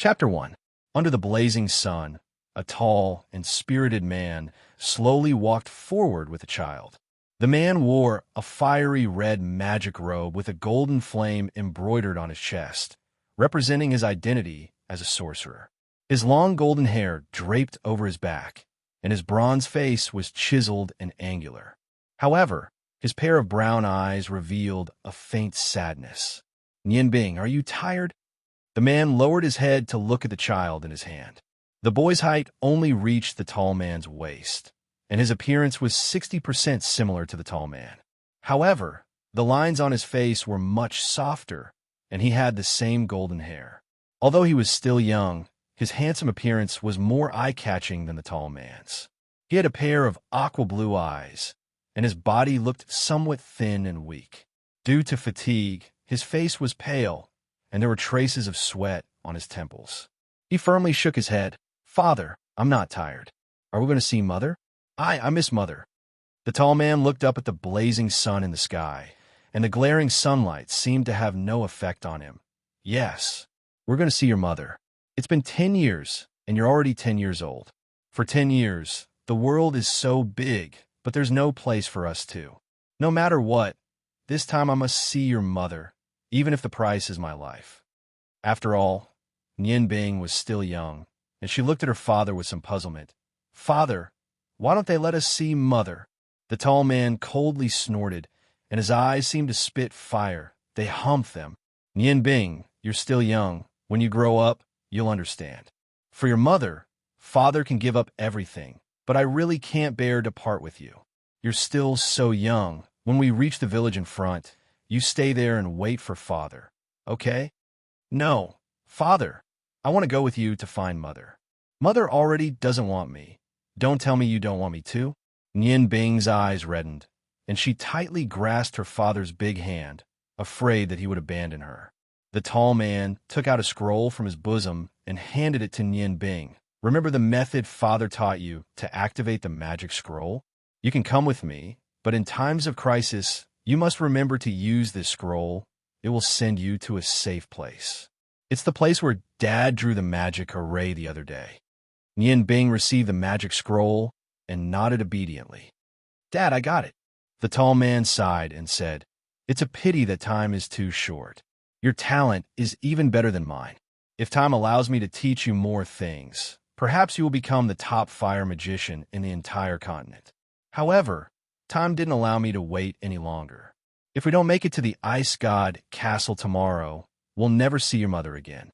Chapter 1. Under the blazing sun, a tall and spirited man slowly walked forward with a child. The man wore a fiery red magic robe with a golden flame embroidered on his chest, representing his identity as a sorcerer. His long golden hair draped over his back, and his bronze face was chiseled and angular. However, his pair of brown eyes revealed a faint sadness. "Nianbing, are you tired?" The man lowered his head to look at the child in his hand. The boy's height only reached the tall man's waist, and his appearance was 60% similar to the tall man. However, the lines on his face were much softer, and he had the same golden hair. Although he was still young, his handsome appearance was more eye-catching than the tall man's. He had a pair of aqua-blue eyes, and his body looked somewhat thin and weak. Due to fatigue, his face was pale, and there were traces of sweat on his temples. He firmly shook his head. "Father, I'm not tired. Are we going to see Mother?" I miss Mother." The tall man looked up at the blazing sun in the sky, and the glaring sunlight seemed to have no effect on him. "Yes, we're going to see your mother. It's been 10 years, and you're already 10 years old. For 10 years, the world is so big, but there's no place for us two. No matter what, this time I must see your mother, even if the price is my life." After all, Nianbing was still young, and she looked at her father with some puzzlement. "Father, why don't they let us see Mother?" The tall man coldly snorted, and his eyes seemed to spit fire. "They humped them. Nianbing, you're still young. When you grow up, you'll understand. For your mother, Father can give up everything, but I really can't bear to part with you. You're still so young. When we reach the village in front, you stay there and wait for Father, okay?" "No, Father, I want to go with you to find Mother." "Mother already doesn't want me. Don't tell me you don't want me to." Nianbing's eyes reddened, and she tightly grasped her father's big hand, afraid that he would abandon her. The tall man took out a scroll from his bosom and handed it to Nianbing. "Remember the method Father taught you to activate the magic scroll? You can come with me, but in times of crisis, you must remember to use this scroll. It will send you to a safe place. It's the place where Dad drew the magic array the other day." Nianbing received the magic scroll and nodded obediently. "Dad, I got it." The tall man sighed and said, "It's a pity that time is too short. Your talent is even better than mine. If time allows me to teach you more things, perhaps you will become the top fire magician in the entire continent. However, time didn't allow me to wait any longer. If we don't make it to the Ice God Castle tomorrow, we'll never see your mother again."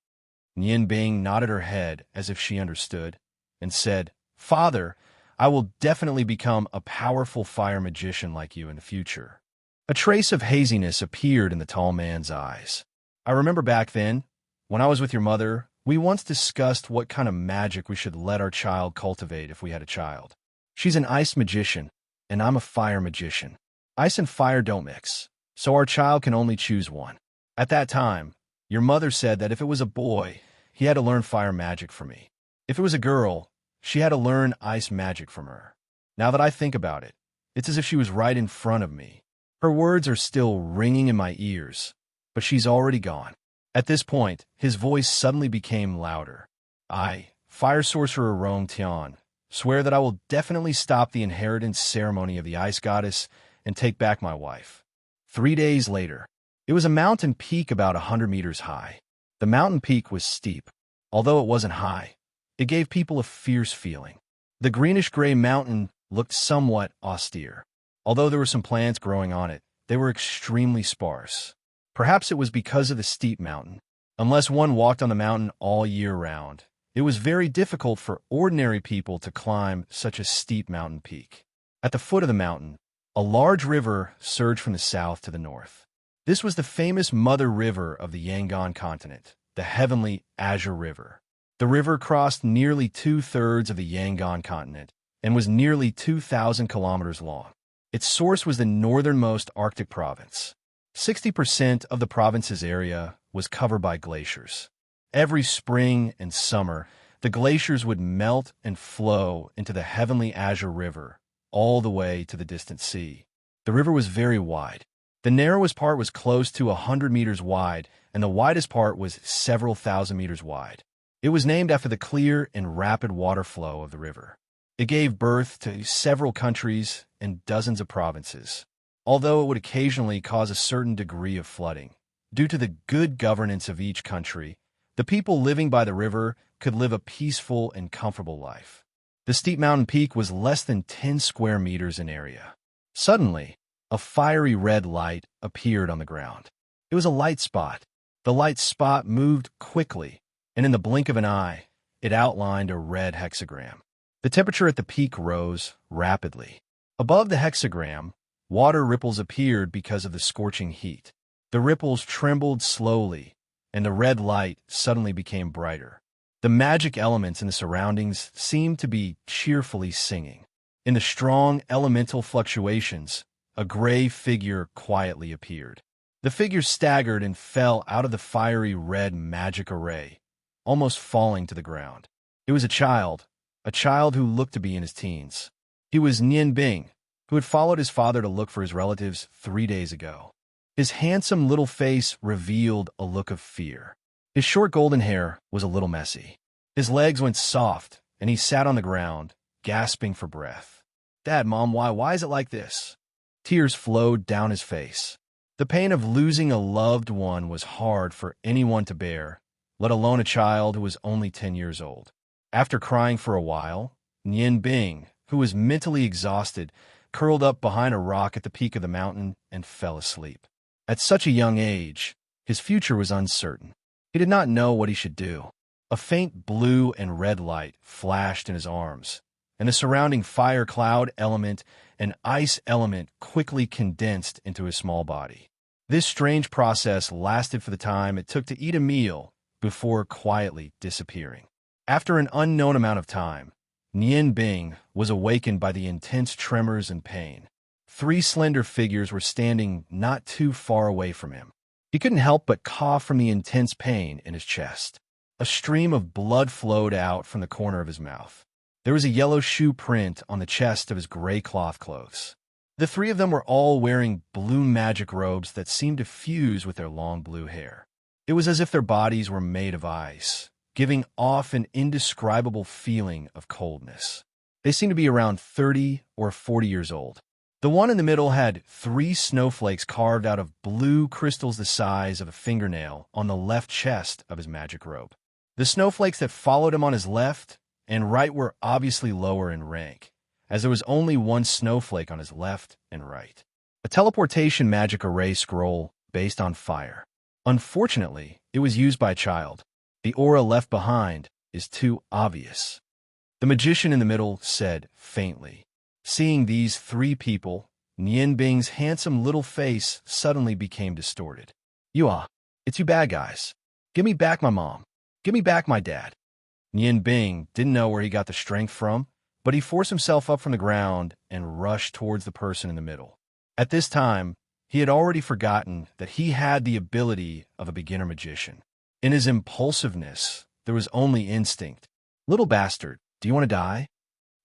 Nianbing nodded her head as if she understood, and said, "Father, I will definitely become a powerful fire magician like you in the future." A trace of haziness appeared in the tall man's eyes. "I remember back then, when I was with your mother, we once discussed what kind of magic we should let our child cultivate if we had a child. She's an ice magician, and I'm a fire magician. Ice and fire don't mix, so our child can only choose one. At that time, your mother said that if it was a boy, he had to learn fire magic from me. If it was a girl, she had to learn ice magic from her. Now that I think about it, it's as if she was right in front of me. Her words are still ringing in my ears, but she's already gone." At this point, his voice suddenly became louder. "I, fire sorcerer Rong Tian, swear that I will definitely stop the inheritance ceremony of the ice goddess and take back my wife." 3 days later, it was a mountain peak about 100 meters high. The mountain peak was steep. Although it wasn't high, it gave people a fierce feeling. The greenish-gray mountain looked somewhat austere. Although there were some plants growing on it, they were extremely sparse. Perhaps it was because of the steep mountain. Unless one walked on the mountain all year round, it was very difficult for ordinary people to climb such a steep mountain peak. At the foot of the mountain, a large river surged from the south to the north. This was the famous mother river of the Yangon continent, the Heavenly Azure River. The river crossed nearly 2/3 of the Yangon continent and was nearly 2,000 kilometers long. Its source was the northernmost Arctic province. 60% of the province's area was covered by glaciers. Every spring and summer, the glaciers would melt and flow into the Heavenly Azure River, all the way to the distant sea. The river was very wide. The narrowest part was close to 100 meters wide, and the widest part was several thousand meters wide. It was named after the clear and rapid water flow of the river. It gave birth to several countries and dozens of provinces, although it would occasionally cause a certain degree of flooding. Due to the good governance of each country, the people living by the river could live a peaceful and comfortable life. The steep mountain peak was less than 10 square meters in area. Suddenly, a fiery red light appeared on the ground. It was a light spot. The light spot moved quickly, and in the blink of an eye, it outlined a red hexagram. The temperature at the peak rose rapidly. Above the hexagram, water ripples appeared because of the scorching heat. The ripples trembled slowly, and the red light suddenly became brighter. The magic elements in the surroundings seemed to be cheerfully singing. In the strong elemental fluctuations, a gray figure quietly appeared. The figure staggered and fell out of the fiery red magic array, almost falling to the ground. It was a child who looked to be in his teens. He was Nian Bing, who had followed his father to look for his relatives 3 days ago. His handsome little face revealed a look of fear. His short golden hair was a little messy. His legs went soft, and he sat on the ground, gasping for breath. "Dad, Mom, why is it like this?" Tears flowed down his face. The pain of losing a loved one was hard for anyone to bear, let alone a child who was only 10 years old. After crying for a while, Nian Bing, who was mentally exhausted, curled up behind a rock at the peak of the mountain and fell asleep. At such a young age, his future was uncertain. He did not know what he should do. A faint blue and red light flashed in his arms, and the surrounding fire cloud element and ice element quickly condensed into his small body. This strange process lasted for the time it took to eat a meal before quietly disappearing. After an unknown amount of time, Nian Bing was awakened by the intense tremors and pain. 3 slender figures were standing not too far away from him. He couldn't help but cough from the intense pain in his chest. A stream of blood flowed out from the corner of his mouth. There was a yellow shoe print on the chest of his gray cloth clothes. The 3 of them were all wearing blue magic robes that seemed to fuse with their long blue hair. It was as if their bodies were made of ice, giving off an indescribable feeling of coldness. They seemed to be around 30 or 40 years old. The one in the middle had 3 snowflakes carved out of blue crystals the size of a fingernail on the left chest of his magic robe. The snowflakes that followed him on his left and right were obviously lower in rank, as there was only 1 snowflake on his left and right. A teleportation magic array scroll based on fire. Unfortunately, it was used by a child. The aura left behind is too obvious. The magician in the middle said faintly. Seeing these 3 people, Nian Bing's handsome little face suddenly became distorted. It's you bad guys. Give me back my mom. Give me back my dad." Nian Bing didn't know where he got the strength from, but he forced himself up from the ground and rushed towards the person in the middle. At this time, he had already forgotten that he had the ability of a beginner magician. In his impulsiveness, there was only instinct. "Little bastard, do you want to die?"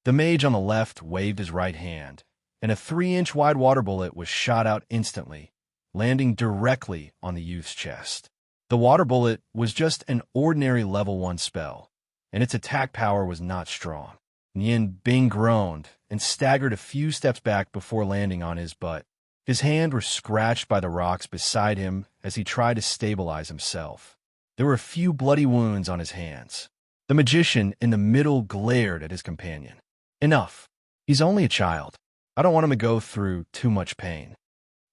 The mage on the left waved his right hand, and a 3-inch wide water bullet was shot out instantly, landing directly on the youth's chest. The water bullet was just an ordinary level 1 spell, and its attack power was not strong. Nian Bing groaned and staggered a few steps back before landing on his butt. His hand was scratched by the rocks beside him as he tried to stabilize himself. There were a few bloody wounds on his hands. The magician in the middle glared at his companion. "Enough. He's only a child. I don't want him to go through too much pain."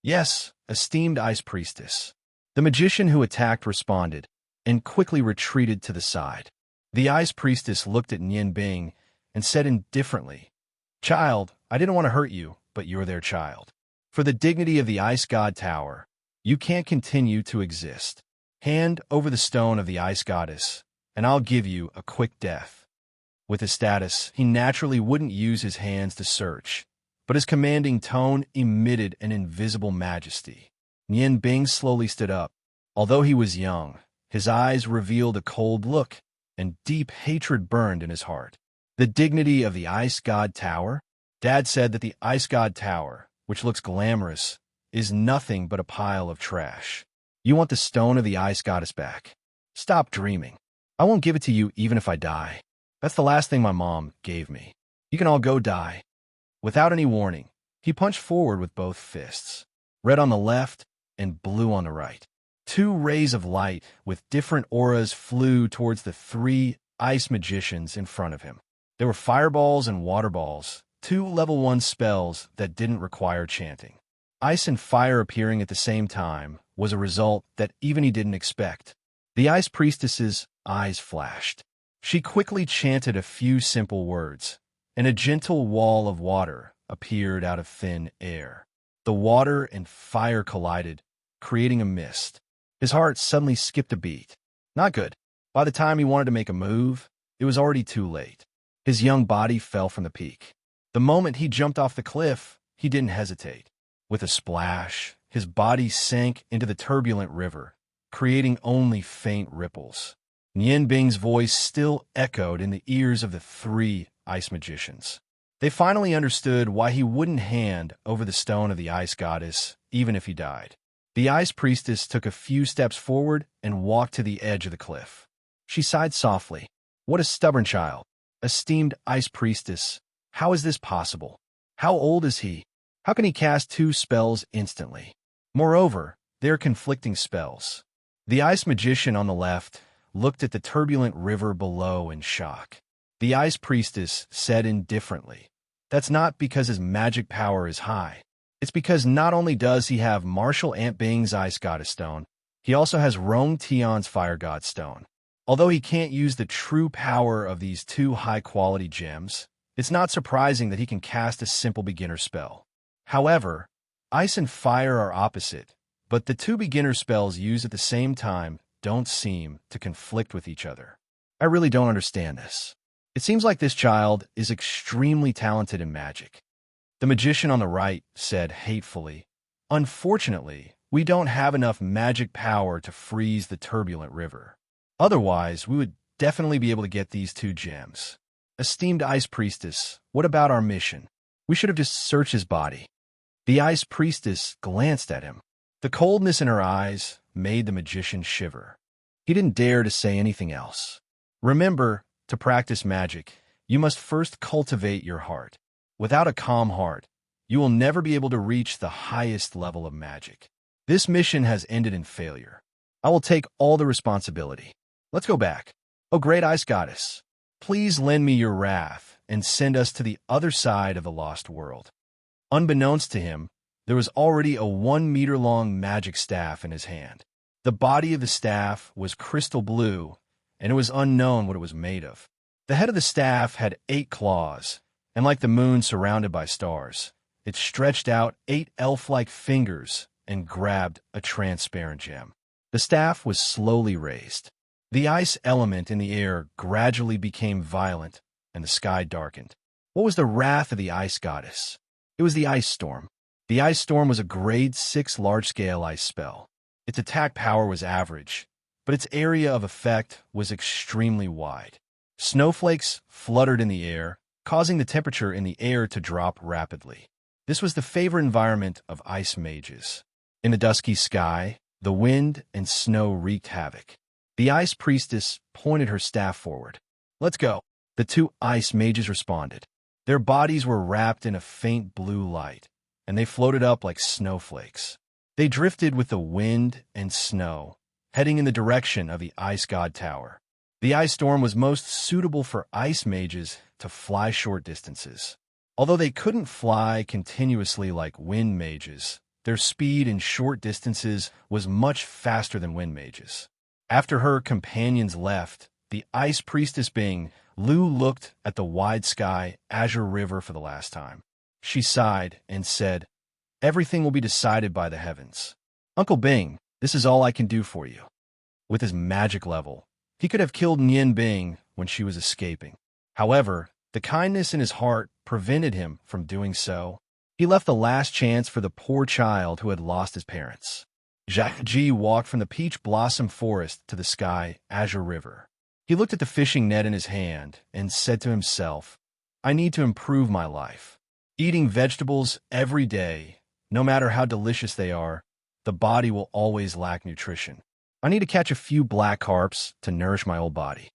"Yes, esteemed ice priestess." The magician who attacked responded and quickly retreated to the side. The ice priestess looked at Nian Bing and said indifferently, "Child, I didn't want to hurt you, but you're their child. For the dignity of the Ice God Tower, you can't continue to exist. Hand over the stone of the Ice Goddess, and I'll give you a quick death." With his status, he naturally wouldn't use his hands to search, but his commanding tone emitted an invisible majesty. Nian Bing slowly stood up. Although he was young, his eyes revealed a cold look, and deep hatred burned in his heart. The dignity of the Ice God Tower? Dad said that the Ice God Tower, which looks glamorous, is nothing but a pile of trash. You want the stone of the Ice Goddess back? Stop dreaming. I won't give it to you even if I die. That's the last thing my mom gave me. You can all go die." Without any warning, he punched forward with both fists, red on the left and blue on the right. Two rays of light with different auras flew towards the three ice magicians in front of him. There were fireballs and water balls, two level 1 spells that didn't require chanting. Ice and fire appearing at the same time was a result that even he didn't expect. The ice priestess's eyes flashed. She quickly chanted a few simple words, and a gentle wall of water appeared out of thin air. The water and fire collided, creating a mist. His heart suddenly skipped a beat. Not good. By the time he wanted to make a move, it was already too late. His young body fell from the peak. The moment he jumped off the cliff, he didn't hesitate. With a splash, his body sank into the turbulent river, creating only faint ripples. Nian Bing's voice still echoed in the ears of the three ice magicians. They finally understood why he wouldn't hand over the stone of the ice goddess, even if he died. The ice priestess took a few steps forward and walked to the edge of the cliff. She sighed softly. "What a stubborn child. Esteemed ice priestess, how is this possible? How old is he? How can he cast 2 spells instantly? Moreover, they're conflicting spells." The ice magician on the left looked at the turbulent river below in shock. The ice priestess said indifferently, "That's not because his magic power is high. It's because not only does he have Marshal Ant Bing's Ice Goddess Stone, he also has Rong Tian's Fire God Stone. Although he can't use the true power of these 2 high-quality gems, it's not surprising that he can cast a simple beginner spell. However, ice and fire are opposite, but the 2 beginner spells used at the same time don't seem to conflict with each other. I really don't understand this. It seems like this child is extremely talented in magic." The magician on the right said hatefully, "Unfortunately, we don't have enough magic power to freeze the turbulent river. Otherwise, we would definitely be able to get these 2 gems. Esteemed Ice Priestess, what about our mission? We should have just searched his body." The Ice Priestess glanced at him. The coldness in her eyes made the magician shiver. He didn't dare to say anything else. Remember, to practice magic, you must first cultivate your heart. Without a calm heart, you will never be able to reach the highest level of magic. This mission has ended in failure. I will take all the responsibility. Let's go back. Oh, great ice goddess, please lend me your wrath and send us to the other side of the lost world." Unbeknownst to him, there was already a 1-meter-long magic staff in his hand. The body of the staff was crystal blue, and it was unknown what it was made of. The head of the staff had 8 claws, and like the moon surrounded by stars, it stretched out 8 elf-like fingers and grabbed a transparent gem. The staff was slowly raised. The ice element in the air gradually became violent, and the sky darkened. What was the wrath of the ice goddess? It was the ice storm. The ice storm was a grade 6 large-scale ice spell. Its attack power was average, but its area of effect was extremely wide. Snowflakes fluttered in the air, causing the temperature in the air to drop rapidly. This was the favorite environment of ice mages. In the dusky sky, the wind and snow wreaked havoc. The ice priestess pointed her staff forward. "Let's go." The 2 ice mages responded. Their bodies were wrapped in a faint blue light, and they floated up like snowflakes. They drifted with the wind and snow, heading in the direction of the Ice God Tower. The ice storm was most suitable for ice mages to fly short distances. Although they couldn't fly continuously like wind mages, their speed in short distances was much faster than wind mages. After her companions left, the ice priestess Bing, Lu looked at the wide sky, azure river for the last time. She sighed and said, "Everything will be decided by the heavens. Uncle Bing, this is all I can do for you." With his magic level, he could have killed Nian Bing when she was escaping. However, the kindness in his heart prevented him from doing so. He left the last chance for the poor child who had lost his parents. Jacques G walked from the peach blossom forest to the sky, azure river. He looked at the fishing net in his hand and said to himself, "I need to improve my life. Eating vegetables every day, no matter how delicious they are, the body will always lack nutrition. I need to catch a few black carps to nourish my old body.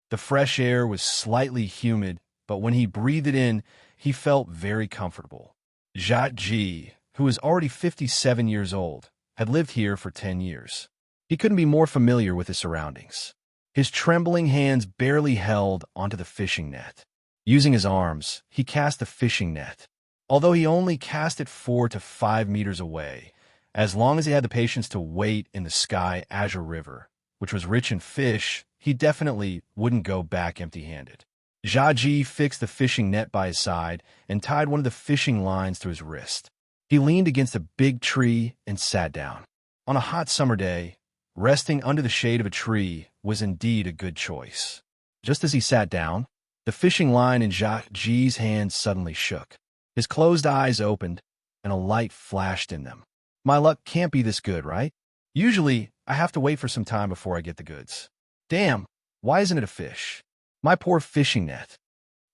The fresh air was slightly humid, but when he breathed it in, he felt very comfortable. Jia Ji, who was already 57 years old, had lived here for 10 years. He couldn't be more familiar with his surroundings. His trembling hands barely held onto the fishing net. Using his arms, he cast the fishing net. Although he only cast it 4 to 5 meters away, as long as he had the patience to wait in the Sky Azure River, which was rich in fish, he definitely wouldn't go back empty-handed. Jia Ji fixed the fishing net by his side and tied one of the fishing lines to his wrist. He leaned against a big tree and sat down. On a hot summer day, resting under the shade of a tree was indeed a good choice. Just as he sat down, the fishing line in Jia Ji's hands suddenly shook. His closed eyes opened, and a light flashed in them. My luck can't be this good, right? Usually, I have to wait for some time before I get the goods. Damn, why isn't it a fish? My poor fishing net.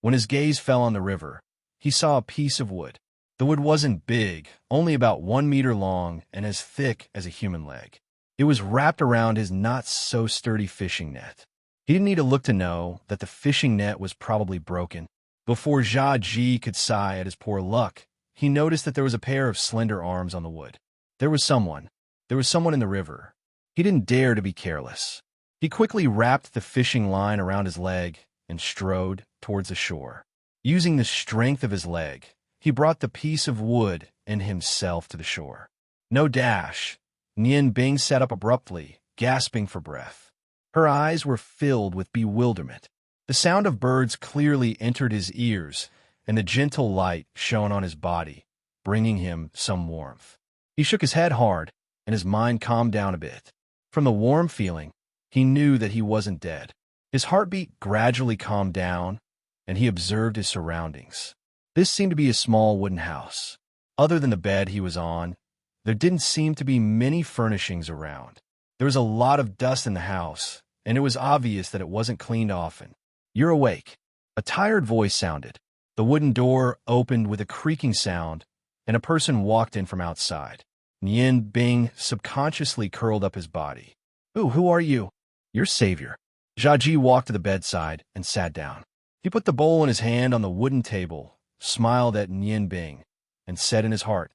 When his gaze fell on the river, he saw a piece of wood. The wood wasn't big, only about 1 meter long and as thick as a human leg. It was wrapped around his not-so-sturdy fishing net. He didn't need to look to know that the fishing net was probably broken. Before Jia Ji could sigh at his poor luck, he noticed that there was a pair of slender arms on the wood. There was someone in the river. He didn't dare to be careless. He quickly wrapped the fishing line around his leg and strode towards the shore. Using the strength of his leg, he brought the piece of wood and himself to the shore. No dash. Nian Bing sat up abruptly, gasping for breath. Her eyes were filled with bewilderment. The sound of birds clearly entered his ears, and the gentle light shone on his body, bringing him some warmth. He shook his head hard, and his mind calmed down a bit. From the warm feeling, he knew that he wasn't dead. His heartbeat gradually calmed down, and he observed his surroundings. This seemed to be a small wooden house. Other than the bed he was on, there didn't seem to be many furnishings around. There was a lot of dust in the house, and it was obvious that it wasn't cleaned often. "You're awake." A tired voice sounded. The wooden door opened with a creaking sound, and a person walked in from outside. Nian Bing subconsciously curled up his body. "Ooh, who are you?" "Your savior." Jia Ji walked to the bedside and sat down. He put the bowl in his hand on the wooden table, smiled at Nian Bing, and said in his heart,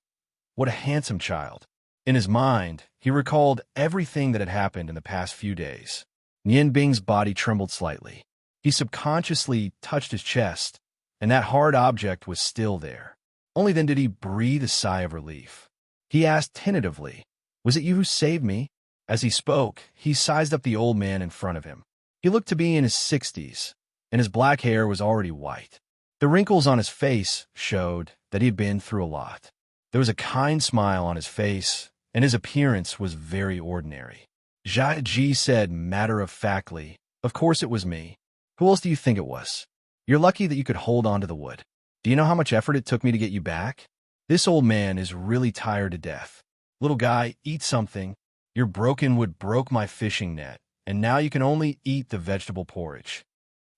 "What a handsome child." In his mind, he recalled everything that had happened in the past few days. Nian Bing's body trembled slightly. He subconsciously touched his chest, and that hard object was still there. Only then did he breathe a sigh of relief. He asked tentatively, "Was it you who saved me?" As he spoke, he sized up the old man in front of him. He looked to be in his 60s, and his black hair was already white. The wrinkles on his face showed that he had been through a lot. There was a kind smile on his face, and his appearance was very ordinary. Jia Ji said matter-of-factly, "Of course it was me. Who else do you think it was? You're lucky that you could hold on to the wood. Do you know how much effort it took me to get you back? This old man is really tired to death. Little guy, eat something. Your broken wood broke my fishing net, and now you can only eat the vegetable porridge."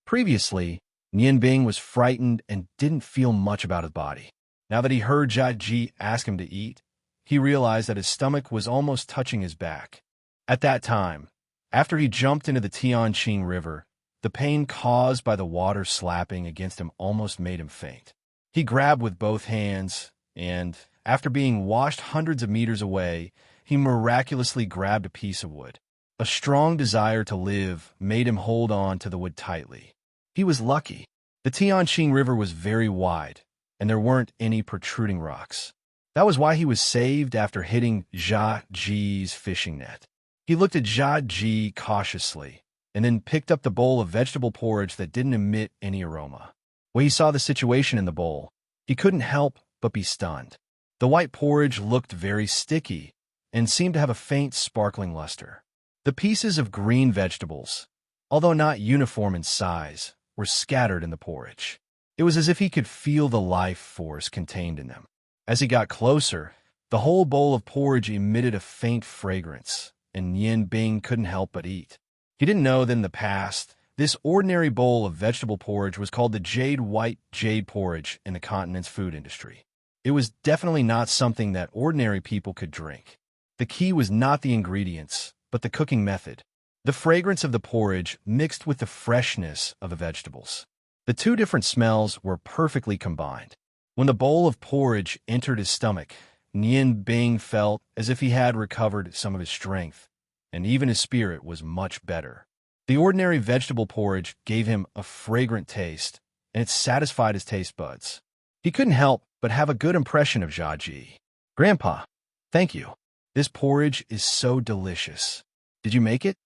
Previously, Nian Bing was frightened and didn't feel much about his body. Now that he heard Jia Ji ask him to eat, he realized that his stomach was almost touching his back. At that time, after he jumped into the Tianqing River, the pain caused by the water slapping against him almost made him faint. He grabbed with both hands, and, after being washed hundreds of meters away, he miraculously grabbed a piece of wood. A strong desire to live made him hold on to the wood tightly. He was lucky. The Tianqing River was very wide, and there weren't any protruding rocks. That was why he was saved after hitting Jia Ji's fishing net. He looked at Jia Ji cautiously, and then picked up the bowl of vegetable porridge that didn't emit any aroma. When he saw the situation in the bowl, he couldn't help but be stunned. The white porridge looked very sticky and seemed to have a faint sparkling luster. The pieces of green vegetables, although not uniform in size, were scattered in the porridge. It was as if he could feel the life force contained in them. As he got closer, the whole bowl of porridge emitted a faint fragrance, and Nian Bing couldn't help but eat. He didn't know that in the past, this ordinary bowl of vegetable porridge was called the white jade porridge in the continent's food industry. It was definitely not something that ordinary people could drink. The key was not the ingredients, but the cooking method. The fragrance of the porridge mixed with the freshness of the vegetables. The two different smells were perfectly combined. When the bowl of porridge entered his stomach, Nian Bing felt as if he had recovered some of his strength, and even his spirit was much better. The ordinary vegetable porridge gave him a fragrant taste, and it satisfied his taste buds. He couldn't help but have a good impression of Jiaji. "Grandpa, thank you. This porridge is so delicious. Did you make it?"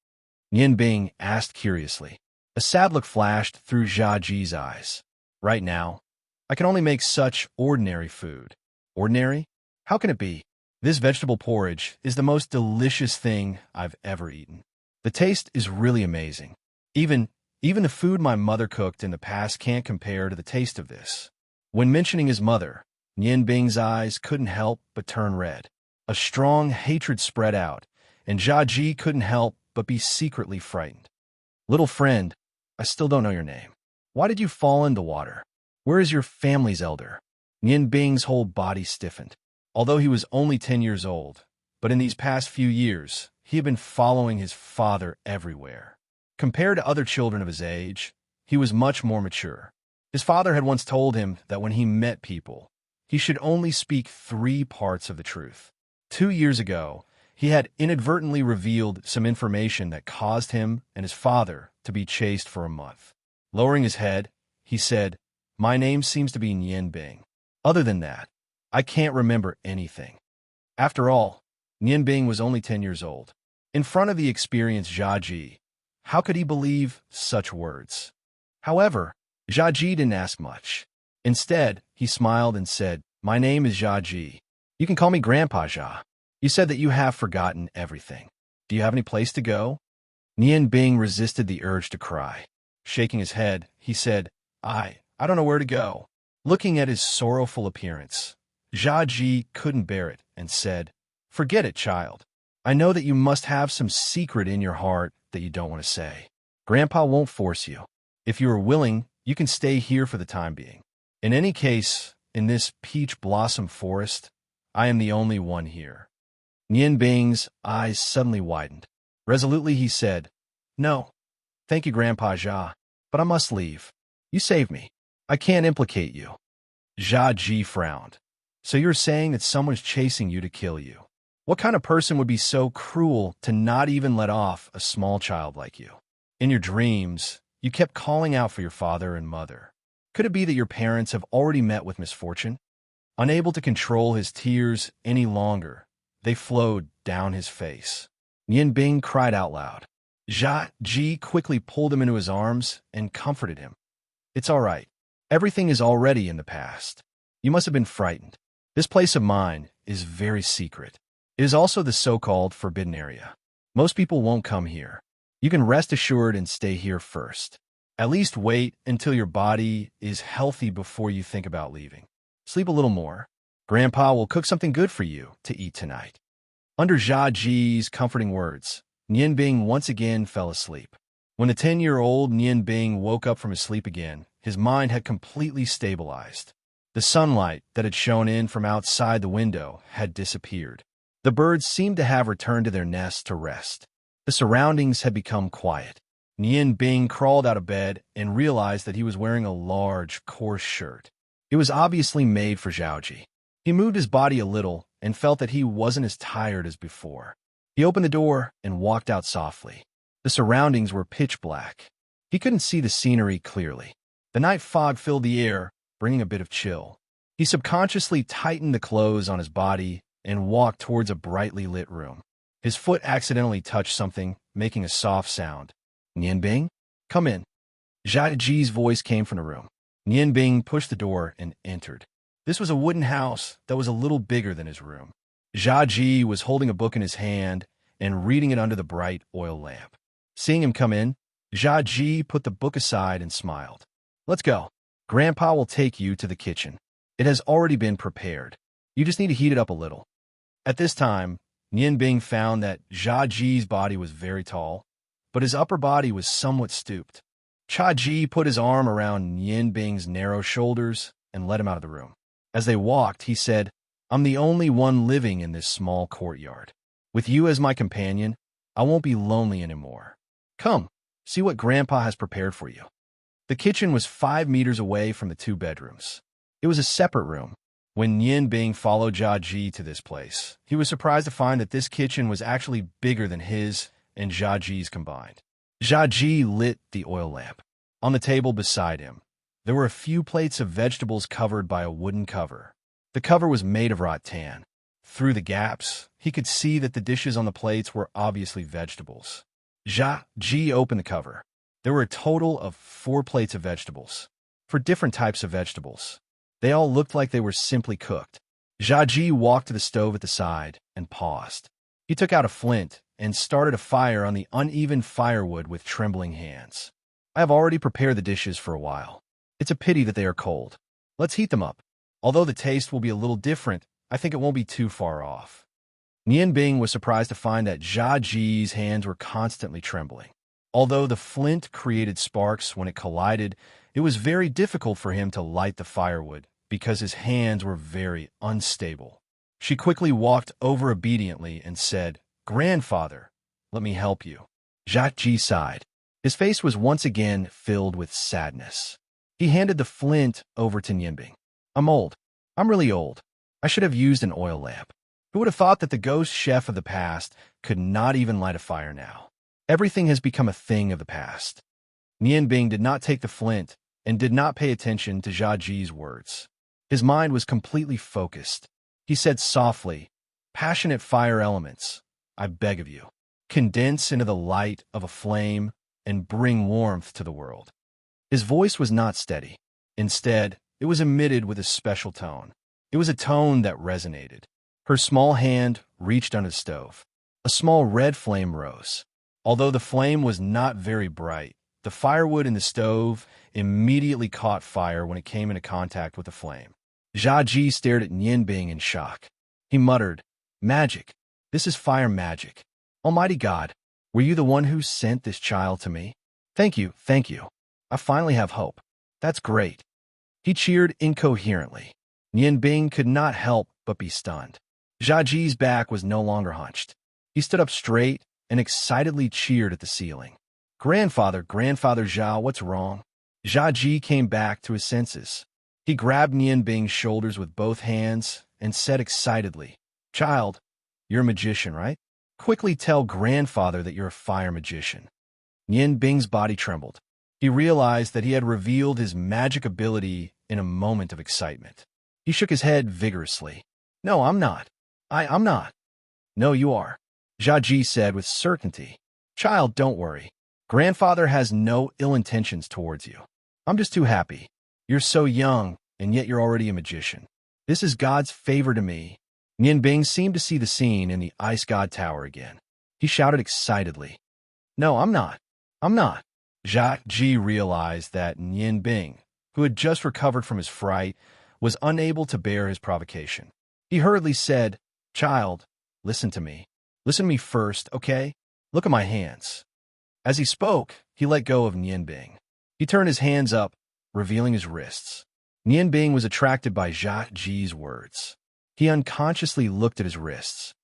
Nian Bing asked curiously. A sad look flashed through Jiaji's eyes. "Right now, I can only make such ordinary food." "Ordinary? How can it be? This vegetable porridge is the most delicious thing I've ever eaten. The taste is really amazing. Even the food my mother cooked in the past can't compare to the taste of this." When mentioning his mother, Nian Bing's eyes couldn't help but turn red. A strong hatred spread out, and Jiaji couldn't help but be secretly frightened. "Little friend, I still don't know your name. Why did you fall in the water? Where is your family's elder?" Nian Bing's whole body stiffened. Although he was only 10 years old, but in these past few years, he had been following his father everywhere. Compared to other children of his age, he was much more mature. His father had once told him that when he met people, he should only speak 3 parts of the truth. 2 years ago, he had inadvertently revealed some information that caused him and his father to be chased for a month. Lowering his head, he said, "My name seems to be Nian Bing. Other than that, I can't remember anything." After all, Nian Bing was only 10 years old. In front of the experienced Jiaji, how could he believe such words? However, Jiaji didn't ask much. Instead, he smiled and said, "My name is Jiaji. You can call me Grandpa Jia. You said that you have forgotten everything. Do you have any place to go?" Nian Bing resisted the urge to cry. Shaking his head, he said, I don't know where to go." Looking at his sorrowful appearance, Jiaji couldn't bear it and said, "Forget it, child. I know that you must have some secret in your heart that you don't want to say. Grandpa won't force you. If you are willing, you can stay here for the time being. In any case, in this peach blossom forest, I am the only one here." Nian Bing's eyes suddenly widened. Resolutely he said, "No, thank you, Grandpa Jia, but I must leave. You saved me. I can't implicate you." Jiaji frowned. "So you're saying that someone's chasing you to kill you? What kind of person would be so cruel to not even let off a small child like you? In your dreams, you kept calling out for your father and mother. Could it be that your parents have already met with misfortune?" Unable to control his tears any longer, they flowed down his face. Nian Bing cried out loud. Jiaji quickly pulled him into his arms and comforted him. "It's all right. Everything is already in the past. You must have been frightened. This place of mine is very secret. It is also the so-called forbidden area. Most people won't come here. You can rest assured and stay here first. At least wait until your body is healthy before you think about leaving. Sleep a little more. Grandpa will cook something good for you to eat tonight." Under Jiaji's comforting words, Nian Bing once again fell asleep. When the 10-year-old Nian Bing woke up from his sleep again, his mind had completely stabilized. The sunlight that had shone in from outside the window had disappeared. The birds seemed to have returned to their nests to rest. The surroundings had become quiet. Nian Bing crawled out of bed and realized that he was wearing a large, coarse shirt. It was obviously made for Jiaji. He moved his body a little and felt that he wasn't as tired as before. He opened the door and walked out softly. The surroundings were pitch black. He couldn't see the scenery clearly. The night fog filled the air, bringing a bit of chill. He subconsciously tightened the clothes on his body and walked towards a brightly lit room. His foot accidentally touched something, making a soft sound. "Nian Bing, come in." Jiaji's voice came from the room. Nian Bing pushed the door and entered. This was a wooden house that was a little bigger than his room. Jiaji was holding a book in his hand and reading it under the bright oil lamp. Seeing him come in, Jiaji put the book aside and smiled. "Let's go. Grandpa will take you to the kitchen. It has already been prepared. You just need to heat it up a little." At this time, Nian Bing found that Jiaji's body was very tall, but his upper body was somewhat stooped. Jiaji put his arm around Nian Bing's narrow shoulders and led him out of the room. As they walked, he said, "I'm the only one living in this small courtyard. With you as my companion, I won't be lonely anymore. Come, see what Grandpa has prepared for you. The kitchen was 5 meters away from the two bedrooms. It was a separate room. When Nian Bing followed Jia Ji to this place, he was surprised to find that this kitchen was actually bigger than his and Jia Ji's combined. Jia Ji lit the oil lamp. On the table beside him, there were a few plates of vegetables covered by a wooden cover. The cover was made of rattan. Through the gaps, he could see that the dishes on the plates were obviously vegetables. Jia Ji opened the cover. There were a total of 4 plates of vegetables, for different types of vegetables. They all looked like they were simply cooked. Jia Ji walked to the stove at the side and paused. He took out a flint and started a fire on the uneven firewood with trembling hands. I have already prepared the dishes for a while. It's a pity that they are cold. Let's heat them up. Although the taste will be a little different, I think it won't be too far off. Nian Bing was surprised to find that Jia Ji's hands were constantly trembling. Although the flint created sparks when it collided, it was very difficult for him to light the firewood because his hands were very unstable. She quickly walked over obediently and said, "Grandfather, let me help you." Jia Ji sighed. His face was once again filled with sadness. He handed the flint over to Nian Bing. "I'm old. I'm really old. I should have used an oil lamp. Who would have thought that the ghost chef of the past could not even light a fire now? Everything has become a thing of the past." Nian Bing did not take the flint and did not pay attention to Jia Ji's words. His mind was completely focused. He said softly, "Passionate fire elements, I beg of you, condense into the light of a flame and bring warmth to the world." His voice was not steady. Instead, it was emitted with a special tone. It was a tone that resonated. Her small hand reached under the stove. A small red flame rose. Although the flame was not very bright, the firewood in the stove immediately caught fire when it came into contact with the flame. Jia Ji stared at Nian Bing in shock. He muttered, "Magic. This is fire magic. Almighty God, were you the one who sent this child to me? Thank you, thank you. I finally have hope. That's great." He cheered incoherently. Nian Bing could not help but be stunned. Jia Ji's back was no longer hunched. He stood up straight and excitedly cheered at the ceiling. Grandfather Zhao, what's wrong?" Jia Ji came back to his senses. He grabbed Nian Bing's shoulders with both hands and said excitedly, "Child, you're a magician, right? Quickly tell Grandfather that you're a fire magician." Nian Bing's body trembled. He realized that he had revealed his magic ability in a moment of excitement. He shook his head vigorously. "No, I'm not. I'm not." "No, you are," Jia Ji said with certainty. "Child, don't worry. Grandfather has no ill intentions towards you. I'm just too happy. You're so young, and yet you're already a magician. This is God's favor to me." Nian Bing seemed to see the scene in the Ice God Tower again. He shouted excitedly, "No, I'm not. I'm not." Jia Ji realized that Nian Bing, who had just recovered from his fright, was unable to bear his provocation. He hurriedly said, "Child, listen to me. Listen to me first, okay? Look at my hands." As he spoke, he let go of Nian Bing. He turned his hands up, revealing his wrists. Nian Bing was attracted by Jia Ji's words. He unconsciously looked at his wrists.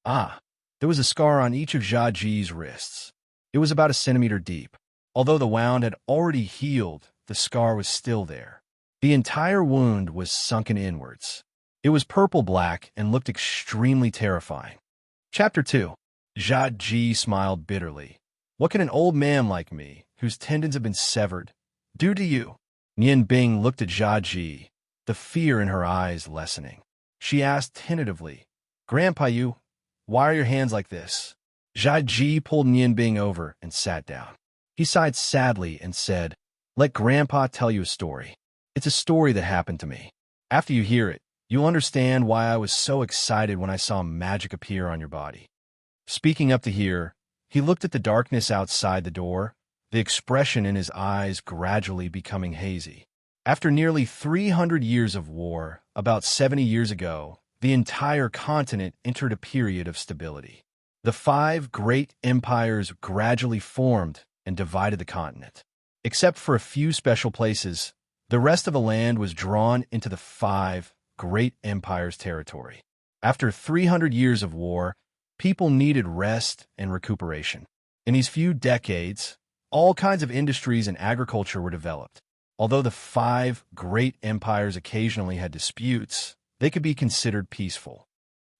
There was a scar on each of Jia Ji's wrists. It was about a centimeter deep. Although the wound had already healed, the scar was still there. The entire wound was sunken inwards. It was purple-black and looked extremely terrifying. Chapter 2. Jia Ji smiled bitterly. "What can an old man like me, whose tendons have been severed, do to you?" Nian Bing looked at Jia Ji, the fear in her eyes lessening. She asked tentatively, "Grandpa, why are your hands like this?" Jia Ji pulled Nian Bing over and sat down. He sighed sadly and said, "Let Grandpa tell you a story. It's a story that happened to me. After you hear it, you'll understand why I was so excited when I saw magic appear on your body." Speaking up to here, he looked at the darkness outside the door, the expression in his eyes gradually becoming hazy. After nearly 300 years of war, about 70 years ago, the entire continent entered a period of stability. The 5 great empires gradually formed and divided the continent. Except for a few special places, the rest of the land was drawn into the 5 great empires' territory. After 300 years of war, People needed rest and recuperation. In these few decades, all kinds of industries and agriculture were developed. Although the five great empires occasionally had disputes, they could be considered peaceful.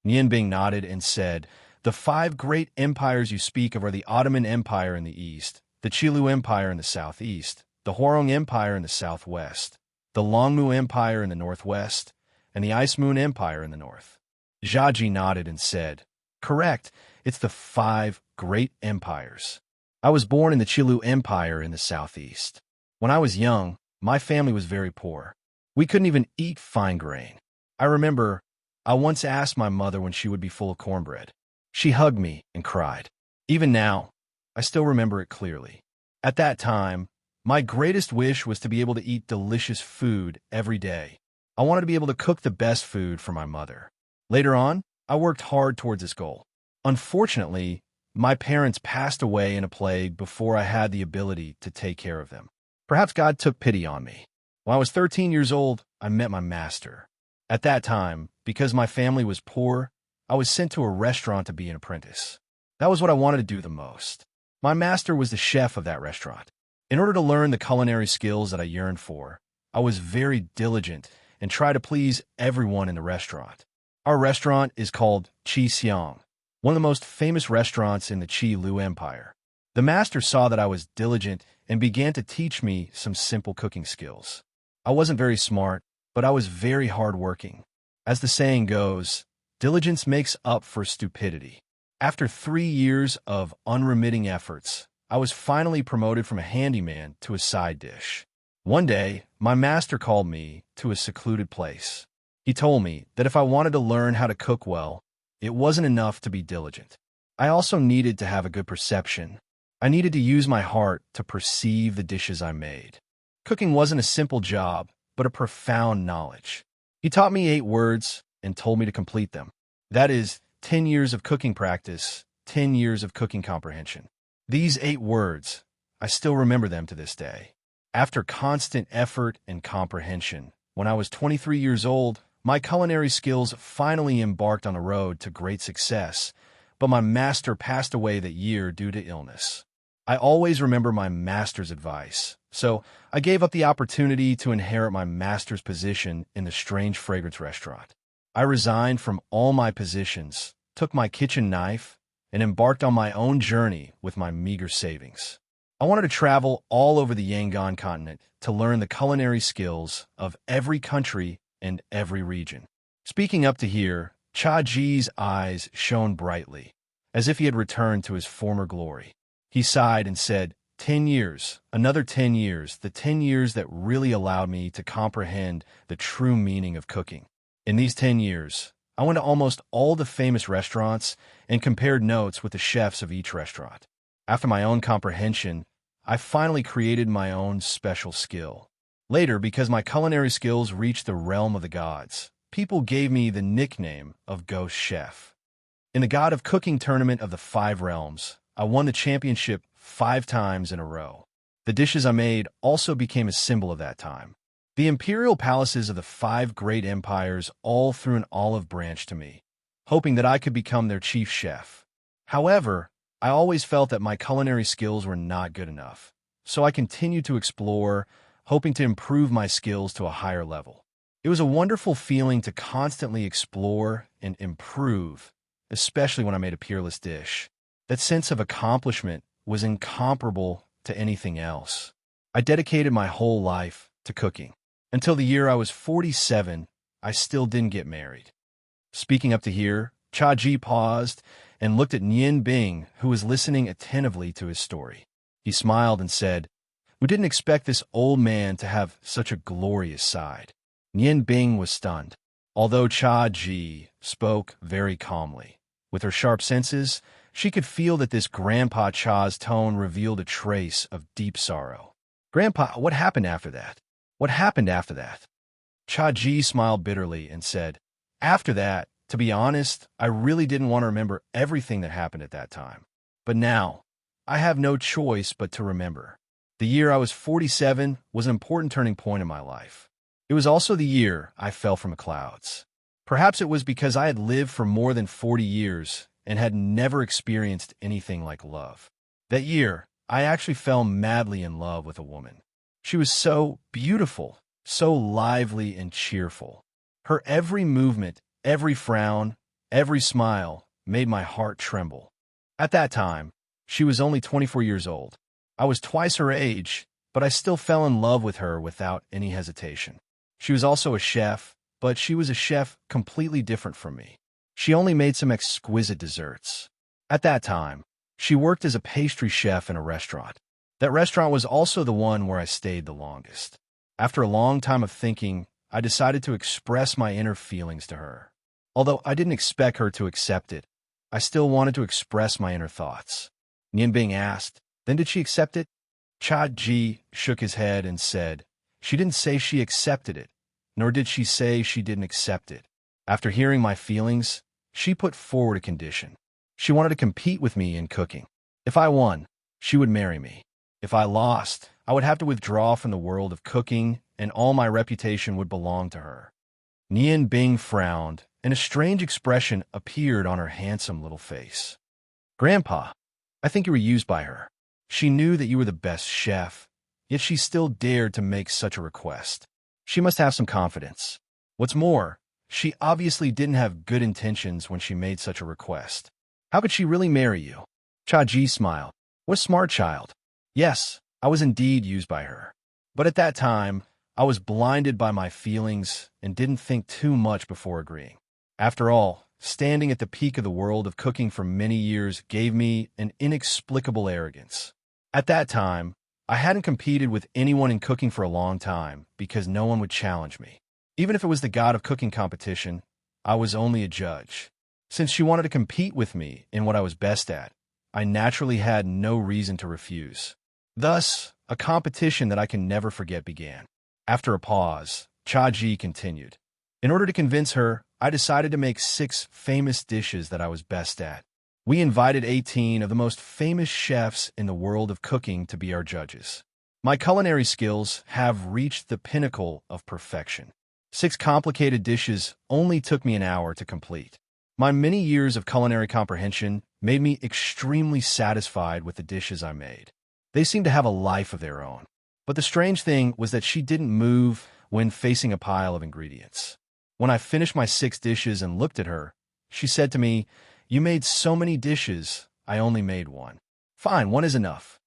Nianbing nodded and said, "The five great empires you speak of are the Ottoman Empire in the east, the Qilu Empire in the southeast, the Hwarong Empire in the southwest, the Longmu Empire in the northwest, and the Ice Moon Empire in the north." Zhaji nodded and said, "Correct, it's the five great empires. I was born in the Qilu Empire in the southeast. When I was young, my family was very poor. We couldn't even eat fine grain. I remember I once asked my mother when she would be full of cornbread. She hugged me and cried. Even now, I still remember it clearly. At that time, my greatest wish was to be able to eat delicious food every day. I wanted to be able to cook the best food for my mother. Later on, I worked hard towards this goal. Unfortunately, my parents passed away in a plague before I had the ability to take care of them. Perhaps God took pity on me. When I was 13 years old, I met my master. At that time, because my family was poor, I was sent to a restaurant to be an apprentice. That was what I wanted to do the most. My master was the chef of that restaurant. In order to learn the culinary skills that I yearned for, I was very diligent and tried to please everyone in the restaurant. Our restaurant is called Qi Xiang, one of the most famous restaurants in the Qi Lu Empire. The master saw that I was diligent and began to teach me some simple cooking skills. I wasn't very smart, but I was very hardworking. As the saying goes, diligence makes up for stupidity. After 3 years of unremitting efforts, I was finally promoted from a handyman to a side dish. One day, my master called me to a secluded place. He told me that if I wanted to learn how to cook well, it wasn't enough to be diligent. I also needed to have a good perception. I needed to use my heart to perceive the dishes I made. Cooking wasn't a simple job, but a profound knowledge. He taught me 8 words and told me to complete them. That is, 10 years of cooking practice, 10 years of cooking comprehension. These 8 words, I still remember them to this day. After constant effort and comprehension, when I was 23 years old, my culinary skills finally embarked on a road to great success, but my master passed away that year due to illness. I always remember my master's advice, so I gave up the opportunity to inherit my master's position in the strange fragrance restaurant. I resigned from all my positions, took my kitchen knife, and embarked on my own journey with my meager savings. I wanted to travel all over the Yangon continent to learn the culinary skills of every country and every region. Speaking up to here, Cha Ji's eyes shone brightly, as if he had returned to his former glory. He sighed and said, 10 years, another 10 years, the 10 years that really allowed me to comprehend the true meaning of cooking. In these 10 years, I went to almost all the famous restaurants and compared notes with the chefs of each restaurant. After my own comprehension, I finally created my own special skill. Later, because my culinary skills reached the realm of the gods, people gave me the nickname of Ghost Chef. In the God of Cooking tournament of the 5 realms, I won the championship 5 times in a row. The dishes I made also became a symbol of that time. The imperial palaces of the 5 great empires all threw an olive branch to me, hoping that I could become their chief chef. However, I always felt that my culinary skills were not good enough, so I continued to explore, hoping to improve my skills to a higher level. It was a wonderful feeling to constantly explore and improve, especially when I made a peerless dish. That sense of accomplishment was incomparable to anything else. I dedicated my whole life to cooking. Until the year I was 47, I still didn't get married. Speaking up to here, Cha Ji paused and looked at Nian Bing, who was listening attentively to his story. He smiled and said, "We didn't expect this old man to have such a glorious side." Nian Bing was stunned, although Cha Ji spoke very calmly. With her sharp senses, she could feel that this Grandpa Cha's tone revealed a trace of deep sorrow. "Grandpa, what happened after that? What happened after that?" Cha Ji smiled bitterly and said, "After that, to be honest, I really didn't want to remember everything that happened at that time. But now, I have no choice but to remember. The year I was 47 was an important turning point in my life. It was also the year I fell from the clouds. Perhaps it was because I had lived for more than 40 years and had never experienced anything like love. That year, I actually fell madly in love with a woman. She was so beautiful, so lively and cheerful. Her every movement, every frown, every smile made my heart tremble. At that time, she was only 24 years old. I was twice her age, but I still fell in love with her without any hesitation. She was also a chef, but she was a chef completely different from me. She only made some exquisite desserts. At that time, she worked as a pastry chef in a restaurant. That restaurant was also the one where I stayed the longest. After a long time of thinking, I decided to express my inner feelings to her. Although I didn't expect her to accept it, I still wanted to express my inner thoughts. Nian Bing asked, "Then did she accept it?" Cha Ji shook his head and said, "She didn't say she accepted it, nor did she say she didn't accept it. After hearing my feelings, she put forward a condition. She wanted to compete with me in cooking. If I won, she would marry me. If I lost, I would have to withdraw from the world of cooking, and all my reputation would belong to her." Nian Bing frowned, and a strange expression appeared on her handsome little face. "Grandpa, I think you were used by her. She knew that you were the best chef, yet she still dared to make such a request. She must have some confidence. What's more, she obviously didn't have good intentions when she made such a request. How could she really marry you?" Cha Ji smiled. "What a smart child. Yes, I was indeed used by her. But at that time, I was blinded by my feelings and didn't think too much before agreeing. After all, standing at the peak of the world of cooking for many years gave me an inexplicable arrogance. At that time, I hadn't competed with anyone in cooking for a long time because no one would challenge me. Even if it was the god of cooking competition, I was only a judge. Since she wanted to compete with me in what I was best at, I naturally had no reason to refuse. Thus, a competition that I can never forget began. After a pause, Cha Ji continued. In order to convince her, I decided to make 6 famous dishes that I was best at. We invited 18 of the most famous chefs in the world of cooking to be our judges. My culinary skills have reached the pinnacle of perfection. 6 complicated dishes only took me an hour to complete. My many years of culinary comprehension made me extremely satisfied with the dishes I made. They seemed to have a life of their own. But the strange thing was that she didn't move when facing a pile of ingredients. When I finished my 6 dishes and looked at her, she said to me, "You made so many dishes, I only made 1. Fine, 1 is enough."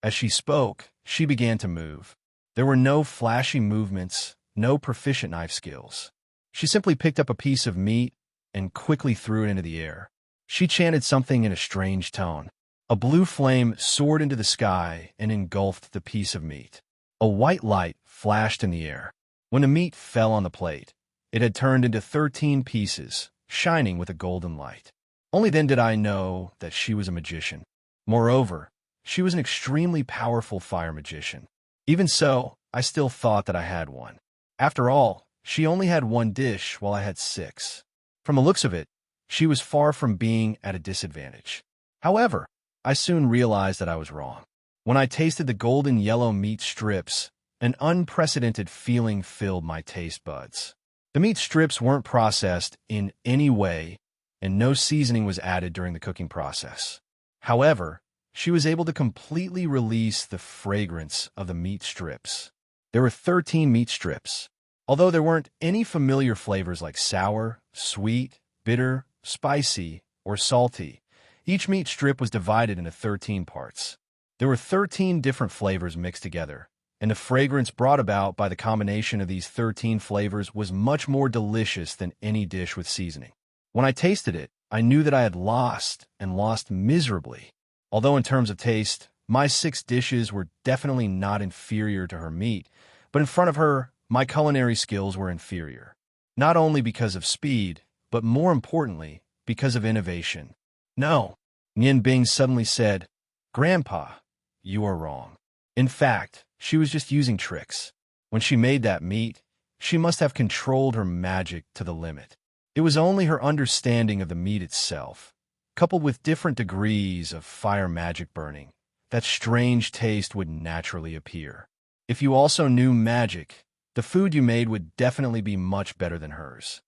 As she spoke, she began to move. There were no flashy movements, no proficient knife skills. She simply picked up a piece of meat and quickly threw it into the air. She chanted something in a strange tone. A blue flame soared into the sky and engulfed the piece of meat. A white light flashed in the air. When the meat fell on the plate, it had turned into 13 pieces, shining with a golden light. Only then did I know that she was a magician. Moreover, she was an extremely powerful fire magician. Even so, I still thought that I had one. After all, she only had 1 dish while I had 6. From the looks of it, she was far from being at a disadvantage. However, I soon realized that I was wrong. When I tasted the golden yellow meat strips, an unprecedented feeling filled my taste buds. The meat strips weren't processed in any way, and no seasoning was added during the cooking process. However, she was able to completely release the fragrance of the meat strips. There were 13 meat strips. Although there weren't any familiar flavors like sour, sweet, bitter, spicy, or salty, each meat strip was divided into 13 parts. There were 13 different flavors mixed together, and the fragrance brought about by the combination of these 13 flavors was much more delicious than any dish with seasoning. When I tasted it, I knew that I had lost, and lost miserably. Although in terms of taste, my 6 dishes were definitely not inferior to her meat, but in front of her, my culinary skills were inferior. Not only because of speed, but more importantly, because of innovation. "No," Nian Bing suddenly said, "Grandpa, you are wrong. In fact, she was just using tricks. When she made that meat, she must have controlled her magic to the limit. It was only her understanding of the meat itself, coupled with different degrees of fire magic burning, that strange taste would naturally appear. If you also knew magic, the food you made would definitely be much better than hers."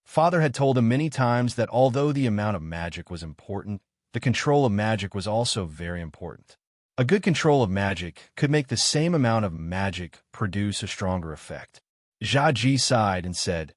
Father had told him many times that although the amount of magic was important, the control of magic was also very important. A good control of magic could make the same amount of magic produce a stronger effect. Ji sighed and said,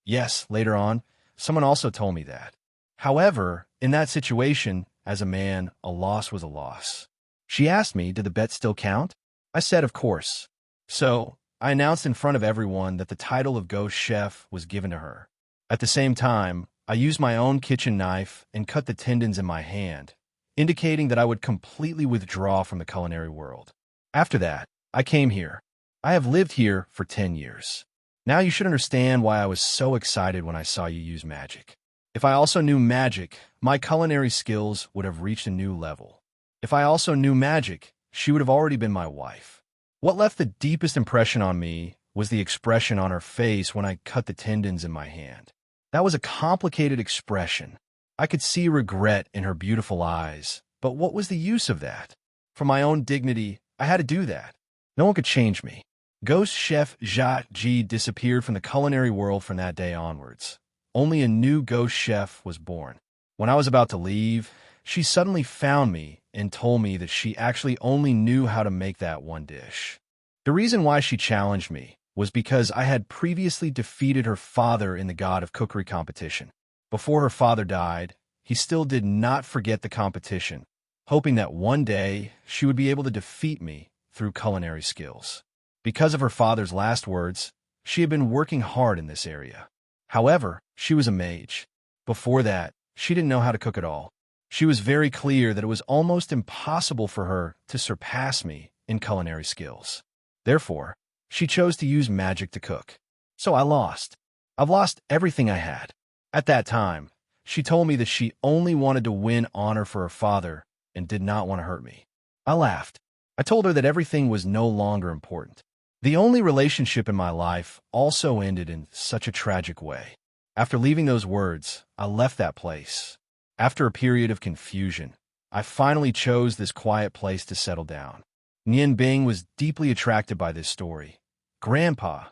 "Yes, later on, someone also told me that. However, in that situation, as a man, a loss was a loss." She asked me, did the bet still count? I said, of course. So, I announced in front of everyone that the title of Ghost Chef was given to her. At the same time, I used my own kitchen knife and cut the tendons in my hand, indicating that I would completely withdraw from the culinary world. After that, I came here. I have lived here for 10 years. Now you should understand why I was so excited when I saw you use magic. If I also knew magic, my culinary skills would have reached a new level. If I also knew magic, she would have already been my wife. What left the deepest impression on me was the expression on her face when I cut the tendons in my hand. That was a complicated expression. I could see regret in her beautiful eyes, but what was the use of that? For my own dignity, I had to do that. No one could change me. Ghost Chef Ji disappeared from the culinary world from that day onwards. Only a new ghost chef was born. When I was about to leave, she suddenly found me and told me that she actually only knew how to make that one dish. The reason why she challenged me was because I had previously defeated her father in the God of Cookery competition. Before her father died, he still did not forget the competition, hoping that one day she would be able to defeat me through culinary skills. Because of her father's last words, she had been working hard in this area. However, she was a mage. Before that, she didn't know how to cook at all. She was very clear that it was almost impossible for her to surpass me in culinary skills. Therefore, she chose to use magic to cook. So I lost. I've lost everything I had. At that time, she told me that she only wanted to win honor for her father and did not want to hurt me. I laughed. I told her that everything was no longer important. The only relationship in my life also ended in such a tragic way. After leaving those words, I left that place. After a period of confusion, I finally chose this quiet place to settle down. Nian Bing was deeply attracted by this story. "Grandpa,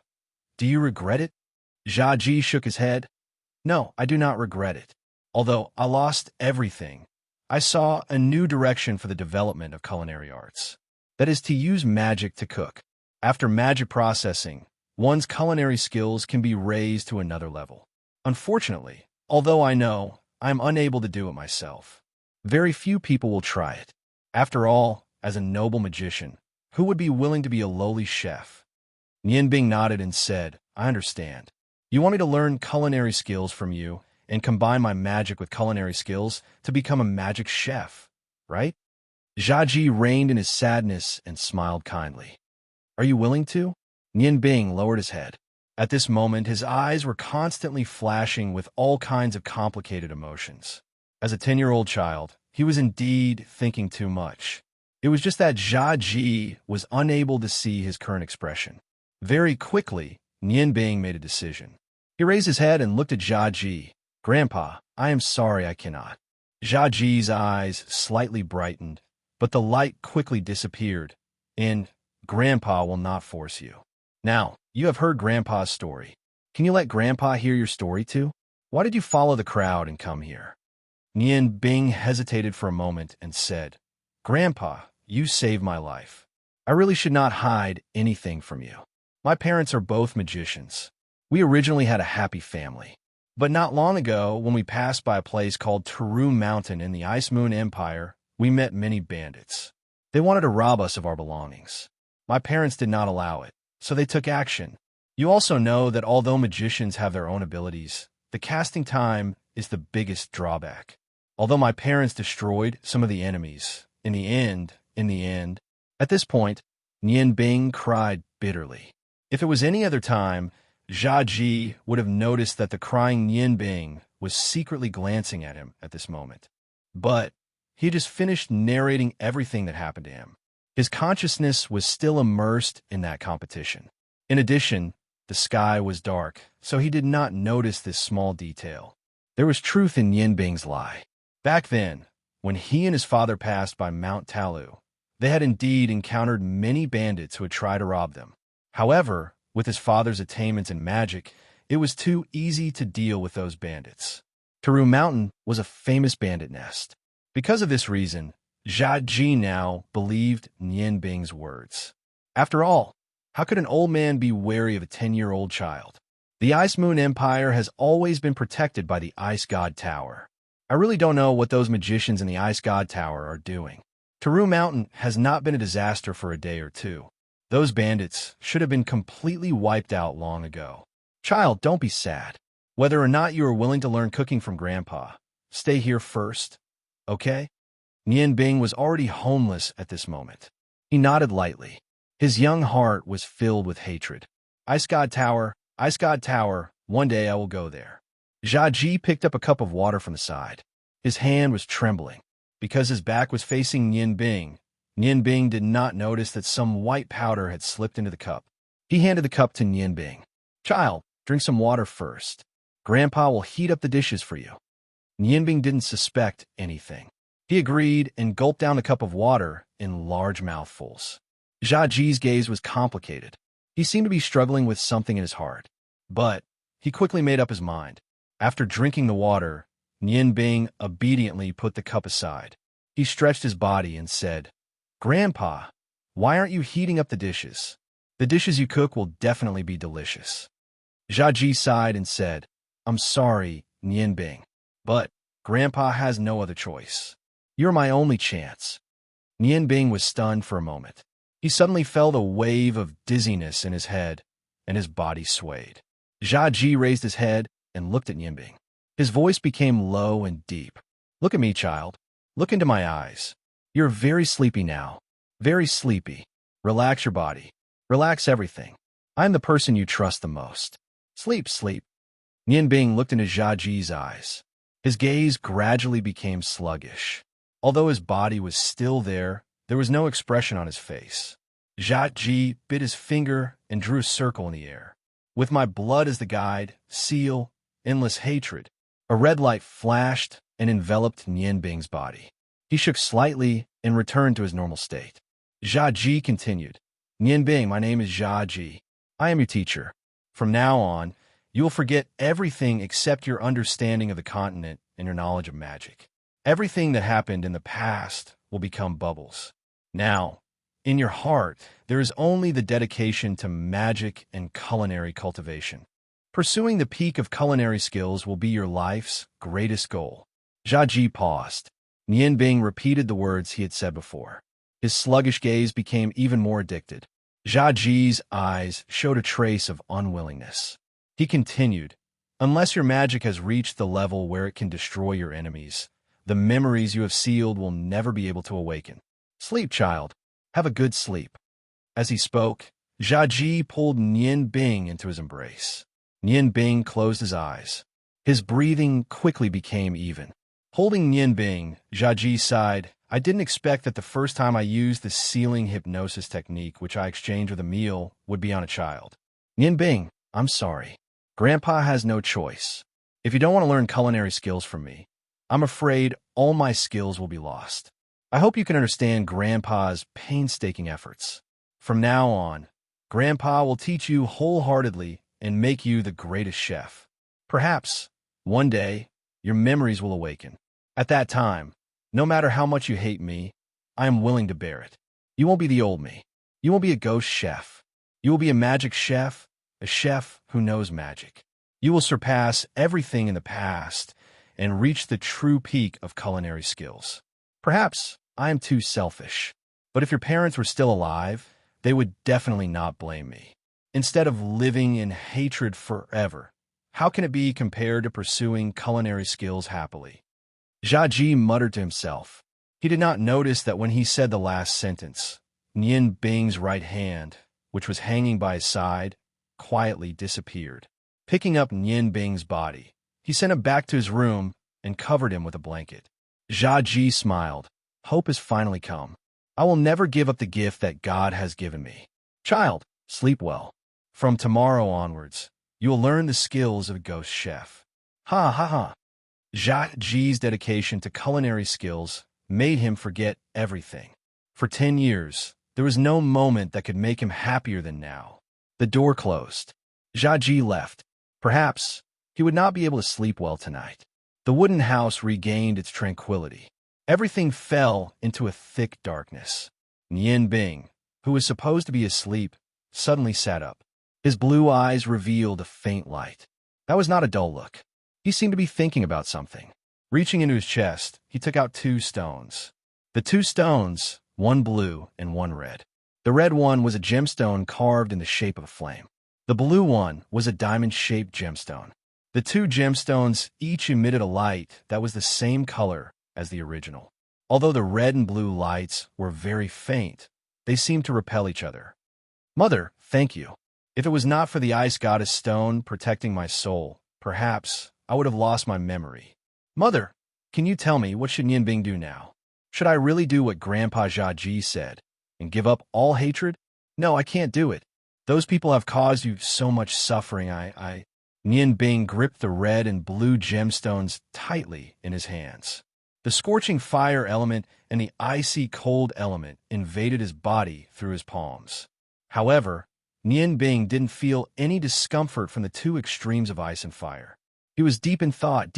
do you regret it?" Ji shook his head. "No, I do not regret it. Although I lost everything, I saw a new direction for the development of culinary arts. That is to use magic to cook. After magic processing, one's culinary skills can be raised to another level. Unfortunately, although I know I am unable to do it myself, very few people will try it. After all, as a noble magician, who would be willing to be a lowly chef?" Nian Bing nodded and said, "I understand. You want me to learn culinary skills from you and combine my magic with culinary skills to become a magic chef, right?" Ji reined in his sadness and smiled kindly. "Are you willing to?" Nian Bing lowered his head. At this moment, his eyes were constantly flashing with all kinds of complicated emotions. As a 10-year-old child, he was indeed thinking too much. It was just that Ji was unable to see his current expression. Very quickly, Nian Bing made a decision. He raised his head and looked at Ji. "Grandpa, I am sorry I cannot." Ji's eyes slightly brightened, but the light quickly disappeared. "And Grandpa will not force you. Now, you have heard Grandpa's story. Can you let Grandpa hear your story too? Why did you follow the crowd and come here?" Nian Bing hesitated for a moment and said, "Grandpa, you saved my life. I really should not hide anything from you. My parents are both magicians. We originally had a happy family. But not long ago, when we passed by a place called Taru Mountain in the Ice Moon Empire, we met many bandits. They wanted to rob us of our belongings. My parents did not allow it, so they took action. You also know that although magicians have their own abilities, the casting time is the biggest drawback. Although my parents destroyed some of the enemies, in the end, at this point, Nian Bing cried bitterly. If it was any other time, Ji would have noticed that the crying Nian Bing was secretly glancing at him at this moment. But he had just finished narrating everything that happened to him. His consciousness was still immersed in that competition. In addition, the sky was dark, so he did not notice this small detail. There was truth in Nian Bing's lie. Back then, when he and his father passed by Mount Talu, they had indeed encountered many bandits who had tried to rob them. However, with his father's attainments in magic, It was too easy to deal with those bandits. Taru Mountain was a famous bandit nest. Because of this reason, Ji now believed Nian Bing's words. After all, how could an old man be wary of a 10-year-old child? The Ice Moon Empire has always been protected by the Ice God Tower. I really don't know what those magicians in the Ice God Tower are doing. Taru Mountain has not been a disaster for a day or two. Those bandits should have been completely wiped out long ago. Child, don't be sad. Whether or not you are willing to learn cooking from Grandpa, stay here first, okay? Nian Bing was already homeless at this moment. He nodded lightly. His young heart was filled with hatred. Ice God Tower, one day I will go there. Ji picked up a cup of water from the side. His hand was trembling. Because his back was facing Nian Bing did not notice that some white powder had slipped into the cup. He handed the cup to Nian Bing. Child, drink some water first. Grandpa will heat up the dishes for you. Nian Bing didn't suspect anything. He agreed and gulped down the cup of water in large mouthfuls. Ji's gaze was complicated. He seemed to be struggling with something in his heart. But he quickly made up his mind. After drinking the water, Nian Bing obediently put the cup aside. He stretched his body and said, Grandpa, why aren't you heating up the dishes? The dishes you cook will definitely be delicious. Ji sighed and said, I'm sorry, Nian Bing, but Grandpa has no other choice. You're my only chance. Nian Bing was stunned for a moment. He suddenly felt a wave of dizziness in his head, and his body swayed. Ji raised his head and looked at Nian Bing. His voice became low and deep. Look at me, child. Look into my eyes. You're very sleepy now. Very sleepy. Relax your body. Relax everything. I'm the person you trust the most. Sleep, sleep. Nian Bing looked into Ji's eyes. His gaze gradually became sluggish. Although his body was still there was no expression on his face. Ji bit his finger and drew a circle in the air. With my blood as the guide, seal, endless hatred, a red light flashed and enveloped Nian Bing's body. He shook slightly and returned to his normal state. Ji continued, Nian Bing, my name is Ji. I am your teacher. From now on, you will forget everything except your understanding of the continent and your knowledge of magic. Everything that happened in the past will become bubbles. Now, in your heart, there is only the dedication to magic and culinary cultivation. Pursuing the peak of culinary skills will be your life's greatest goal. Ji paused. Nian Bing repeated the words he had said before. His sluggish gaze became even more addicted. Ji's eyes showed a trace of unwillingness. He continued, unless your magic has reached the level where it can destroy your enemies, the memories you have sealed will never be able to awaken. Sleep, child. Have a good sleep. As he spoke, Ji pulled Nian Bing into his embrace. Nian Bing closed his eyes. His breathing quickly became even. Holding Nian Bing, Ji sighed, I didn't expect that the first time I used the sealing hypnosis technique which I exchanged with a meal would be on a child. Nian Bing, I'm sorry. Grandpa has no choice. If you don't want to learn culinary skills from me, I'm afraid all my skills will be lost. I hope you can understand Grandpa's painstaking efforts. From now on, Grandpa will teach you wholeheartedly and make you the greatest chef. Perhaps, one day, your memories will awaken. At that time, no matter how much you hate me, I am willing to bear it. You won't be the old me. You won't be a ghost chef. You will be a magic chef, a chef who knows magic. You will surpass everything in the past and reach the true peak of culinary skills. Perhaps I am too selfish, but if your parents were still alive, they would definitely not blame me. Instead of living in hatred forever, how can it be compared to pursuing culinary skills happily? Ji muttered to himself. He did not notice that when he said the last sentence, Nian Bing's right hand, which was hanging by his side, quietly disappeared. Picking up Nian Bing's body, he sent him back to his room and covered him with a blanket. Ji smiled. Hope has finally come. I will never give up the gift that God has given me. Child, sleep well. From tomorrow onwards, you will learn the skills of a ghost chef. Ha ha ha. Ji's dedication to culinary skills made him forget everything. For 10 years, there was no moment that could make him happier than now. The door closed. Ji left. Perhaps he would not be able to sleep well tonight. The wooden house regained its tranquility. Everything fell into a thick darkness. Nian Bing, who was supposed to be asleep, suddenly sat up. His blue eyes revealed a faint light. That was not a dull look. He seemed to be thinking about something. Reaching into his chest, he took out 2 stones. The 2 stones, one blue and one red. The red one was a gemstone carved in the shape of a flame. The blue one was a diamond-shaped gemstone. The 2 gemstones each emitted a light that was the same color as the original. Although the red and blue lights were very faint, they seemed to repel each other. Mother, thank you. If it was not for the ice goddess stone protecting my soul, perhaps I would have lost my memory. Mother, can you tell me what should Nianbing do now? Should I really do what Grandpa Jiaji said and give up all hatred? No, I can't do it. Those people have caused you so much suffering. Nianbing gripped the red and blue gemstones tightly in his hands. The scorching fire element and the icy cold element invaded his body through his palms. However, Nianbing didn't feel any discomfort from the 2 extremes of ice and fire. He was deep in thought,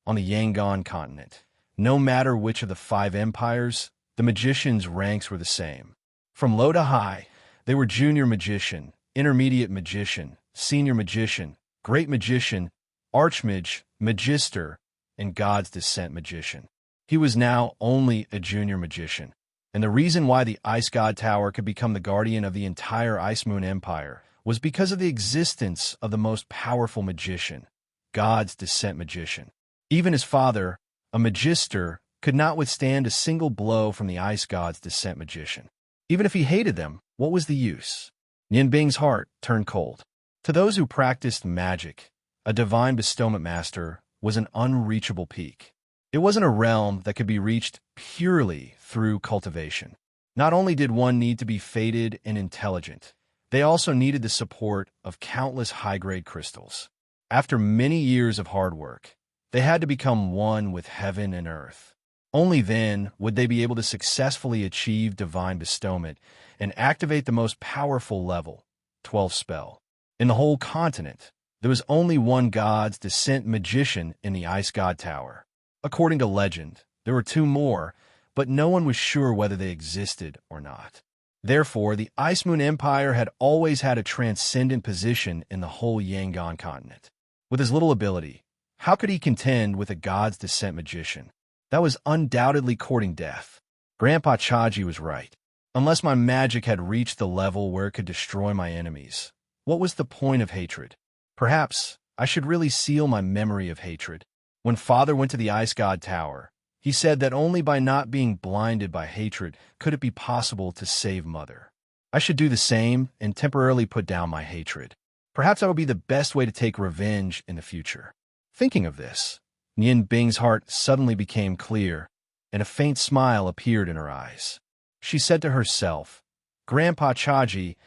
on the Yangon continent. No matter which of the 5 empires, the magicians' ranks were the same. From low to high, they were junior magician, intermediate magician, senior magician, great magician, archmage, magister, and God's descent magician. He was now only a junior magician, and the reason why the Ice God Tower could become the guardian of the entire Ice Moon Empire was because of the existence of the most powerful magician, God's descent magician. Even his father, a magister, could not withstand a single blow from the Ice God's descent magician. Even if he hated them, what was the use? Nianbing's heart turned cold. To those who practiced magic, a divine bestowment master was an unreachable peak. It wasn't a realm that could be reached purely through cultivation. Not only did one need to be fated and intelligent, they also needed the support of countless high-grade crystals. After many years of hard work, they had to become one with heaven and earth. Only then would they be able to successfully achieve divine bestowment and activate the most powerful level, 12 spell. In the whole continent, there was only one God's descent magician in the Ice God Tower. According to legend, there were 2 more, but no one was sure whether they existed or not. Therefore, the Ice Moon Empire had always had a transcendent position in the whole Yangon continent. With his little ability, how could he contend with a God's descent magician? That was undoubtedly courting death. Grandpa Chaji was right. Unless my magic had reached the level where it could destroy my enemies, what was the point of hatred? Perhaps I should really seal my memory of hatred. When Father went to the Ice God Tower, he said that only by not being blinded by hatred could it be possible to save Mother. I should do the same and temporarily put down my hatred. Perhaps that would be the best way to take revenge in the future. Thinking of this, Nianbing's heart suddenly became clear, and a faint smile appeared in her eyes. She said to herself, Grandpa Chaji,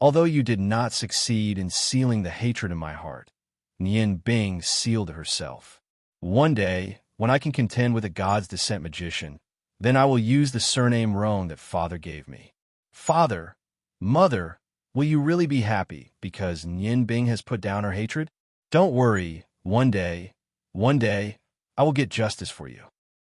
although you did not succeed in sealing the hatred in my heart, Nianbing sealed herself. One day, when I can contend with a God's descent magician, then I will use the surname Roan that Father gave me. Father, Mother, will you really be happy because Nianbing has put down her hatred? Don't worry, one day, I will get justice for you.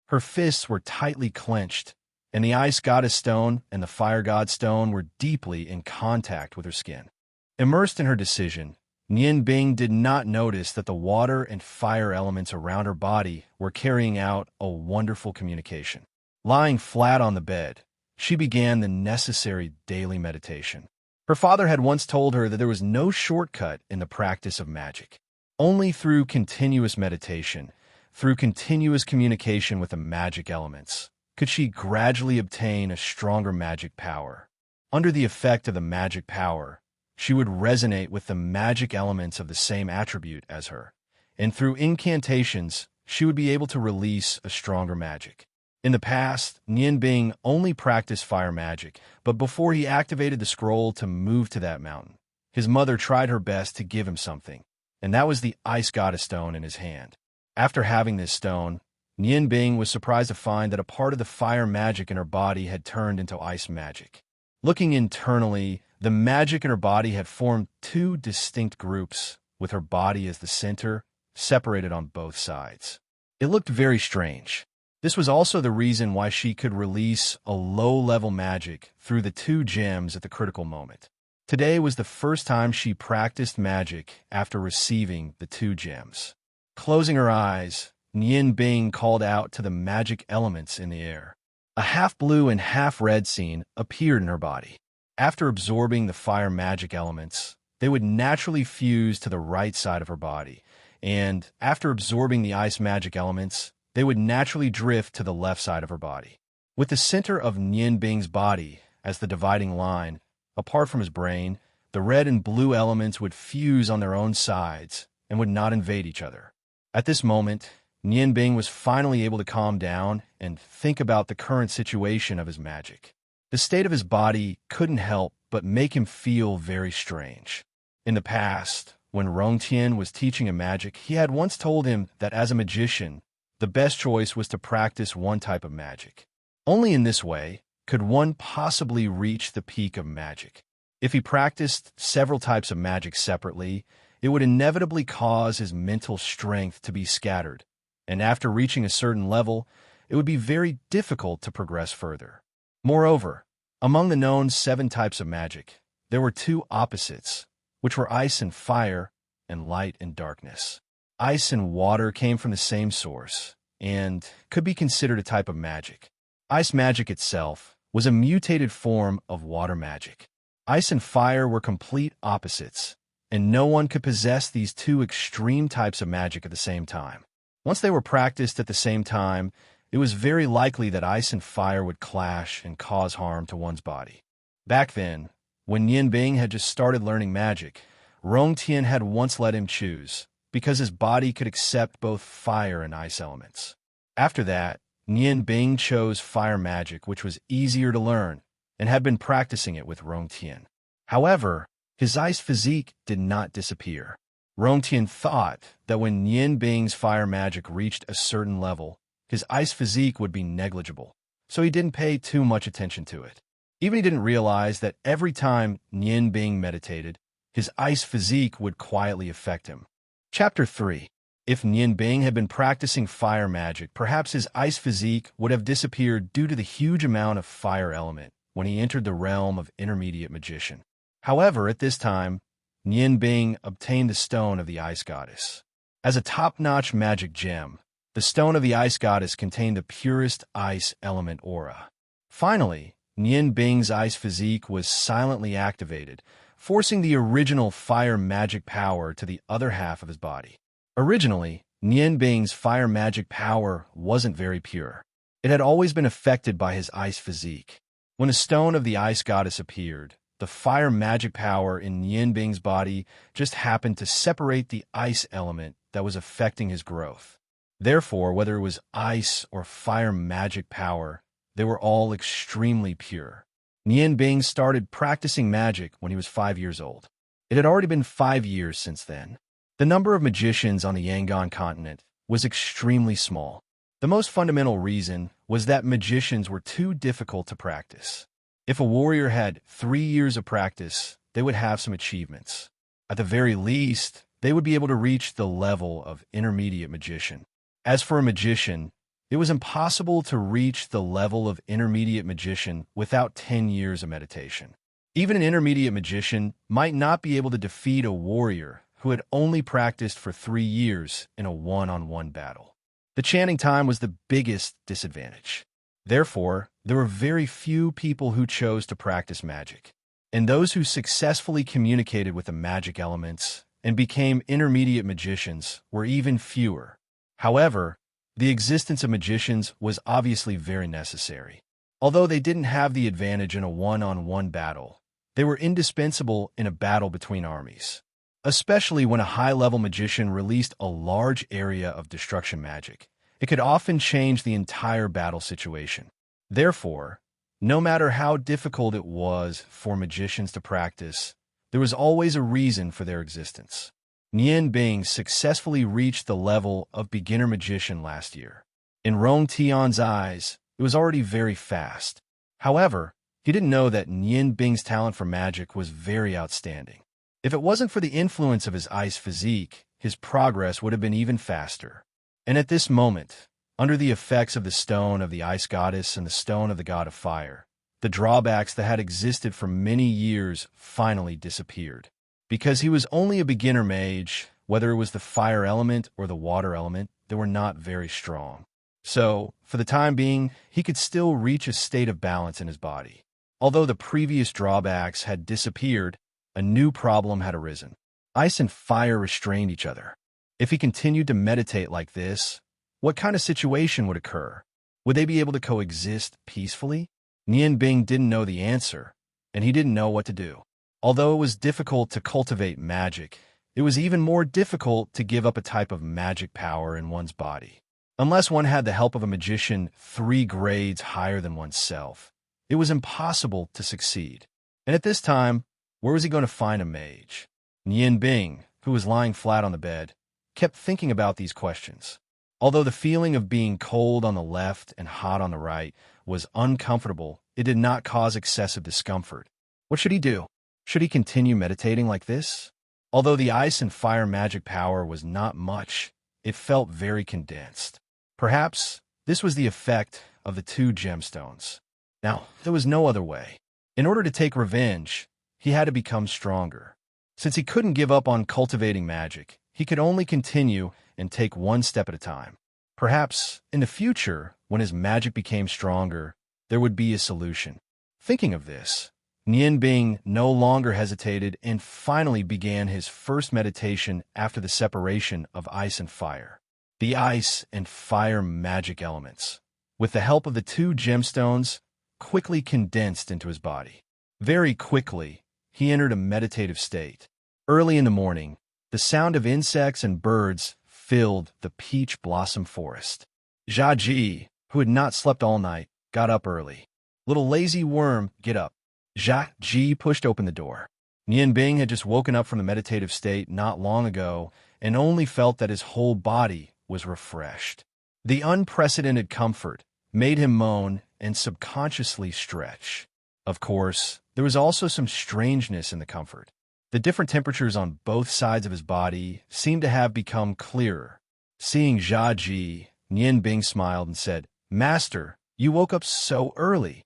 Her fists were tightly clenched, and the Ice Goddess Stone and the Fire God Stone were deeply in contact with her skin. Immersed in her decision, Nianbing did not notice that the water and fire elements around her body were carrying out a wonderful communication. Lying flat on the bed, she began the necessary daily meditation. Her father had once told her that there was no shortcut in the practice of magic. Only through continuous meditation, through continuous communication with the magic elements, could she gradually obtain a stronger magic power. Under the effect of the magic power, she would resonate with the magic elements of the same attribute as her, and through incantations, she would be able to release a stronger magic. In the past, Nianbing only practiced fire magic, but before he activated the scroll to move to that mountain, his mother tried her best to give him something, and that was the Ice Goddess Stone in his hand. After having this stone, Nianbing was surprised to find that a part of the fire magic in her body had turned into ice magic. Looking internally, the magic in her body had formed 2 distinct groups, with her body as the center, separated on both sides. It looked very strange. This was also the reason why she could release a low-level magic through the 2 gems at the critical moment. Today was the first time she practiced magic after receiving the 2 gems. Closing her eyes, Nian Bing called out to the magic elements in the air. A half-blue and half-red scene appeared in her body. After absorbing the fire magic elements, they would naturally fuse to the right side of her body, and after absorbing the ice magic elements, they would naturally drift to the left side of her body. With the center of Nian Bing's body as the dividing line, apart from his brain, the red and blue elements would fuse on their own sides and would not invade each other. At this moment, Nian Bing was finally able to calm down and think about the current situation of his magic. The state of his body couldn't help but make him feel very strange. In the past, when Rongtian was teaching him magic, he had once told him that as a magician, the best choice was to practice one type of magic. Only in this way could one possibly reach the peak of magic. If he practiced several types of magic separately, it would inevitably cause his mental strength to be scattered, and after reaching a certain level, it would be very difficult to progress further. Moreover, among the known 7 types of magic, there were 2 opposites, which were ice and fire, and light and darkness. Ice and water came from the same source, and could be considered a type of magic. Ice magic itself was a mutated form of water magic. Ice and fire were complete opposites, and no one could possess these 2 extreme types of magic at the same time. Once they were practiced at the same time, it was very likely that ice and fire would clash and cause harm to one's body. Back then, when Nian Bing had just started learning magic, Rongtian had once let him choose, because his body could accept both fire and ice elements. After that, Nian Bing chose fire magic, which was easier to learn, and had been practicing it with Rongtian. However, his ice physique did not disappear. Rongtian thought that when Nian Bing's fire magic reached a certain level, his ice physique would be negligible, so he didn't pay too much attention to it. Even he didn't realize that every time Nian Bing meditated, his ice physique would quietly affect him. Chapter 3. If Nian Bing had been practicing fire magic, perhaps his ice physique would have disappeared due to the huge amount of fire element when he entered the realm of intermediate magician. However, at this time, Nian Bing obtained the Stone of the Ice Goddess. As a top-notch magic gem, the Stone of the Ice Goddess contained the purest ice element aura. Finally, Nian Bing's ice physique was silently activated, forcing the original fire magic power to the other half of his body. Originally, Nian Bing's fire magic power wasn't very pure. It had always been affected by his ice physique. When the Stone of the Ice Goddess appeared, the fire magic power in Nian Bing's body just happened to separate the ice element that was affecting his growth. Therefore, whether it was ice or fire magic power, they were all extremely pure. Nian Bing started practicing magic when he was 5 years old. It had already been 5 years since then. The number of magicians on the Yangon continent was extremely small. The most fundamental reason was that magicians were too difficult to practice. If a warrior had 3 years of practice, they would have some achievements. At the very least, they would be able to reach the level of intermediate magician. As for a magician, it was impossible to reach the level of intermediate magician without 10 years of meditation. Even an intermediate magician might not be able to defeat a warrior who had only practiced for 3 years in a one-on-one battle. The chanting time was the biggest disadvantage. Therefore, there were very few people who chose to practice magic, and those who successfully communicated with the magic elements and became intermediate magicians were even fewer. However, the existence of magicians was obviously very necessary. Although they didn't have the advantage in a one-on-one battle, they were indispensable in a battle between armies, especially when a high-level magician released a large area of destruction magic. It could often change the entire battle situation. Therefore, no matter how difficult it was for magicians to practice, there was always a reason for their existence. Nian Bing successfully reached the level of beginner magician last year. In Rong Tian's eyes, it was already very fast. However, he didn't know that Nian Bing's talent for magic was very outstanding. If it wasn't for the influence of his ice physique, his progress would have been even faster. And at this moment, under the effects of the stone of the ice goddess and the stone of the god of fire, the drawbacks that had existed for many years finally disappeared. Because he was only a beginner mage, whether it was the fire element or the water element, they were not very strong. So, for the time being, he could still reach a state of balance in his body. Although the previous drawbacks had disappeared, a new problem had arisen. Ice and fire restrained each other. If he continued to meditate like this, what kind of situation would occur? Would they be able to coexist peacefully? Nian Bing didn't know the answer, and he didn't know what to do. Although it was difficult to cultivate magic, it was even more difficult to give up a type of magic power in one's body. Unless one had the help of a magician 3 grades higher than oneself, it was impossible to succeed. And at this time, where was he going to find a mage? Nian Bing, who was lying flat on the bed, kept thinking about these questions. Although the feeling of being cold on the left and hot on the right was uncomfortable, it did not cause excessive discomfort. What should he do? Should he continue meditating like this? Although the ice and fire magic power was not much, it felt very condensed. Perhaps this was the effect of the 2 gemstones. Now, there was no other way. In order to take revenge, he had to become stronger. Since he couldn't give up on cultivating magic, he could only continue and take one step at a time. Perhaps, in the future, when his magic became stronger, there would be a solution. Thinking of this, Nian Bing no longer hesitated and finally began his first meditation after the separation of ice and fire. The ice and fire magic elements, with the help of the 2 gemstones, quickly condensed into his body. Very quickly, he entered a meditative state. Early in the morning, the sound of insects and birds filled the peach blossom forest. Jia Ji, who had not slept all night, got up early. Little lazy worm, get up. Jia Ji pushed open the door. Nian Bing had just woken up from the meditative state not long ago and only felt that his whole body was refreshed. The unprecedented comfort made him moan and subconsciously stretch. Of course, there was also some strangeness in the comfort. The different temperatures on both sides of his body seemed to have become clearer. Seeing Jia Ji, Nian Bing smiled and said, "Master, you woke up so early."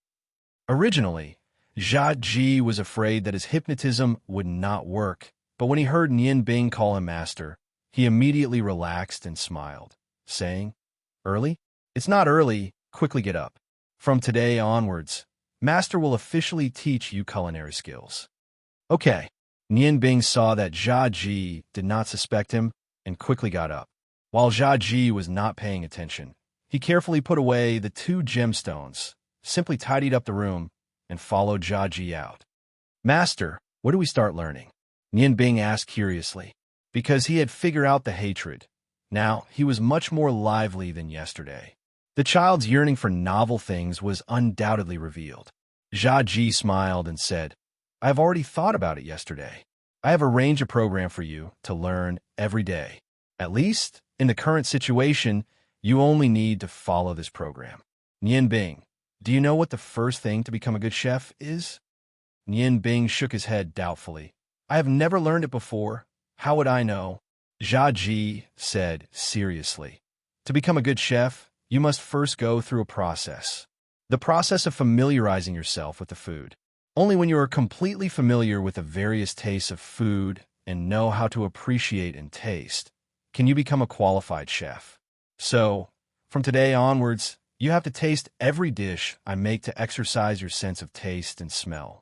Originally, Jia Ji was afraid that his hypnotism would not work, but when he heard Nian Bing call him master, he immediately relaxed and smiled, saying, "Early? It's not early, quickly get up. From today onwards, Master will officially teach you culinary skills." Okay. Nian Bing saw that Jia Ji did not suspect him and quickly got up. While Jia Ji was not paying attention, he carefully put away the 2 gemstones, simply tidied up the room, and followed Jia Ji out. "Master, where do we start learning?" Nian Bing asked curiously. Because he had figured out the hatred. Now, he was much more lively than yesterday. The child's yearning for novel things was undoubtedly revealed. Jia Ji smiled and said, "I have already thought about it yesterday. I have arranged a program for you to learn every day. At least, in the current situation, you only need to follow this program." Nian Bing, do you know what the first thing to become a good chef is? Nian Bing shook his head doubtfully. "I have never learned it before. How would I know?" Jia Ji said seriously. "To become a good chef, you must first go through a process. The process of familiarizing yourself with the food. Only when you are completely familiar with the various tastes of food and know how to appreciate and taste, can you become a qualified chef. So, from today onwards, you have to taste every dish I make to exercise your sense of taste and smell."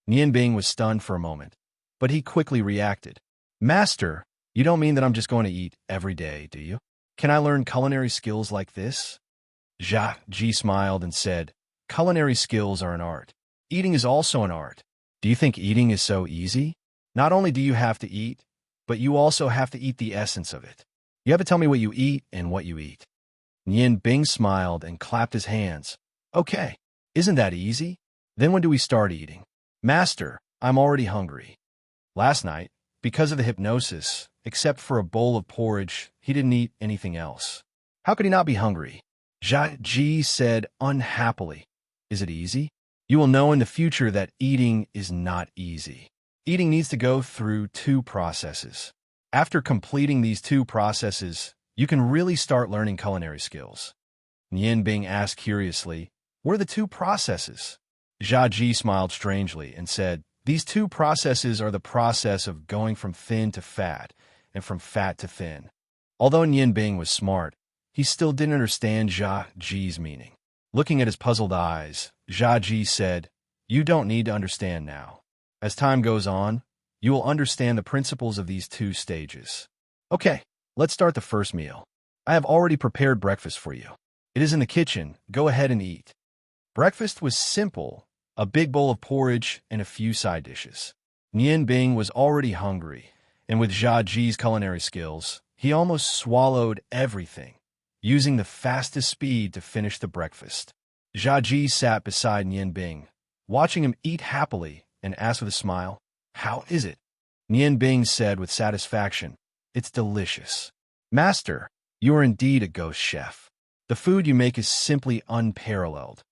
Nian Bing was stunned for a moment, but he quickly reacted. "Master, you don't mean that I'm just going to eat every day, do you? Can I learn culinary skills like this?" Jia Ji smiled and said, "Culinary skills are an art. Eating is also an art. Do you think eating is so easy? Not only do you have to eat, but you also have to eat the essence of it. You have to tell me what you eat and what you eat." Nian Bing smiled and clapped his hands. "Okay, isn't that easy? Then when do we start eating?" "Master, I'm already hungry." Last night, because of the hypnosis, except for a bowl of porridge, he didn't eat anything else. How could he not be hungry? Jia Ji said unhappily, "Is it easy? You will know in the future that eating is not easy. Eating needs to go through two processes. After completing these two processes, you can really start learning culinary skills. Nian Bing asked curiously, "What are the two processes?" Jia Ji smiled strangely and said, "These two processes are the process of going from thin to fat and from fat to thin." Although Nian Bing was smart, he still didn't understand Jia Ji's meaning. Looking at his puzzled eyes, Jia Ji said, "You don't need to understand now. As time goes on, you will understand the principles of these two stages. Okay, let's start the first meal. I have already prepared breakfast for you. It is in the kitchen. Go ahead and eat." Breakfast was simple, a big bowl of porridge and a few side dishes. Nian Bing was already hungry, and with Jia Ji's culinary skills, he almost swallowed everything, using the fastest speed to finish the breakfast. Jia Ji sat beside Nian Bing, watching him eat happily, and asked with a smile, "How is it?" Nian Bing said with satisfaction, "It's delicious. Master, you are indeed a ghost chef. The food you make is simply unparalleled."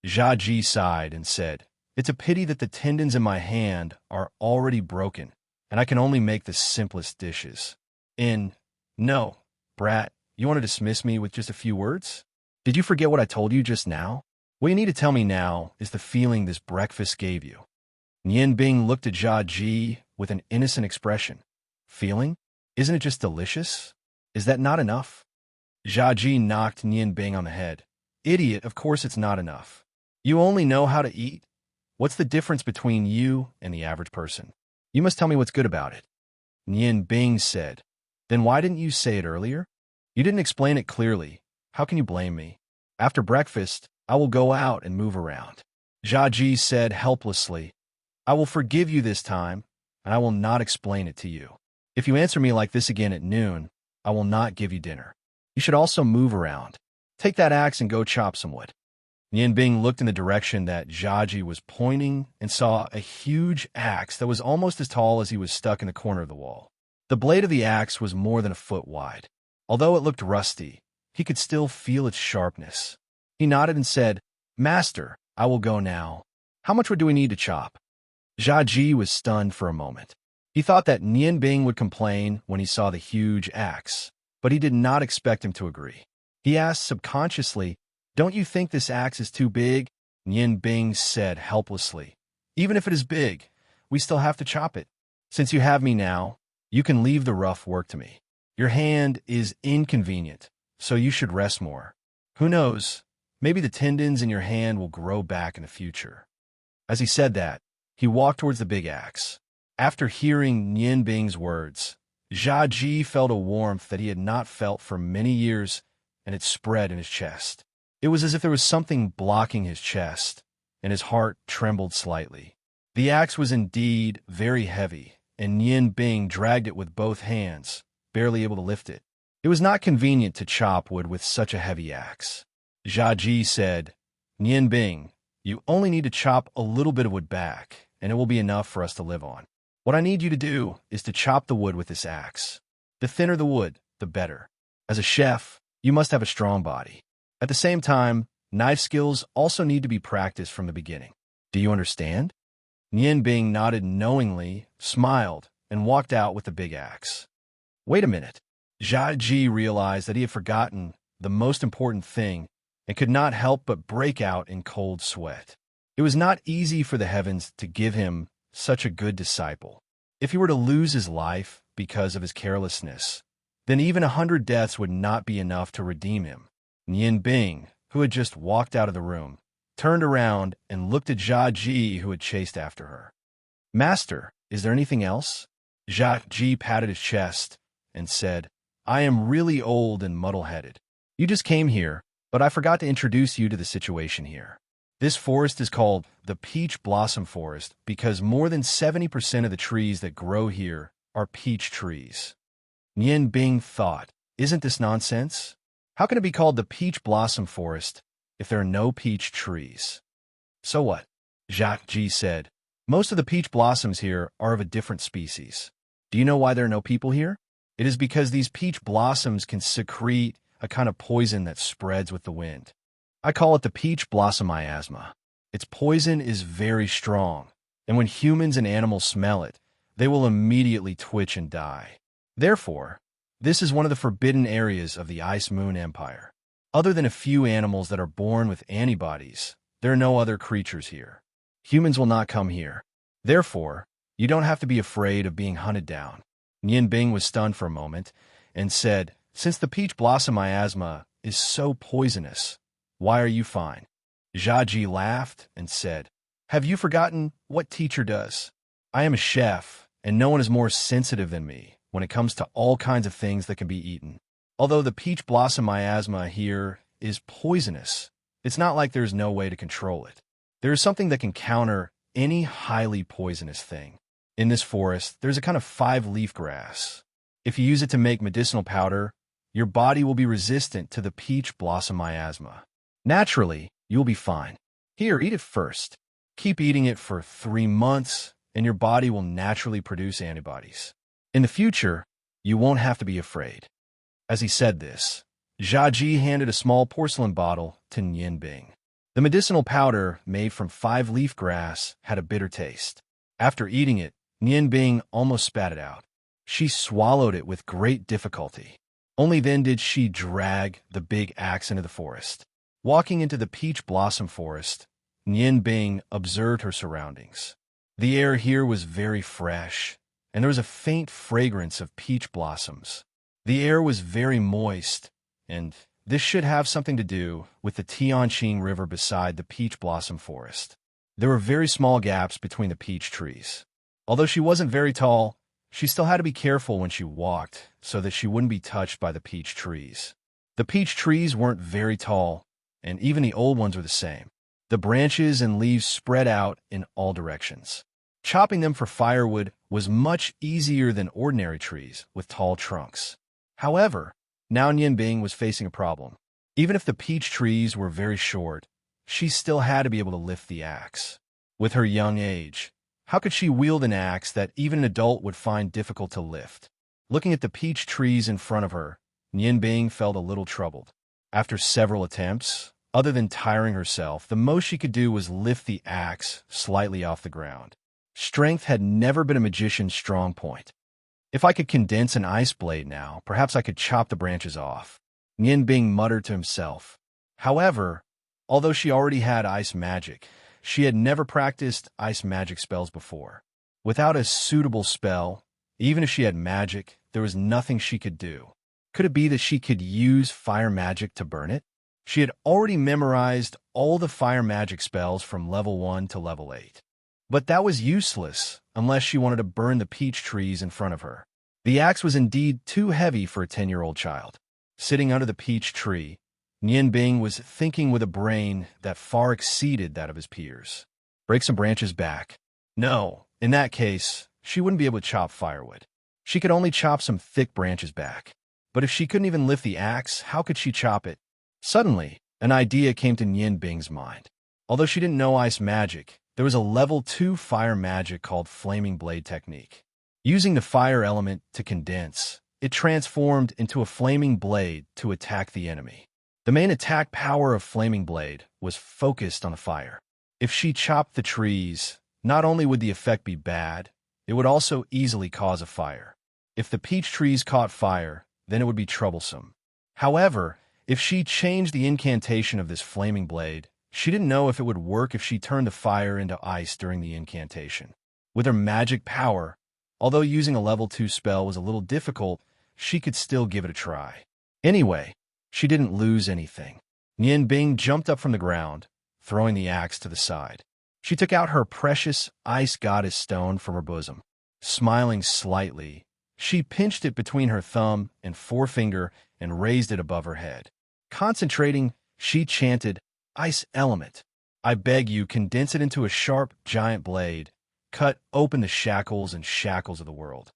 Jia Ji sighed and said, "It's a pity that the tendons in my hand are already broken, and I can only make the simplest dishes." No, brat, you want to dismiss me with just a few words? Did you forget what I told you just now? What you need to tell me now is the feeling this breakfast gave you." Nian Bing looked at Jia Ji with an innocent expression. "Feeling? Isn't it just delicious? Is that not enough?" Jia Ji knocked Nian Bing on the head. "Idiot, of course it's not enough. You only know how to eat? What's the difference between you and the average person? You must tell me what's good about it." Nian Bing said, "Then why didn't you say it earlier? You didn't explain it clearly. How can you blame me? After breakfast, I will go out and move around." Jia Ji said helplessly, "I will forgive you this time, and I will not explain it to you. If you answer me like this again at noon, I will not give you dinner. You should also move around. Take that axe and go chop some wood." Nian Bing looked in the direction that Jia Ji was pointing and saw a huge axe that was almost as tall as he was stuck in the corner of the wall. The blade of the axe was more than a foot wide. Although it looked rusty, he could still feel its sharpness. He nodded and said, "Master, I will go now. How much wood do we need to chop?" Jia Ji was stunned for a moment. He thought that Nian Bing would complain when he saw the huge axe, but he did not expect him to agree. He asked subconsciously, "Don't you think this axe is too big?" Nian Bing said helplessly, "Even if it is big, we still have to chop it. Since you have me now, you can leave the rough work to me. Your hand is inconvenient, so you should rest more. Who knows, maybe the tendons in your hand will grow back in the future." As he said that, he walked towards the big axe. After hearing Nian Bing's words, Jia Ji felt a warmth that he had not felt for many years, and it spread in his chest. It was as if there was something blocking his chest, and his heart trembled slightly. The axe was indeed very heavy, and Nian Bing dragged it with both hands, barely able to lift it. It was not convenient to chop wood with such a heavy axe. Jia Ji said, "Nian Bing, you only need to chop a little bit of wood back, and it will be enough for us to live on. What I need you to do is to chop the wood with this axe. The thinner the wood, the better. As a chef, you must have a strong body. At the same time, knife skills also need to be practiced from the beginning. Do you understand?" Nian Bing nodded knowingly, smiled, and walked out with the big axe. Wait a minute. Jia Ji realized that he had forgotten the most important thing and could not help but break out in cold sweat. It was not easy for the heavens to give him such a good disciple. If he were to lose his life because of his carelessness, then even 100 deaths would not be enough to redeem him. Nian Bing, who had just walked out of the room, turned around and looked at Jia Ji, who had chased after her. "Master, is there anything else?" Jia Ji patted his chest and said, "I am really old and muddle-headed. You just came here, but I forgot to introduce you to the situation here. This forest is called the Peach Blossom Forest because more than 70% of the trees that grow here are peach trees." Nian Bing thought, "Isn't this nonsense? How can it be called the Peach Blossom Forest if there are no peach trees?" "So what?" Jia Ji said. "Most of the peach blossoms here are of a different species. Do you know why there are no people here? It is because these peach blossoms can secrete a kind of poison that spreads with the wind. I call it the peach blossom miasma. Its poison is very strong, and when humans and animals smell it, they will immediately twitch and die. Therefore, this is one of the forbidden areas of the Ice Moon Empire. Other than a few animals that are born with antibodies, there are no other creatures here. Humans will not come here. Therefore, you don't have to be afraid of being hunted down. Nian Bing was stunned for a moment and said, "Since the peach blossom miasma is so poisonous, why are you fine?" Zhaji laughed and said, "Have you forgotten what teacher does? I am a chef, and no one is more sensitive than me when it comes to all kinds of things that can be eaten. Although the peach blossom miasma here is poisonous, it's not like there's no way to control it. There is something that can counter any highly poisonous thing. In this forest, there's a kind of 5-leaf grass. If you use it to make medicinal powder, your body will be resistant to the peach blossom miasma. Naturally, you'll be fine. Here, eat it first. Keep eating it for 3 months, and your body will naturally produce antibodies. In the future, you won't have to be afraid." As he said this, Zhaji handed a small porcelain bottle to Nian Bing. The medicinal powder made from 5-leaf grass had a bitter taste. After eating it, Nian Bing almost spat it out. She swallowed it with great difficulty. Only then did she drag the big axe into the forest. Walking into the peach blossom forest, Nian Bing observed her surroundings. The air here was very fresh, and there was a faint fragrance of peach blossoms. The air was very moist, and this should have something to do with the Tianqing River beside the peach blossom forest. There were very small gaps between the peach trees. Although she wasn't very tall, she still had to be careful when she walked so that she wouldn't be touched by the peach trees. The peach trees weren't very tall, and even the old ones were the same. The branches and leaves spread out in all directions. Chopping them for firewood was much easier than ordinary trees with tall trunks. However, now Nian Bing was facing a problem. Even if the peach trees were very short, she still had to be able to lift the axe. With her young age, how could she wield an axe that even an adult would find difficult to lift? Looking at the peach trees in front of her, Nian Bing felt a little troubled. After several attempts, other than tiring herself, the most she could do was lift the axe slightly off the ground. Strength had never been a magician's strong point. "If I could condense an ice blade now, perhaps I could chop the branches off," Nian Bing muttered to himself. However, although she already had ice magic, she had never practiced ice magic spells before. Without a suitable spell, even if she had magic, there was nothing she could do. Could it be that she could use fire magic to burn it? She had already memorized all the fire magic spells from level 1 to level 8. But that was useless unless she wanted to burn the peach trees in front of her. The axe was indeed too heavy for a 10-year-old child. Sitting under the peach tree, Nian Bing was thinking with a brain that far exceeded that of his peers. Break some branches back. No, in that case, she wouldn't be able to chop firewood. She could only chop some thick branches back. But if she couldn't even lift the axe, how could she chop it? Suddenly, an idea came to Nian Bing's mind. Although she didn't know ice magic, there was a level 2 fire magic called Flaming Blade Technique. Using the fire element to condense, it transformed into a flaming blade to attack the enemy. The main attack power of Flaming Blade was focused on the fire. If she chopped the trees, not only would the effect be bad, it would also easily cause a fire. If the peach trees caught fire, then it would be troublesome. However, if she changed the incantation of this flaming blade, she didn't know if it would work if she turned the fire into ice during the incantation. With her magic power, although using a level 2 spell was a little difficult, she could still give it a try. Anyway, she didn't lose anything. Nian Bing jumped up from the ground, throwing the axe to the side. She took out her precious ice goddess stone from her bosom. Smiling slightly, she pinched it between her thumb and forefinger and raised it above her head. Concentrating, she chanted, "Ice element, I beg you, condense it into a sharp, giant blade. Cut open the shackles and shackles of the world."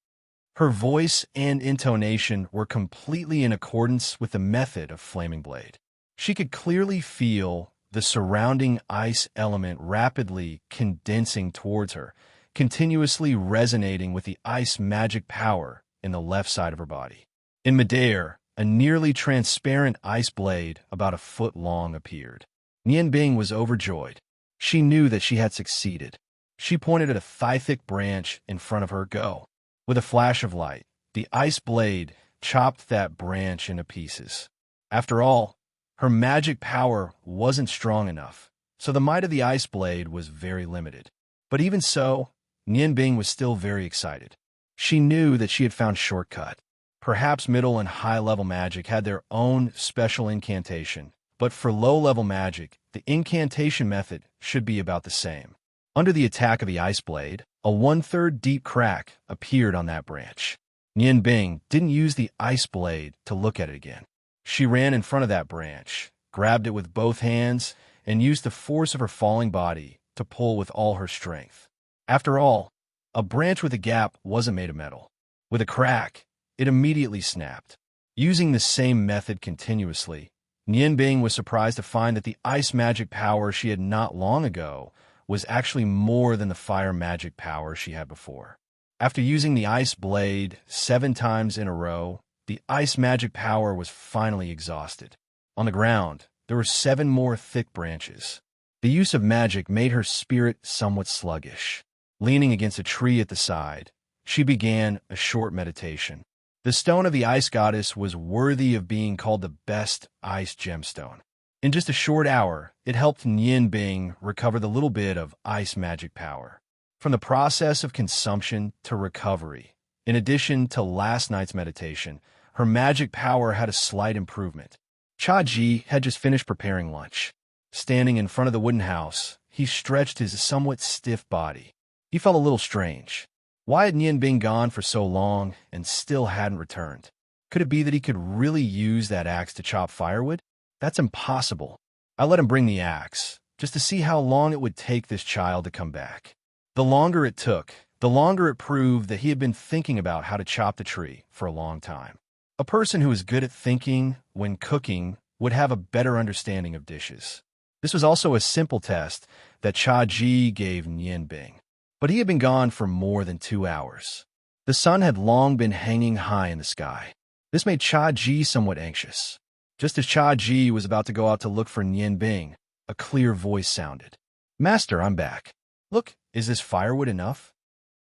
Her voice and intonation were completely in accordance with the method of Flaming Blade. She could clearly feel the surrounding ice element rapidly condensing towards her, continuously resonating with the ice magic power in the left side of her body. In midair, a nearly transparent ice blade about a foot long appeared. Nian Bing was overjoyed. She knew that she had succeeded. She pointed at a thigh-thick branch in front of her. Go. With a flash of light, the ice blade chopped that branch into pieces. After all, her magic power wasn't strong enough, so the might of the ice blade was very limited. But even so, Nianbing was still very excited. She knew that she had found a shortcut. Perhaps middle and high-level magic had their own special incantation, but for low-level magic, the incantation method should be about the same. Under the attack of the ice blade, a 1/3 deep crack appeared on that branch. Nianbing didn't use the ice blade to look at it again. She ran in front of that branch, grabbed it with both hands, and used the force of her falling body to pull with all her strength. After all, a branch with a gap wasn't made of metal. With a crack, it immediately snapped. Using the same method continuously, Nianbing was surprised to find that the ice magic power she had not long ago was actually more than the fire magic power she had before. After using the ice blade 7 times in a row, the ice magic power was finally exhausted. On the ground, there were 7 more thick branches. The use of magic made her spirit somewhat sluggish. Leaning against a tree at the side, she began a short meditation. The stone of the ice goddess was worthy of being called the best ice gemstone. In just a short hour, it helped Nianbing recover the little bit of ice magic power. From the process of consumption to recovery, in addition to last night's meditation, her magic power had a slight improvement. Chaji had just finished preparing lunch. Standing in front of the wooden house, he stretched his somewhat stiff body. He felt a little strange. Why had Nianbing gone for so long and still hadn't returned? Could it be that he could really use that axe to chop firewood? That's impossible. I let him bring the axe, just to see how long it would take this child to come back. The longer it took, the longer it proved that he had been thinking about how to chop the tree for a long time. A person who is good at thinking when cooking would have a better understanding of dishes. This was also a simple test that Chaji gave Nianbing. But he had been gone for more than 2 hours. The sun had long been hanging high in the sky. This made Chaji somewhat anxious. Just as Chaji was about to go out to look for Nianbing, a clear voice sounded. "Master, I'm back. Look, is this firewood enough?"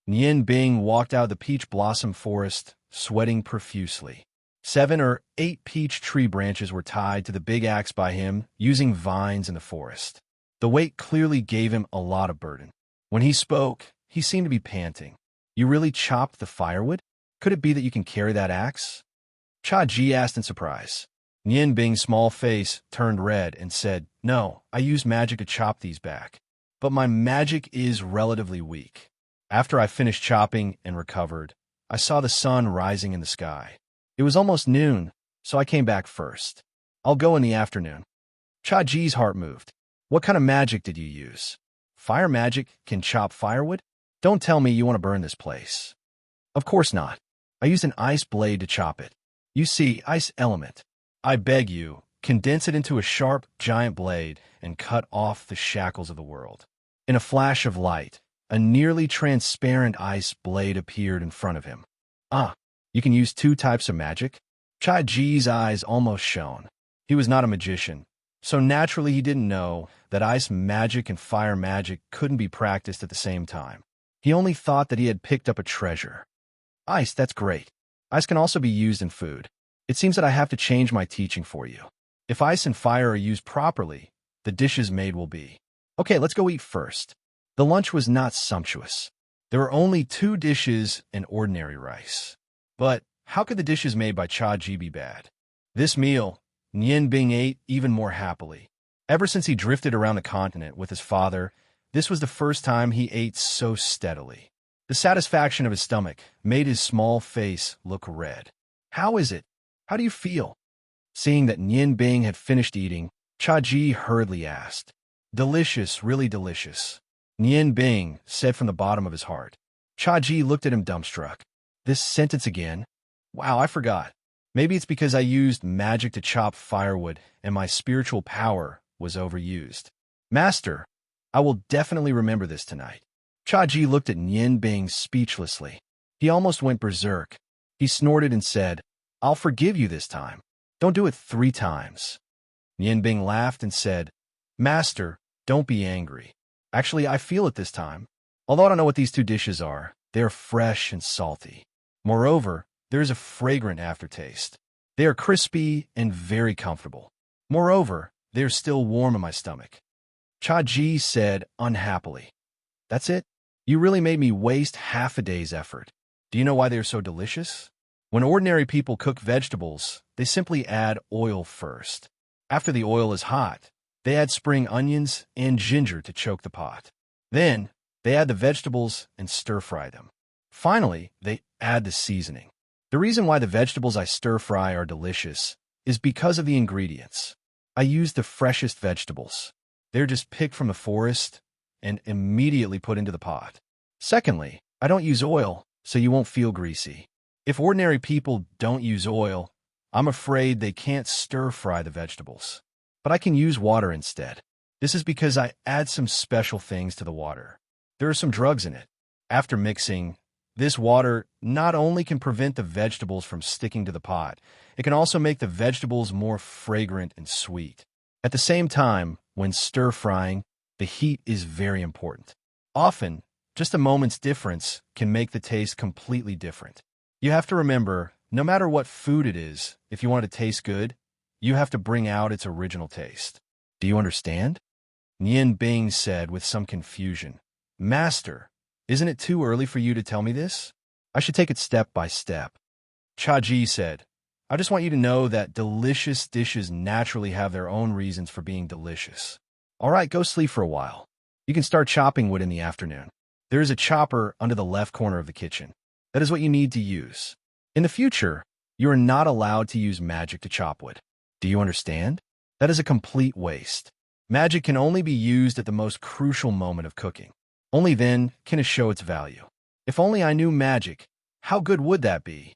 Nianbing walked out of the peach blossom forest, sweating profusely. 7 or 8 peach tree branches were tied to the big axe by him, using vines in the forest. The weight clearly gave him a lot of burden. When he spoke, he seemed to be panting. "You really chopped the firewood? Could it be that you can carry that axe?" Chaji asked in surprise. Nianbing's small face turned red and said, "No, I used magic to chop these back. But my magic is relatively weak. After I finished chopping and recovered, I saw the sun rising in the sky. It was almost noon, so I came back first. I'll go in the afternoon." Chaji's heart moved. "What kind of magic did you use? Fire magic can chop firewood? Don't tell me you want to burn this place." "Of course not. I used an ice blade to chop it. You see, ice element. I beg you, condense it into a sharp, giant blade and cut off the shackles of the world." In a flash of light, a nearly transparent ice blade appeared in front of him. "Ah, you can use 2 types of magic?" Chaji's eyes almost shone. He was not a magician, so naturally he didn't know that ice magic and fire magic couldn't be practiced at the same time. He only thought that he had picked up a treasure. "Ice, that's great. Ice can also be used in food. It seems that I have to change my teaching for you. If ice and fire are used properly, the dishes made will be. Okay, let's go eat first." The lunch was not sumptuous. There were only 2 dishes and ordinary rice. But how could the dishes made by Chaji be bad? This meal, Nianbing ate even more happily. Ever since he drifted around the continent with his father, this was the first time he ate so steadily. The satisfaction of his stomach made his small face look red. "How is it? How do you feel?" Seeing that Nianbing had finished eating, Chaji hurriedly asked. "Delicious, really delicious," Nianbing said from the bottom of his heart. Chaji looked at him dumbstruck. This sentence again? Wow, I forgot. Maybe it's because I used magic to chop firewood and my spiritual power was overused. "Master, I will definitely remember this tonight." Chaji looked at Nianbing speechlessly. He almost went berserk. He snorted and said, "I'll forgive you this time. Don't do it 3 times. Nianbing laughed and said, "Master, don't be angry. Actually, I feel it this time. Although I don't know what these two dishes are, they are fresh and salty. Moreover, there is a fragrant aftertaste. They are crispy and very comfortable. Moreover, they are still warm in my stomach. Cha-ji said unhappily. That's it? You really made me waste half a day's effort. Do you know why they are so delicious? When ordinary people cook vegetables, they simply add oil first. After the oil is hot, they add spring onions and ginger to choke the pot. Then, they add the vegetables and stir-fry them. Finally, they add the seasoning. The reason why the vegetables I stir-fry are delicious is because of the ingredients. I use the freshest vegetables. They're just picked from the forest and immediately put into the pot. Secondly, I don't use oil, so you won't feel greasy. If ordinary people don't use oil, I'm afraid they can't stir-fry the vegetables. But I can use water instead. This is because I add some special things to the water. There are some drugs in it. After mixing, this water not only can prevent the vegetables from sticking to the pot, it can also make the vegetables more fragrant and sweet. At the same time, when stir-frying, the heat is very important. Often, just a moment's difference can make the taste completely different. You have to remember, no matter what food it is, if you want it to taste good, you have to bring out its original taste. Do you understand? Nian Bing said with some confusion. Master, isn't it too early for you to tell me this? I should take it step by step. Cha-ji said, I just want you to know that delicious dishes naturally have their own reasons for being delicious. All right, go sleep for a while. You can start chopping wood in the afternoon. There is a chopper under the left corner of the kitchen. That is what you need to use. In the future, you are not allowed to use magic to chop wood. Do you understand? That is a complete waste. Magic can only be used at the most crucial moment of cooking. Only then can it show its value. If only I knew magic, how good would that be?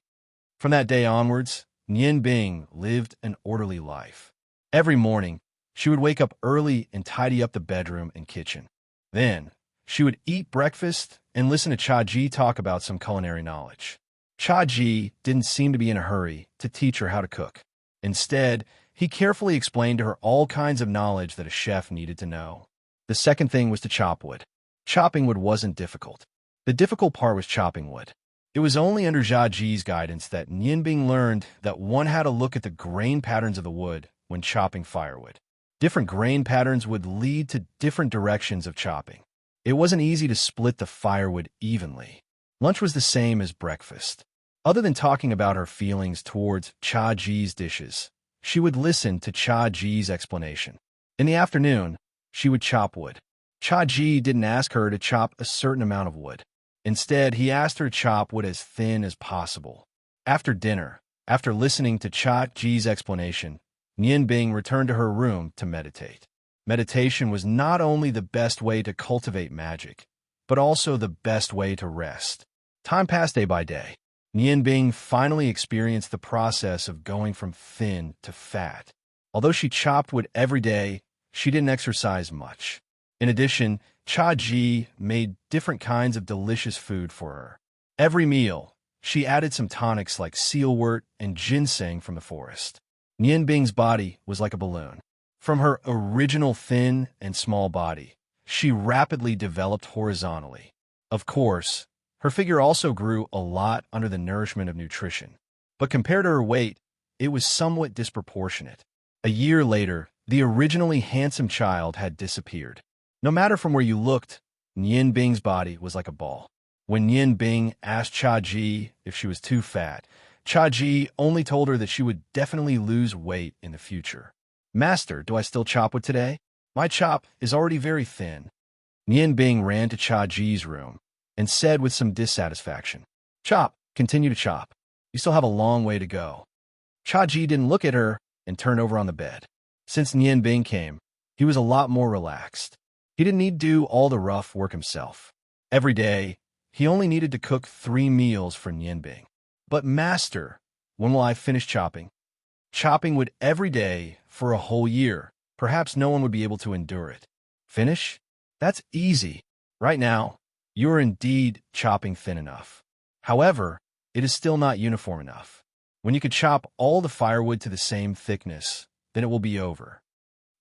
From that day onwards, Nian Bing lived an orderly life. Every morning, she would wake up early and tidy up the bedroom and kitchen. Then, she would eat breakfast and listen to Cha-ji talk about some culinary knowledge. Cha-ji didn't seem to be in a hurry to teach her how to cook. Instead, he carefully explained to her all kinds of knowledge that a chef needed to know. The second thing was to chop wood. Chopping wood wasn't difficult. The difficult part was chopping wood. It was only under Cha-ji's guidance that Nian Bing learned that one had to look at the grain patterns of the wood when chopping firewood. Different grain patterns would lead to different directions of chopping. It wasn't easy to split the firewood evenly. Lunch was the same as breakfast. Other than talking about her feelings towards Cha-ji's dishes, she would listen to Cha-ji's explanation. In the afternoon, she would chop wood. Cha-ji didn't ask her to chop a certain amount of wood. Instead, he asked her to chop wood as thin as possible. After dinner, after listening to Cha-ji's explanation, Nian Bing returned to her room to meditate. Meditation was not only the best way to cultivate magic, but also the best way to rest. Time passed day by day. Nian Bing finally experienced the process of going from thin to fat. Although she chopped wood every day, she didn't exercise much. In addition, Cha-ji made different kinds of delicious food for her. Every meal, she added some tonics like sealwort and ginseng from the forest. Nian Bing's body was like a balloon. From her original thin and small body, she rapidly developed horizontally. Of course, her figure also grew a lot under the nourishment of nutrition. But compared to her weight, it was somewhat disproportionate. A year later, the originally handsome child had disappeared. No matter from where you looked, Nian Bing's body was like a ball. When Nian Bing asked Cha-ji if she was too fat, Cha-ji only told her that she would definitely lose weight in the future. Master, do I still chop wood today? My chop is already very thin. Nian Bing ran to Cha-ji's room and said with some dissatisfaction, Chop, continue to chop. You still have a long way to go. Cha-ji didn't look at her and turned over on the bed. Since Nian Bing came, he was a lot more relaxed. He didn't need to do all the rough work himself. Every day, he only needed to cook 3 meals for Nian Bing. But master, when will I finish chopping? Chopping wood every day for a whole year. Perhaps no one would be able to endure it. Finish? That's easy. Right now, you are indeed chopping thin enough. However, it is still not uniform enough. When you could chop all the firewood to the same thickness, then it will be over.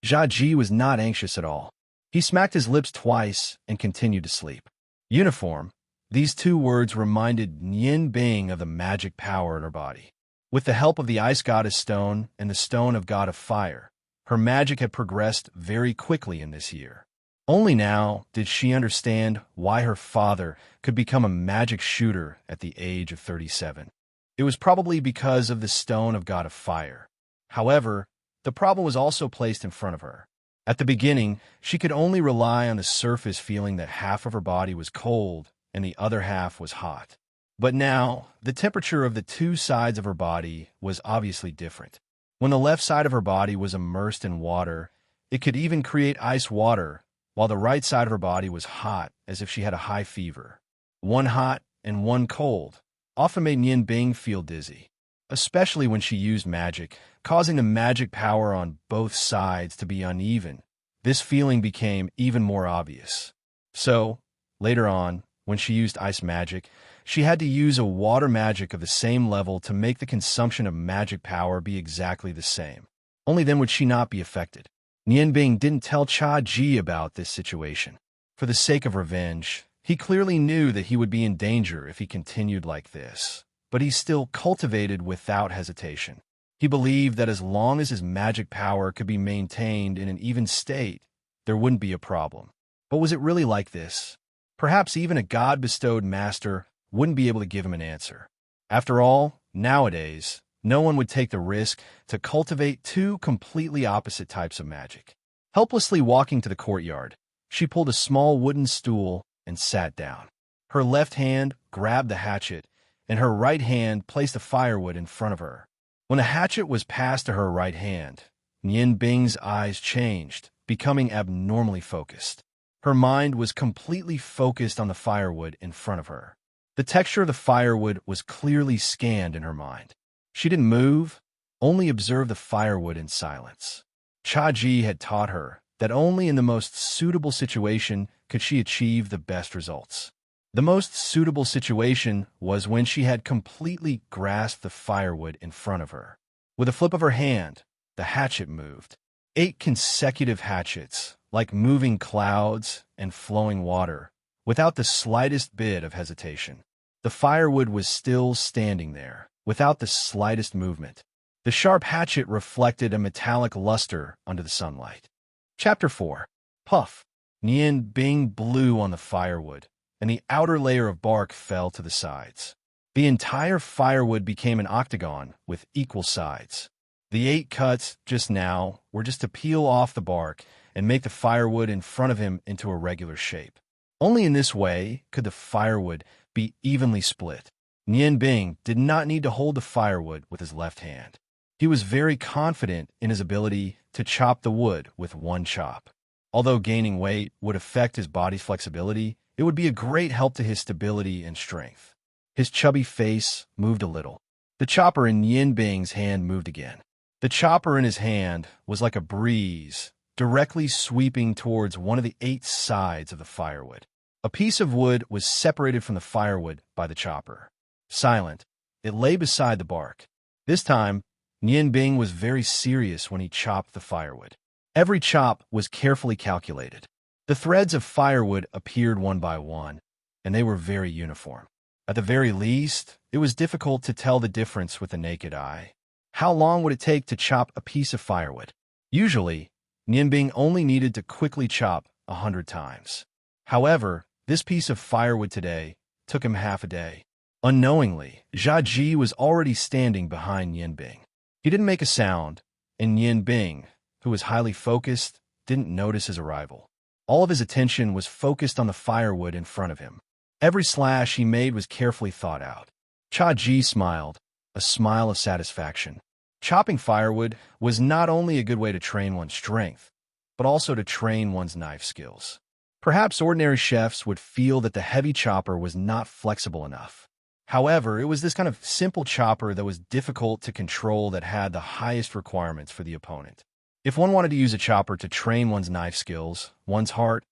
Cha-ji was not anxious at all. He smacked his lips twice and continued to sleep. Uniform. These two words reminded Nian Bing of the magic power in her body. With the help of the Ice Goddess Stone and the Stone of God of Fire, her magic had progressed very quickly in this year. Only now did she understand why her father could become a magic shooter at the age of 37. It was probably because of the Stone of God of Fire. However, the problem was also placed in front of her. At the beginning, she could only rely on the surface feeling that half of her body was cold and the other half was hot. But now, the temperature of the two sides of her body was obviously different. When the left side of her body was immersed in water, it could even create ice water, while the right side of her body was hot, as if she had a high fever. One hot and one cold often made Nian Bing feel dizzy, especially when she used magic, causing the magic power on both sides to be uneven. This feeling became even more obvious. So, later on, when she used ice magic, she had to use a water magic of the same level to make the consumption of magic power be exactly the same. Only then would she not be affected. Nian Bing didn't tell Cha Ji about this situation. For the sake of revenge, he clearly knew that he would be in danger if he continued like this, but he still cultivated without hesitation. He believed that as long as his magic power could be maintained in an even state, there wouldn't be a problem. But was it really like this? Perhaps even a God-bestowed master wouldn't be able to give him an answer. After all, nowadays, no one would take the risk to cultivate two completely opposite types of magic. Helplessly walking to the courtyard, she pulled a small wooden stool and sat down. Her left hand grabbed the hatchet, and her right hand placed the firewood in front of her. When the hatchet was passed to her right hand, Nian Bing's eyes changed, becoming abnormally focused. Her mind was completely focused on the firewood in front of her. The texture of the firewood was clearly scanned in her mind. She didn't move, only observed the firewood in silence. Cha Ji had taught her that only in the most suitable situation could she achieve the best results. The most suitable situation was when she had completely grasped the firewood in front of her. With a flip of her hand, the hatchet moved. 8 consecutive hatchets, like moving clouds and flowing water, without the slightest bit of hesitation. The firewood was still standing there, without the slightest movement. The sharp hatchet reflected a metallic luster under the sunlight. Chapter 4. Puff. Nian Bing blew on the firewood, and the outer layer of bark fell to the sides. The entire firewood became an octagon with equal sides. The 8 cuts just now were just to peel off the bark and make the firewood in front of him into a regular shape. Only in this way could the firewood be evenly split. Nian Bing did not need to hold the firewood with his left hand. He was very confident in his ability to chop the wood with one chop. Although gaining weight would affect his body's flexibility, it would be a great help to his stability and strength. His chubby face moved a little. The chopper in Nian Bing's hand moved again. The chopper in his hand was like a breeze, directly sweeping towards one of the 8 sides of the firewood. A piece of wood was separated from the firewood by the chopper. Silent, it lay beside the bark. This time, Nian Bing was very serious when he chopped the firewood. Every chop was carefully calculated. The threads of firewood appeared one by one, and they were very uniform. At the very least, it was difficult to tell the difference with the naked eye. How long would it take to chop a piece of firewood? Usually, Nian Bing only needed to quickly chop 100 times. However, this piece of firewood today took him half a day. Unknowingly, Jia Ji was already standing behind Nian Bing. He didn't make a sound, and Nian Bing, who was highly focused, didn't notice his arrival. All of his attention was focused on the firewood in front of him. Every slash he made was carefully thought out. Cha Ji smiled, a smile of satisfaction. Chopping firewood was not only a good way to train one's strength, but also to train one's knife skills. Perhaps ordinary chefs would feel that the heavy chopper was not flexible enough. However, it was this kind of simple chopper that was difficult to control that had the highest requirements for the opponent. If one wanted to use a chopper to train one's knife skills, one's heart,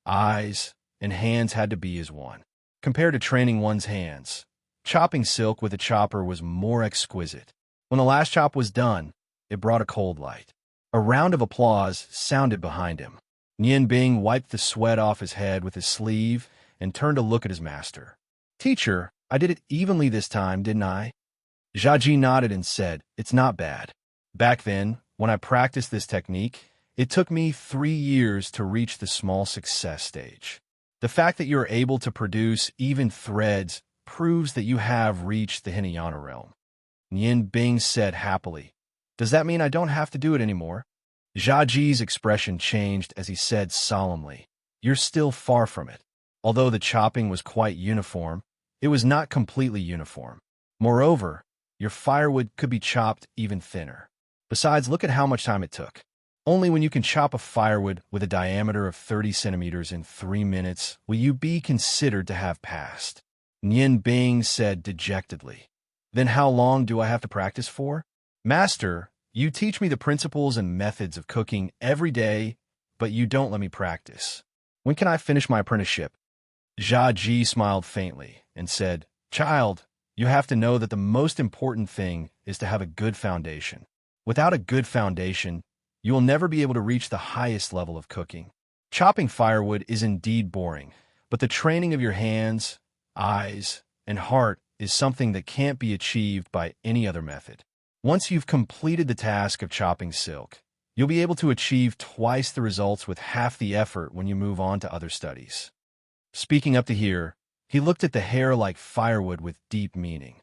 eyes, and hands had to be as one. Compared to training one's hands, chopping silk with a chopper was more exquisite. When the last chop was done, it brought a cold light. A round of applause sounded behind him. Nian Bing wiped the sweat off his head with his sleeve and turned to look at his master. "Teacher, I did it evenly this time, didn't I?" Jiaji nodded and said, "It's not bad. Back then, when I practiced this technique, it took me 3 years to reach the small success stage. The fact that you're able to produce even threads proves that you have reached the Hinayana realm." Nian Bing said happily, "Does that mean I don't have to do it anymore?" Jiaji's expression changed as he said solemnly, "You're still far from it. Although the chopping was quite uniform, it was not completely uniform. Moreover, your firewood could be chopped even thinner. Besides, look at how much time it took. Only when you can chop a firewood with a diameter of 30 centimeters in 3 minutes will you be considered to have passed." Nian Bing said dejectedly, "Then how long do I have to practice for?" "Master, you teach me the principles and methods of cooking every day, but you don't let me practice. When can I finish my apprenticeship?" Jiaji smiled faintly and said, "Child, you have to know that the most important thing is to have a good foundation. Without a good foundation, you will never be able to reach the highest level of cooking. Chopping firewood is indeed boring, but the training of your hands, eyes, and heart is something that can't be achieved by any other method. Once you've completed the task of chopping silk, you'll be able to achieve twice the results with half the effort when you move on to other studies." Speaking up to here, he looked at the hair like firewood with deep meaning.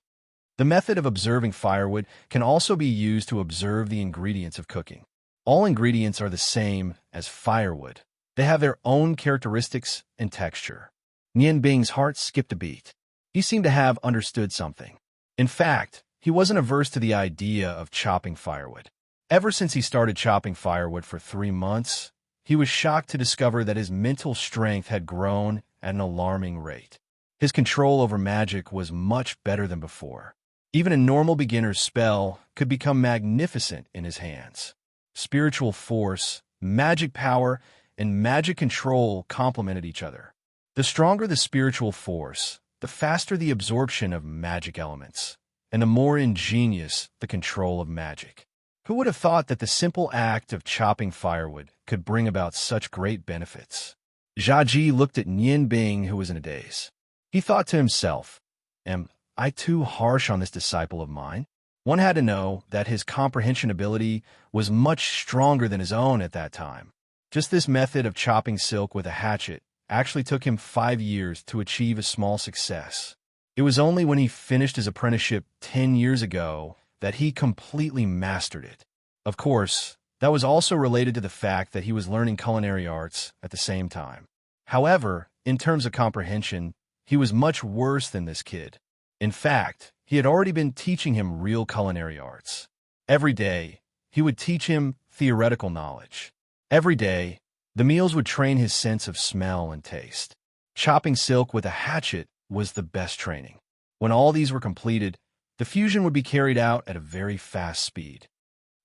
The method of observing firewood can also be used to observe the ingredients of cooking. All ingredients are the same as firewood. They have their own characteristics and texture. Nian Bing's heart skipped a beat. He seemed to have understood something. In fact, he wasn't averse to the idea of chopping firewood. Ever since he started chopping firewood for 3 months, he was shocked to discover that his mental strength had grown at an alarming rate. His control over magic was much better than before. Even a normal beginner's spell could become magnificent in his hands. Spiritual force, magic power, and magic control complemented each other. The stronger the spiritual force, the faster the absorption of magic elements, and the more ingenious the control of magic. Who would have thought that the simple act of chopping firewood could bring about such great benefits? Jiaji looked at Nian Bing, who was in a daze. He thought to himself, "Am I too harsh on this disciple of mine?" One had to know that his comprehension ability was much stronger than his own at that time. Just this method of chopping silk with a hatchet actually took him 5 years to achieve a small success. It was only when he finished his apprenticeship 10 years ago that he completely mastered it. Of course, that was also related to the fact that he was learning culinary arts at the same time. However, in terms of comprehension, he was much worse than this kid. In fact, he had already been teaching him real culinary arts. Every day, he would teach him theoretical knowledge. Every day, the meals would train his sense of smell and taste. Chopping silk with a hatchet was the best training. When all these were completed, the fusion would be carried out at a very fast speed.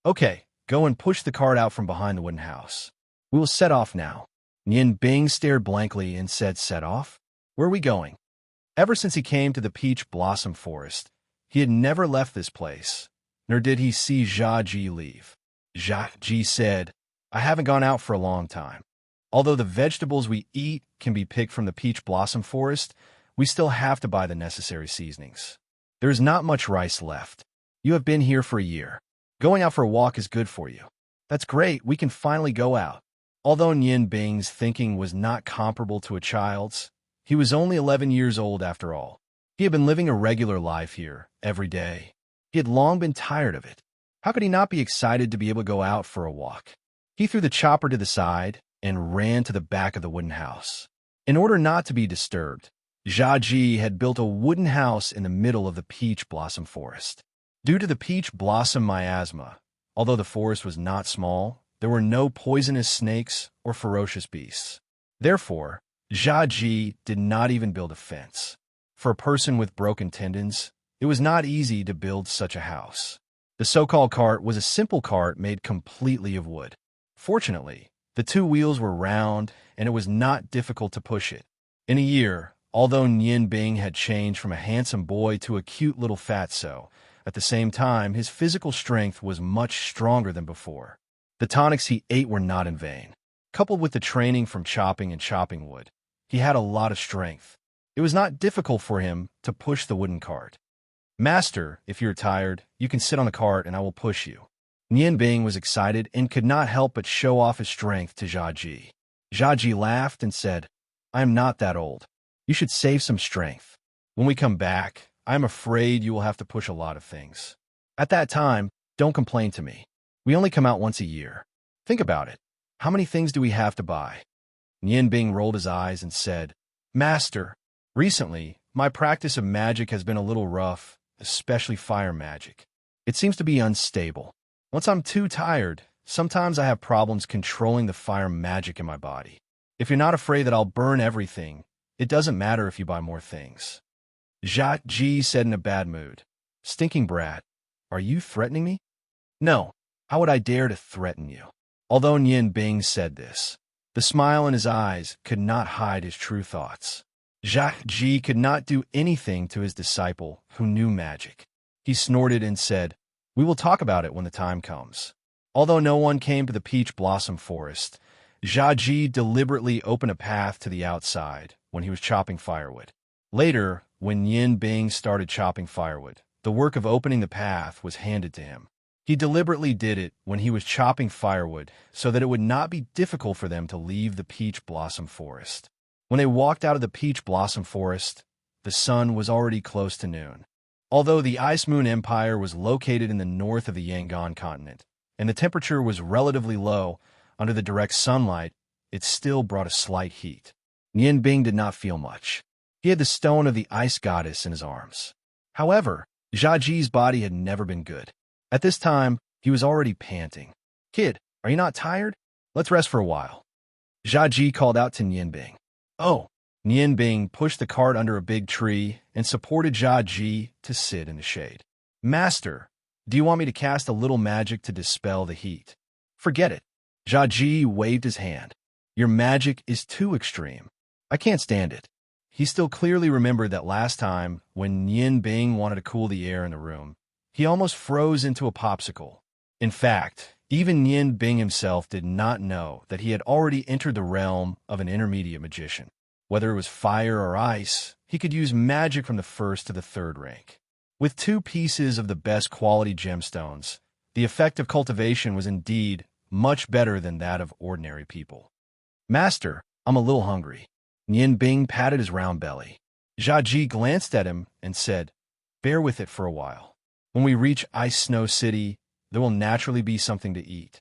"Okay, go and push the cart out from behind the wooden house. We will set off now." Nian Bing stared blankly and said, "Set off? Where are we going?" Ever since he came to the peach blossom forest, he had never left this place, nor did he see Jiaji leave. Jiaji said, "I haven't gone out for a long time. Although the vegetables we eat can be picked from the peach blossom forest, we still have to buy the necessary seasonings. There is not much rice left. You have been here for a year. Going out for a walk is good for you." "That's great, we can finally go out." Although Nian Bing's thinking was not comparable to a child's, he was only 11 years old after all. He had been living a regular life here, every day. He had long been tired of it. How could he not be excited to be able to go out for a walk? He threw the chopper to the side and ran to the back of the wooden house. In order not to be disturbed, Jiaji had built a wooden house in the middle of the peach blossom forest. Due to the peach blossom miasma, although the forest was not small, there were no poisonous snakes or ferocious beasts. Therefore, Jiaji did not even build a fence. For a person with broken tendons, it was not easy to build such a house. The so-called cart was a simple cart made completely of wood. Fortunately, the 2 wheels were round, and it was not difficult to push it. In a year, although Nian Bing had changed from a handsome boy to a cute little fatso, at the same time, his physical strength was much stronger than before. The tonics he ate were not in vain. Coupled with the training from chopping and chopping wood, He had a lot of strength. It was not difficult for him to push the wooden cart. Master, if you're tired, you can sit on the cart and I will push you. Nian Bing was excited and could not help but show off his strength to Jiaji. Jiaji laughed and said, I am not that old. You should save some strength. When we come back, I am afraid you will have to push a lot of things. At that time, don't complain to me. We only come out once a year. Think about it. How many things do we have to buy? Nian Bing rolled his eyes and said, Master, recently, my practice of magic has been a little rough, especially fire magic. It seems to be unstable. Once I'm too tired, sometimes I have problems controlling the fire magic in my body. If you're not afraid that I'll burn everything, it doesn't matter if you buy more things. Jia Ji said in a bad mood, Stinking brat, are you threatening me? No, how would I dare to threaten you? Although Nian Bing said this, the smile in his eyes could not hide his true thoughts. Jia Ji could not do anything to his disciple who knew magic. He snorted and said, We will talk about it when the time comes. Although no one came to the peach blossom forest, Jia Ji deliberately opened a path to the outside when he was chopping firewood. Later, when Nian Bing started chopping firewood, the work of opening the path was handed to him. He deliberately did it when he was chopping firewood so that it would not be difficult for them to leave the peach blossom forest. When they walked out of the peach blossom forest, the sun was already close to noon. Although the Ice Moon Empire was located in the north of the Yangon continent, and the temperature was relatively low under the direct sunlight, it still brought a slight heat. Nian Bing did not feel much. He had the stone of the ice goddess in his arms. However, Jia Ji's body had never been good. At this time, he was already panting. Kid, are you not tired? Let's rest for a while. Jia Ji called out to Nian Bing. Oh! Nian Bing pushed the cart under a big tree and supported Jia Ji to sit in the shade. Master, do you want me to cast a little magic to dispel the heat? Forget it. Jia Ji waved his hand. Your magic is too extreme. I can't stand it. He still clearly remembered that last time when Nian Bing wanted to cool the air in the room, he almost froze into a popsicle. In fact, even Nian Bing himself did not know that he had already entered the realm of an intermediate magician. Whether it was fire or ice, he could use magic from the first to the third rank. With 2 pieces of the best quality gemstones, the effect of cultivation was indeed much better than that of ordinary people. Master, I'm a little hungry. Nian Bing patted his round belly. Jia Ji glanced at him and said, Bear with it for a while. When we reach Ice Snow City, there will naturally be something to eat.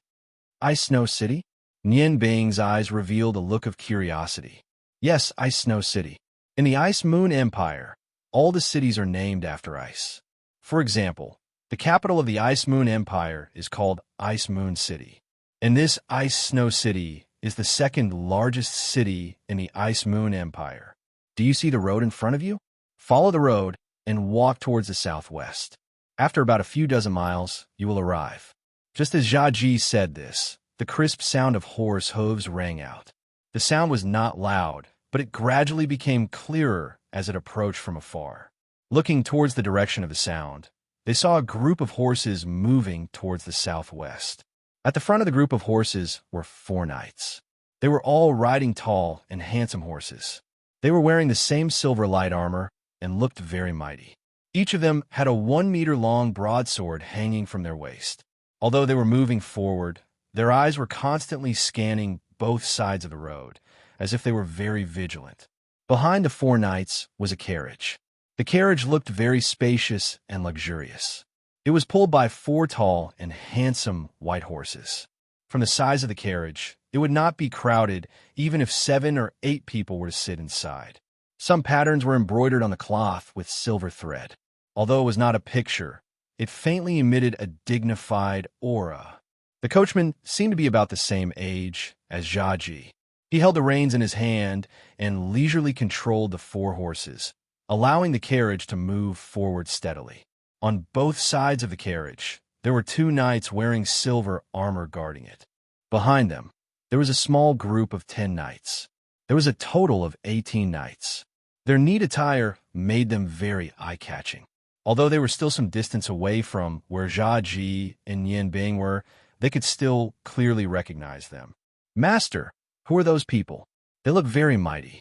Ice Snow City? Nian Bing's eyes revealed a look of curiosity. Yes, Ice Snow City. In the Ice Moon Empire, all the cities are named after ice. For example, the capital of the Ice Moon Empire is called Ice Moon City. And this Ice Snow City is the second largest city in the Ice Moon Empire. Do you see the road in front of you? Follow the road and walk towards the southwest. After about a few dozen miles, you will arrive. Just as Jia Ji said this, the crisp sound of horse hooves rang out. The sound was not loud, but it gradually became clearer as it approached from afar. Looking towards the direction of the sound, they saw a group of horses moving towards the southwest. At the front of the group of horses were 4 knights. They were all riding tall and handsome horses. They were wearing the same silver light armor and looked very mighty. Each of them had a 1-meter-long broadsword hanging from their waist. Although they were moving forward, their eyes were constantly scanning both sides of the road, as if they were very vigilant. Behind the 4 knights was a carriage. The carriage looked very spacious and luxurious. It was pulled by 4 tall and handsome white horses. From the size of the carriage, it would not be crowded even if 7 or 8 people were to sit inside. Some patterns were embroidered on the cloth with silver thread. Although it was not a picture, it faintly emitted a dignified aura. The coachman seemed to be about the same age as Jia Ji. He held the reins in his hand and leisurely controlled the 4 horses, allowing the carriage to move forward steadily. On both sides of the carriage, there were 2 knights wearing silver armor guarding it. Behind them, there was a small group of 10 knights. There was a total of 18 knights. Their neat attire made them very eye-catching. Although they were still some distance away from where Jia Ji and Nian Bing were, they could still clearly recognize them. Master, who are those people? They look very mighty.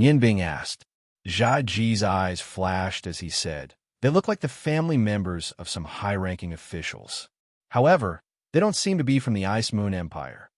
Nian Bing asked. Jia Ji's eyes flashed as he said, "They look like the family members of some high-ranking officials. However, they don't seem to be from the Ice Moon Empire."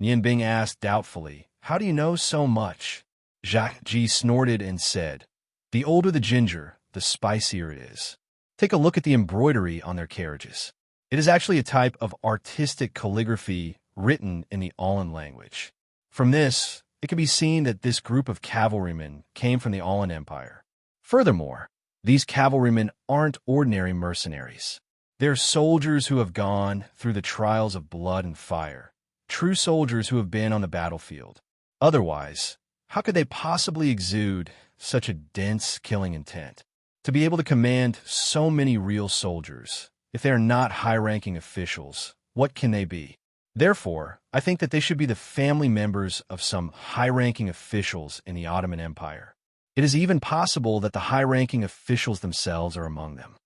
Nian Bing asked doubtfully, "How do you know so much?" Jia Ji snorted and said, "The older the ginger, the spicier it is. Take a look at the embroidery on their carriages. It is actually a type of artistic calligraphy written in the Aulin language. From this, it can be seen that this group of cavalrymen came from the Aulin Empire. Furthermore, these cavalrymen aren't ordinary mercenaries. They're soldiers who have gone through the trials of blood and fire, true soldiers who have been on the battlefield. Otherwise, how could they possibly exude such a dense killing intent? To be able to command so many real soldiers, if they are not high-ranking officials, what can they be? Therefore, I think that they should be the family members of some high-ranking officials in the Ottoman Empire. It is even possible that the high-ranking officials themselves are among them."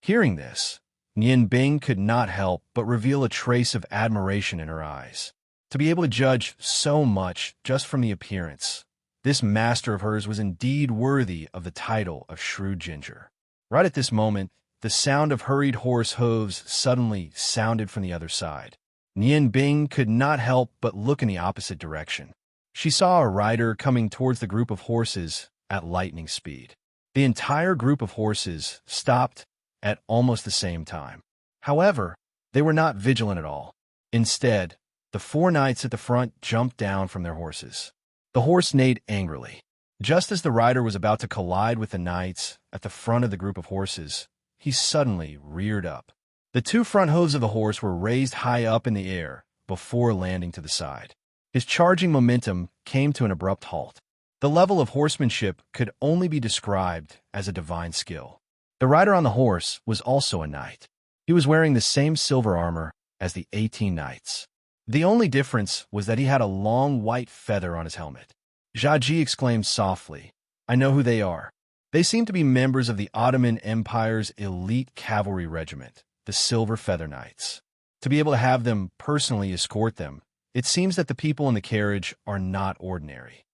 Hearing this, Nian Bing could not help but reveal a trace of admiration in her eyes. To be able to judge so much just from the appearance, this master of hers was indeed worthy of the title of Shrewd Ginger. Right at this moment, the sound of hurried horse hooves suddenly sounded from the other side. Nian Bing could not help but look in the opposite direction. She saw a rider coming towards the group of horses at lightning speed. The entire group of horses stopped at almost the same time. However, they were not vigilant at all. Instead, the 4 knights at the front jumped down from their horses. The horse neighed angrily. Just as the rider was about to collide with the knights at the front of the group of horses, he suddenly reared up. The 2 front hooves of the horse were raised high up in the air before landing to the side. His charging momentum came to an abrupt halt. The level of horsemanship could only be described as a divine skill. The rider on the horse was also a knight. He was wearing the same silver armor as the 18 knights. The only difference was that he had a long white feather on his helmet. Jia Ji exclaimed softly, "I know who they are. They seem to be members of the Ottoman Empire's elite cavalry regiment, the Silver Feather Knights. To be able to have them personally escort them, it seems that the people in the carriage are not ordinary."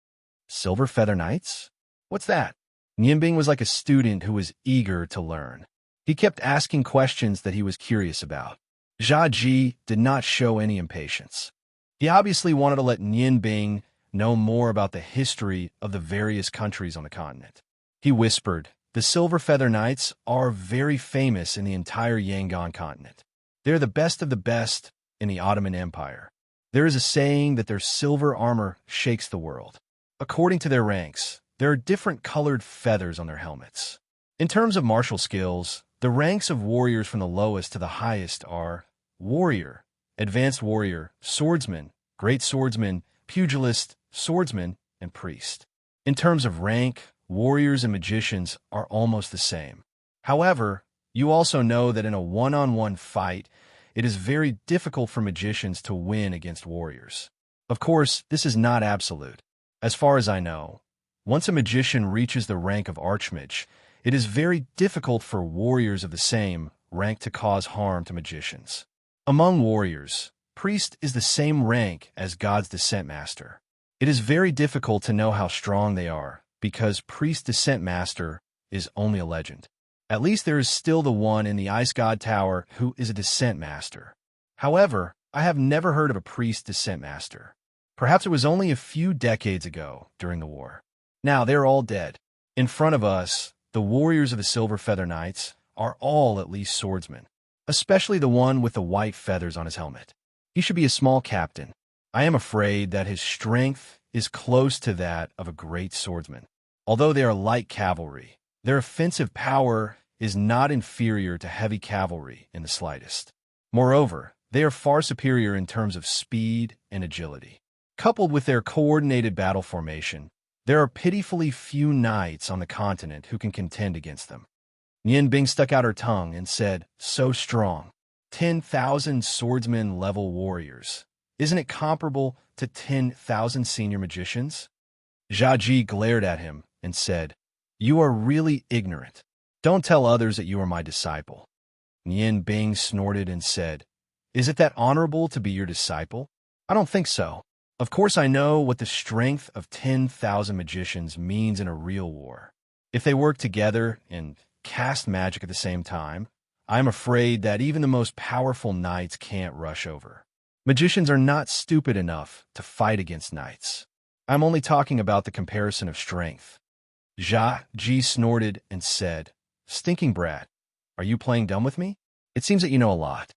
"Silver Feather Knights? What's that?" Nian Bing was like a student who was eager to learn. He kept asking questions that he was curious about. Jia Ji did not show any impatience. He obviously wanted to let Nian Bing know more about the history of the various countries on the continent. He whispered, "The Silver Feather Knights are very famous in the entire Yangon continent. They're the best of the best in the Ottoman Empire. There is a saying that their silver armor shakes the world. According to their ranks, there are different colored feathers on their helmets. In terms of martial skills, the ranks of warriors from the lowest to the highest are warrior, advanced warrior, swordsman, great swordsman, pugilist, swordsman, and priest. In terms of rank, warriors and magicians are almost the same. However, you also know that in a one-on-one fight, it is very difficult for magicians to win against warriors. Of course, this is not absolute. As far as I know, once a magician reaches the rank of archmage, it is very difficult for warriors of the same rank to cause harm to magicians. Among warriors, priest is the same rank as God's Descent Master. It is very difficult to know how strong they are, because Priest Descent Master is only a legend. At least there is still the one in the Ice God Tower who is a Descent Master. However, I have never heard of a Priest Descent Master. Perhaps it was only a few decades ago during the war. Now they are all dead. In front of us, the warriors of the Silver Feather Knights are all at least swordsmen, especially the one with the white feathers on his helmet. He should be a small captain. I am afraid that his strength is close to that of a great swordsman. Although they are light cavalry, their offensive power is not inferior to heavy cavalry in the slightest. Moreover, they are far superior in terms of speed and agility. Coupled with their coordinated battle formation, there are pitifully few knights on the continent who can contend against them. Nian Bing stuck out her tongue and said, "So strong. 10,000 swordsman-level warriors. Isn't it comparable to 10,000 senior magicians?" Jia Ji glared at him and said, "You are really ignorant. Don't tell others that you are my disciple." Nian Bing snorted and said, "Is it that honorable to be your disciple? I don't think so. Of course, I know what the strength of 10,000 magicians means in a real war. If they work together and cast magic at the same time, I'm afraid that even the most powerful knights can't rush over. Magicians are not stupid enough to fight against knights. I'm only talking about the comparison of strength. Jia Ji snorted and said, "Stinking brat, are you playing dumb with me? It seems that you know a lot."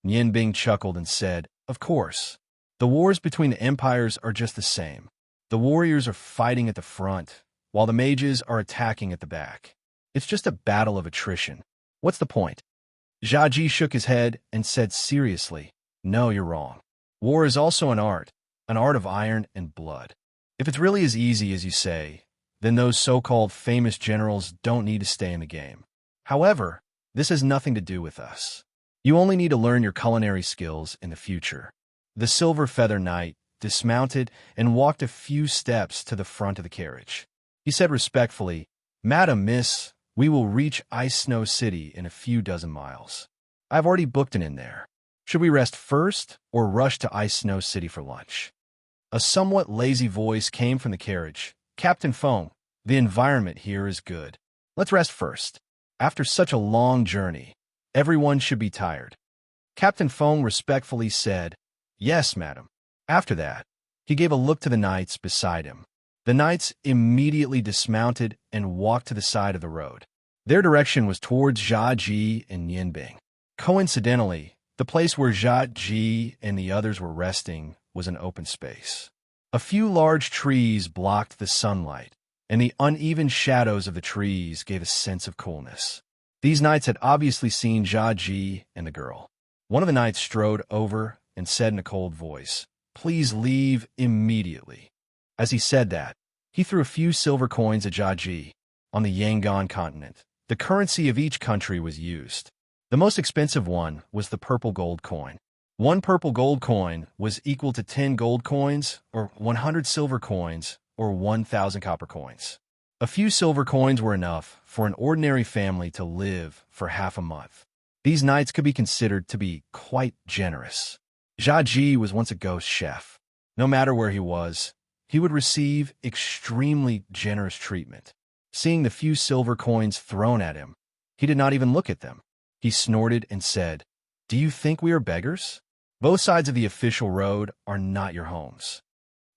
Nian Bing chuckled and said, "Of course. The wars between the empires are just the same. The warriors are fighting at the front, while the mages are attacking at the back. It's just a battle of attrition. What's the point?" Jia Ji shook his head and said seriously, "No, you're wrong. War is also an art of iron and blood. If it's really as easy as you say, then those so-called famous generals don't need to stay in the game. However, this has nothing to do with us. You only need to learn your culinary skills in the future." The Silver Feather Knight dismounted and walked a few steps to the front of the carriage. He said respectfully, "Madam Miss, we will reach Ice Snow City in a few dozen miles. I've already booked an inn there. Should we rest first or rush to Ice Snow City for lunch?" A somewhat lazy voice came from the carriage. "Captain Feng, the environment here is good. Let's rest first. After such a long journey, everyone should be tired." Captain Feng respectfully said, "Yes, madam." After that, he gave a look to the knights beside him. The knights immediately dismounted and walked to the side of the road. Their direction was towards Jia Ji and Nianbing. Coincidentally, the place where Jia Ji and the others were resting was an open space. A few large trees blocked the sunlight, and the uneven shadows of the trees gave a sense of coolness. These knights had obviously seen Jia Ji and the girl. One of the knights strode over and said in a cold voice, "Please leave immediately." As he said that, he threw a few silver coins at Jia Ji. On the Yangon continent, the currency of each country was used. The most expensive one was the purple gold coin. One purple gold coin was equal to 10 gold coins, or 100 silver coins, or 1,000 copper coins. A few silver coins were enough for an ordinary family to live for half a month. These knights could be considered to be quite generous. Jia Ji was once a ghost chef. No matter where he was, he would receive extremely generous treatment. Seeing the few silver coins thrown at him, he did not even look at them. He snorted and said, "Do you think we are beggars? Both sides of the official road are not your homes."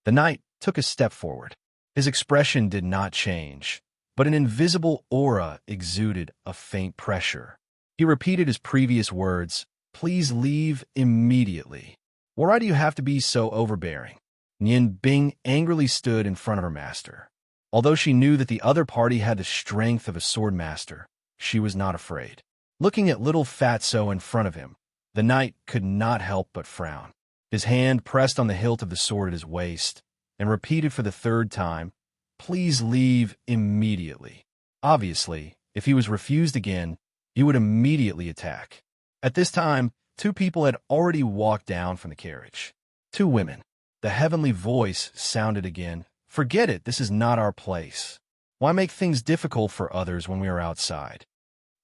The knight took a step forward. His expression did not change, but an invisible aura exuded a faint pressure. He repeated his previous words, "Please leave immediately." "Why do you have to be so overbearing?" Nian Bing angrily stood in front of her master. Although she knew that the other party had the strength of a sword master, she was not afraid. Looking at little Fatso in front of him, the knight could not help but frown. His hand pressed on the hilt of the sword at his waist and repeated for the third time, "Please leave immediately." Obviously, if he was refused again, he would immediately attack. At this time, two people had already walked down from the carriage. Two women. The heavenly voice sounded again, "Forget it, this is not our place. Why make things difficult for others when we are outside?"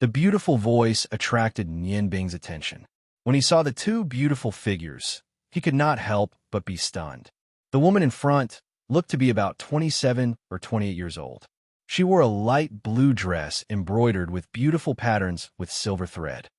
The beautiful voice attracted Nian Bing's attention. When he saw the two beautiful figures, he could not help but be stunned. The woman in front looked to be about 27 or 28 years old. She wore a light blue dress embroidered with beautiful patterns with silver thread.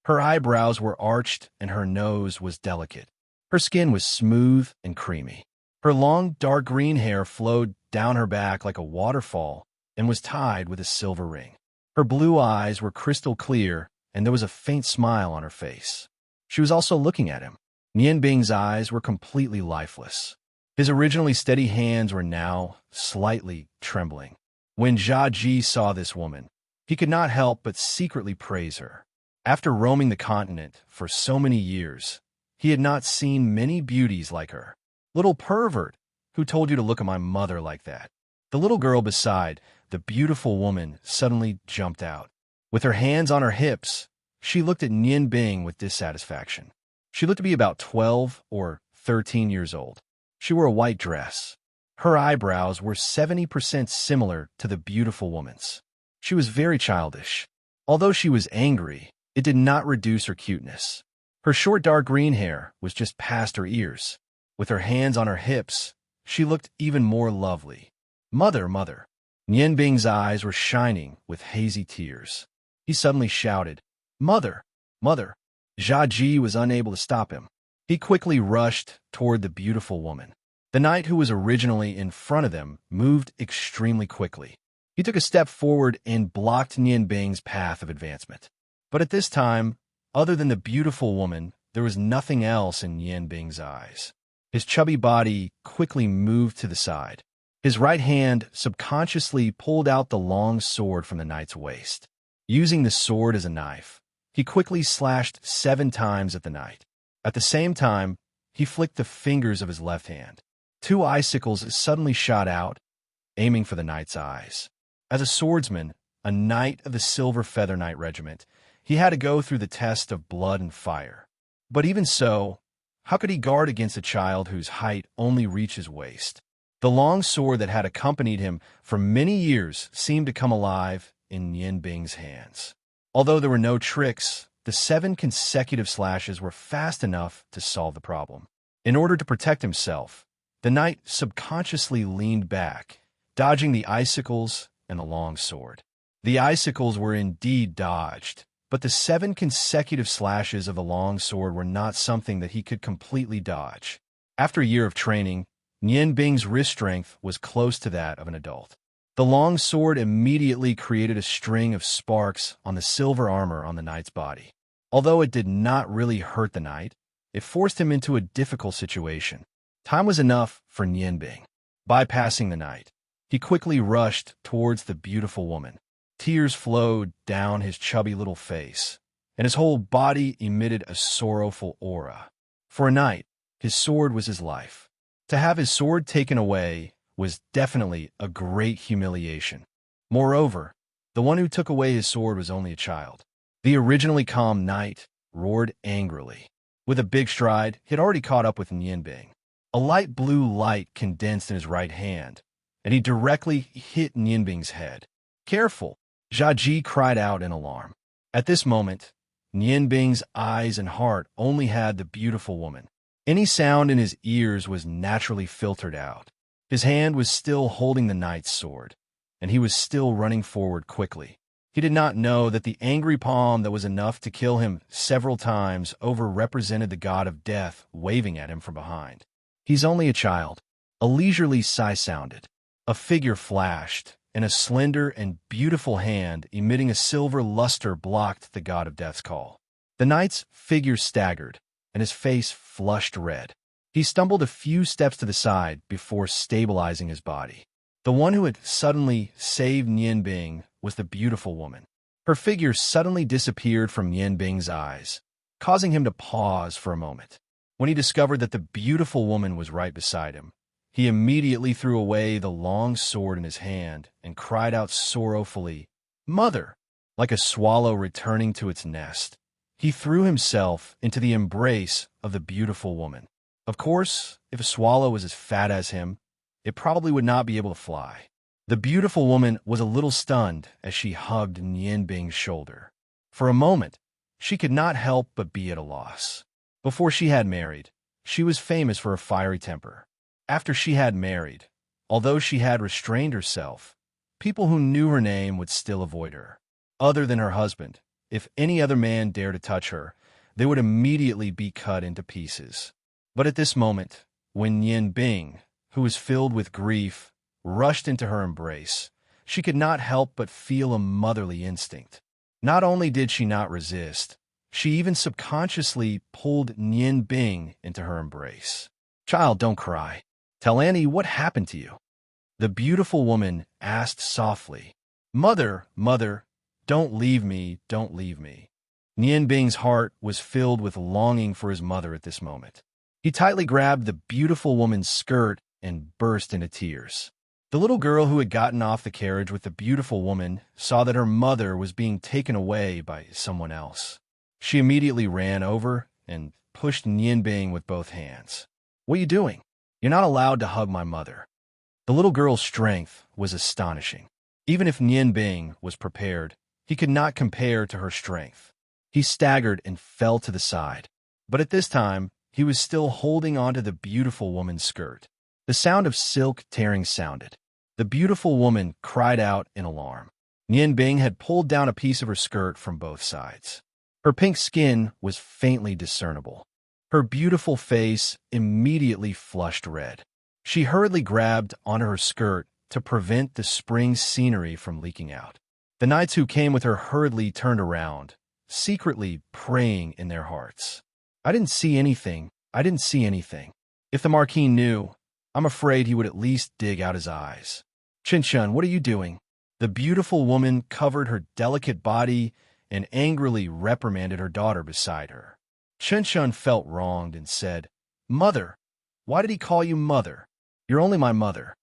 Her eyebrows were arched and her nose was delicate. Her skin was smooth and creamy. Her long, dark green hair flowed down her back like a waterfall and was tied with a silver ring. Her blue eyes were crystal clear, and there was a faint smile on her face. She was also looking at him. Nian Bing's eyes were completely lifeless. His originally steady hands were now slightly trembling. When Jia Ji saw this woman, he could not help but secretly praise her. After roaming the continent for so many years, he had not seen many beauties like her. "Little pervert, who told you to look at my mother like that?" The little girl beside the beautiful woman suddenly jumped out. With her hands on her hips, she looked at Nian Bing with dissatisfaction. She looked to be about 12 or 13 years old. She wore a white dress. Her eyebrows were 70% similar to the beautiful woman's. She was very childish. Although she was angry, it did not reduce her cuteness. Her short dark green hair was just past her ears. With her hands on her hips, she looked even more lovely. Mother, mother. Nian Bing's eyes were shining with hazy tears. He suddenly shouted, Mother, mother. Jia Ji was unable to stop him. He quickly rushed toward the beautiful woman. The knight who was originally in front of them moved extremely quickly. He took a step forward and blocked Nian Bing's path of advancement. But at this time, other than the beautiful woman, there was nothing else in Nian Bing's eyes. His chubby body quickly moved to the side. His right hand subconsciously pulled out the long sword from the knight's waist. Using the sword as a knife, he quickly slashed 7 times at the knight. At the same time, he flicked the fingers of his left hand. 2 icicles suddenly shot out, aiming for the knight's eyes. As a swordsman, a knight of the Silver Feather Knight Regiment, he had to go through the test of blood and fire. But even so, how could he guard against a child whose height only reached his waist? The long sword that had accompanied him for many years seemed to come alive in Nian Bing's hands. Although there were no tricks, the 7 consecutive slashes were fast enough to solve the problem. In order to protect himself, the knight subconsciously leaned back, dodging the icicles and the long sword. The icicles were indeed dodged, but the 7 consecutive slashes of the long sword were not something that he could completely dodge. After a year of training, Nian Bing's wrist strength was close to that of an adult. The long sword immediately created a string of sparks on the silver armor on the knight's body. Although it did not really hurt the knight, it forced him into a difficult situation. Time was enough for Nian Bing. Bypassing the knight, he quickly rushed towards the beautiful woman. Tears flowed down his chubby little face, and his whole body emitted a sorrowful aura. For a knight, his sword was his life. To have his sword taken away was definitely a great humiliation. Moreover, the one who took away his sword was only a child. The originally calm knight roared angrily. With a big stride, he had already caught up with Nian Bing. A light blue light condensed in his right hand, and he directly hit Nian Bing's head. Careful! Jia Ji cried out in alarm. At this moment, Nian Bing's eyes and heart only had the beautiful woman. Any sound in his ears was naturally filtered out. His hand was still holding the knight's sword, and he was still running forward quickly. He did not know that the angry palm that was enough to kill him several times over-represented the god of death waving at him from behind. He's only a child. A leisurely sigh sounded. A figure flashed, and a slender and beautiful hand emitting a silver luster blocked the god of death's call. The knight's figure staggered, and his face flushed red. He stumbled a few steps to the side before stabilizing his body. The one who had suddenly saved Nian Bing was the beautiful woman. Her figure suddenly disappeared from Nian Bing's eyes, causing him to pause for a moment. When he discovered that the beautiful woman was right beside him, he immediately threw away the long sword in his hand and cried out sorrowfully, "Mother!" Like a swallow returning to its nest, he threw himself into the embrace of the beautiful woman. Of course, if a swallow was as fat as him, it probably would not be able to fly. The beautiful woman was a little stunned as she hugged Nian Bing's shoulder. For a moment, she could not help but be at a loss. Before she had married, she was famous for her fiery temper. After she had married, although she had restrained herself, people who knew her name would still avoid her. Other than her husband, if any other man dared to touch her, they would immediately be cut into pieces. But at this moment, when Nian Bing, who was filled with grief, rushed into her embrace, she could not help but feel a motherly instinct. Not only did she not resist, she even subconsciously pulled Nian Bing into her embrace. "Child, don't cry. Tell Annie what happened to you," the beautiful woman asked softly. "Mother, mother, don't leave me, don't leave me." Nian Bing's heart was filled with longing for his mother at this moment. He tightly grabbed the beautiful woman's skirt and burst into tears. The little girl who had gotten off the carriage with the beautiful woman saw that her mother was being taken away by someone else. She immediately ran over and pushed Nian Bing with both hands. "What are you doing? You're not allowed to hug my mother." The little girl's strength was astonishing. Even if Nian Bing was prepared, he could not compare to her strength. He staggered and fell to the side. But at this time, he was still holding onto the beautiful woman's skirt. The sound of silk tearing sounded. The beautiful woman cried out in alarm. Nian Bing had pulled down a piece of her skirt from both sides. Her pink skin was faintly discernible. Her beautiful face immediately flushed red. She hurriedly grabbed onto her skirt to prevent the spring scenery from leaking out. The knights who came with her hurriedly turned around, secretly praying in their hearts. I didn't see anything. I didn't see anything. If the Marquis knew, I'm afraid he would at least dig out his eyes. Chen, what are you doing? The beautiful woman covered her delicate body and angrily reprimanded her daughter beside her. Chen felt wronged and said, Mother, why did he call you mother? You're only my mother.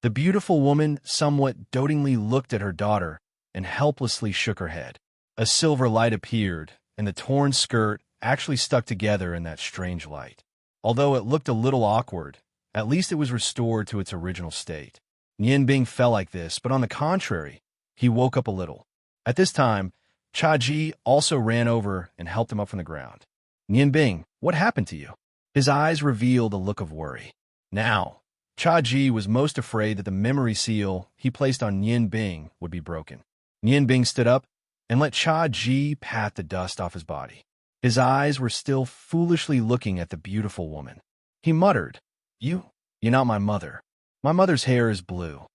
The beautiful woman somewhat dotingly looked at her daughter and helplessly shook her head. A silver light appeared, and the torn skirt actually stuck together in that strange light. Although it looked a little awkward, at least it was restored to its original state. Nian Bing fell like this, but on the contrary, he woke up a little. At this time, Chaji also ran over and helped him up from the ground. Nian Bing, what happened to you? His eyes revealed a look of worry. Now, Chaji was most afraid that the memory seal he placed on Nian Bing would be broken. Nian Bing stood up and let Chaji pat the dust off his body. His eyes were still foolishly looking at the beautiful woman. He muttered, You're not my mother. My mother's hair is blue.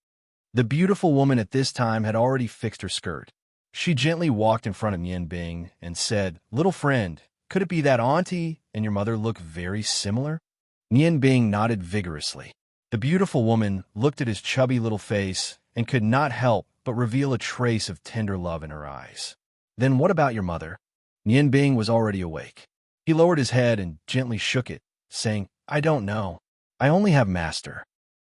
The beautiful woman at this time had already fixed her skirt. She gently walked in front of Nian Bing and said, Little friend, could it be that auntie and your mother look very similar? Nian Bing nodded vigorously. The beautiful woman looked at his chubby little face and could not help but reveal a trace of tender love in her eyes. Then what about your mother? Nian Bing was already awake. He lowered his head and gently shook it, saying, I don't know. I only have master.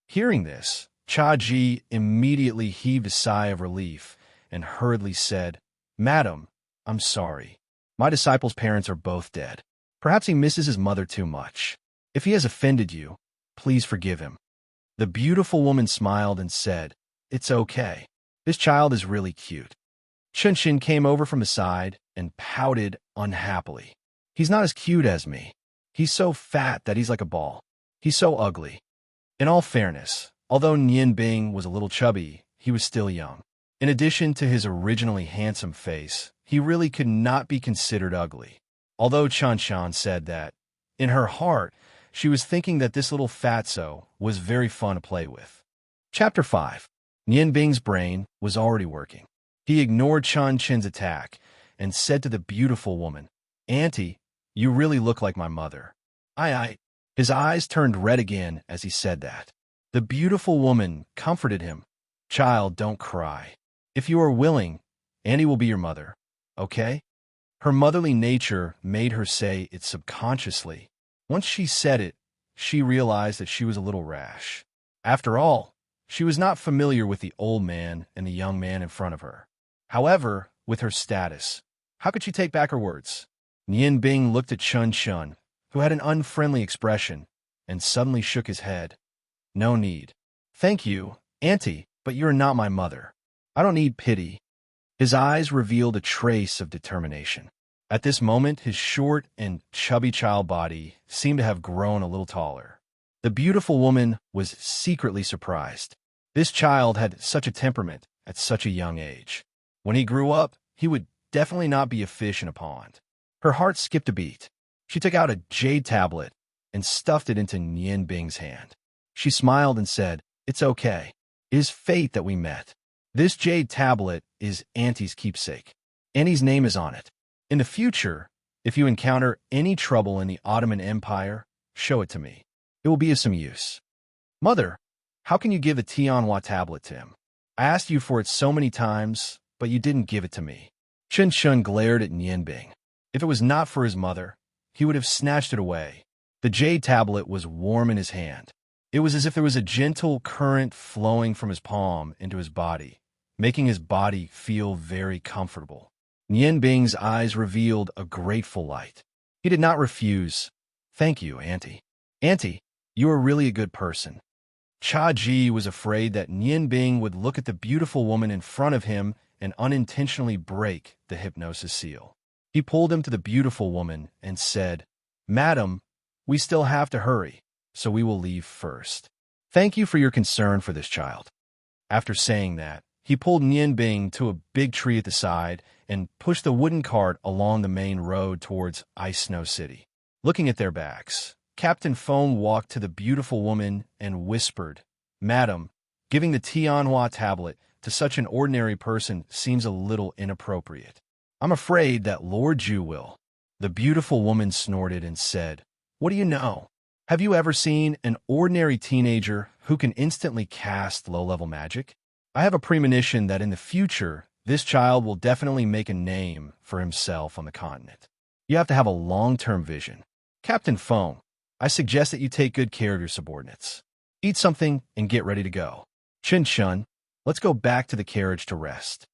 Hearing this, Chaji immediately heaved a sigh of relief and hurriedly said, Madam, I'm sorry. My disciple's parents are both dead. Perhaps he misses his mother too much. If he has offended you, please forgive him. The beautiful woman smiled and said, It's okay. This child is really cute. Chen came over from the side and pouted unhappily. He's not as cute as me. He's so fat that he's like a ball. He's so ugly. In all fairness, although Nian Bing was a little chubby, he was still young. In addition to his originally handsome face, he really could not be considered ugly. Although Chanshan said that, in her heart, she was thinking that this little fatso was very fun to play with. Chapter 5. Nian Bing's brain was already working. He ignored Chen's attack and said to the beautiful woman, Auntie, you really look like my mother. I. His eyes turned red again as he said that. The beautiful woman comforted him. Child, don't cry. If you are willing, Auntie will be your mother, okay? Her motherly nature made her say it subconsciously. Once she said it, she realized that she was a little rash. After all, she was not familiar with the old man and the young man in front of her. However, with her status, how could she take back her words? Nian Bing looked at Chen, who had an unfriendly expression, and suddenly shook his head. No need. Thank you, Auntie, but you're not my mother. I don't need pity. His eyes revealed a trace of determination. At this moment, his short and chubby child body seemed to have grown a little taller. The beautiful woman was secretly surprised. This child had such a temperament at such a young age. When he grew up, he would definitely not be a fish in a pond. Her heart skipped a beat. She took out a jade tablet and stuffed it into Nian Bing's hand. She smiled and said, It's okay. It is fate that we met. This jade tablet is Auntie's keepsake. Auntie's name is on it. In the future, if you encounter any trouble in the Ottoman Empire, show it to me. It will be of some use. Mother, how can you give the Tianhua tablet to him? I asked you for it so many times, but you didn't give it to me. Chen glared at Nian Bing. If it was not for his mother, he would have snatched it away. The jade tablet was warm in his hand. It was as if there was a gentle current flowing from his palm into his body, making his body feel very comfortable. Nian Bing's eyes revealed a grateful light. He did not refuse. Thank you, Auntie. Auntie, you are really a good person. Chaji was afraid that Nian Bing would look at the beautiful woman in front of him and unintentionally break the hypnosis seal. He pulled him to the beautiful woman and said, Madam, we still have to hurry, so we will leave first. Thank you for your concern for this child." After saying that, he pulled Nian Bing to a big tree at the side and pushed the wooden cart along the main road towards Ice Snow City. Looking at their backs, Captain Feng walked to the beautiful woman and whispered, "Madam, giving the Tianhua tablet to such an ordinary person seems a little inappropriate. I'm afraid that Lord Zhu will." The beautiful woman snorted and said, "What do you know? Have you ever seen an ordinary teenager who can instantly cast low-level magic? I have a premonition that in the future, this child will definitely make a name for himself on the continent. You have to have a long-term vision. Captain Feng, I suggest that you take good care of your subordinates. Eat something and get ready to go. Chin Chun, let's go back to the carriage to rest."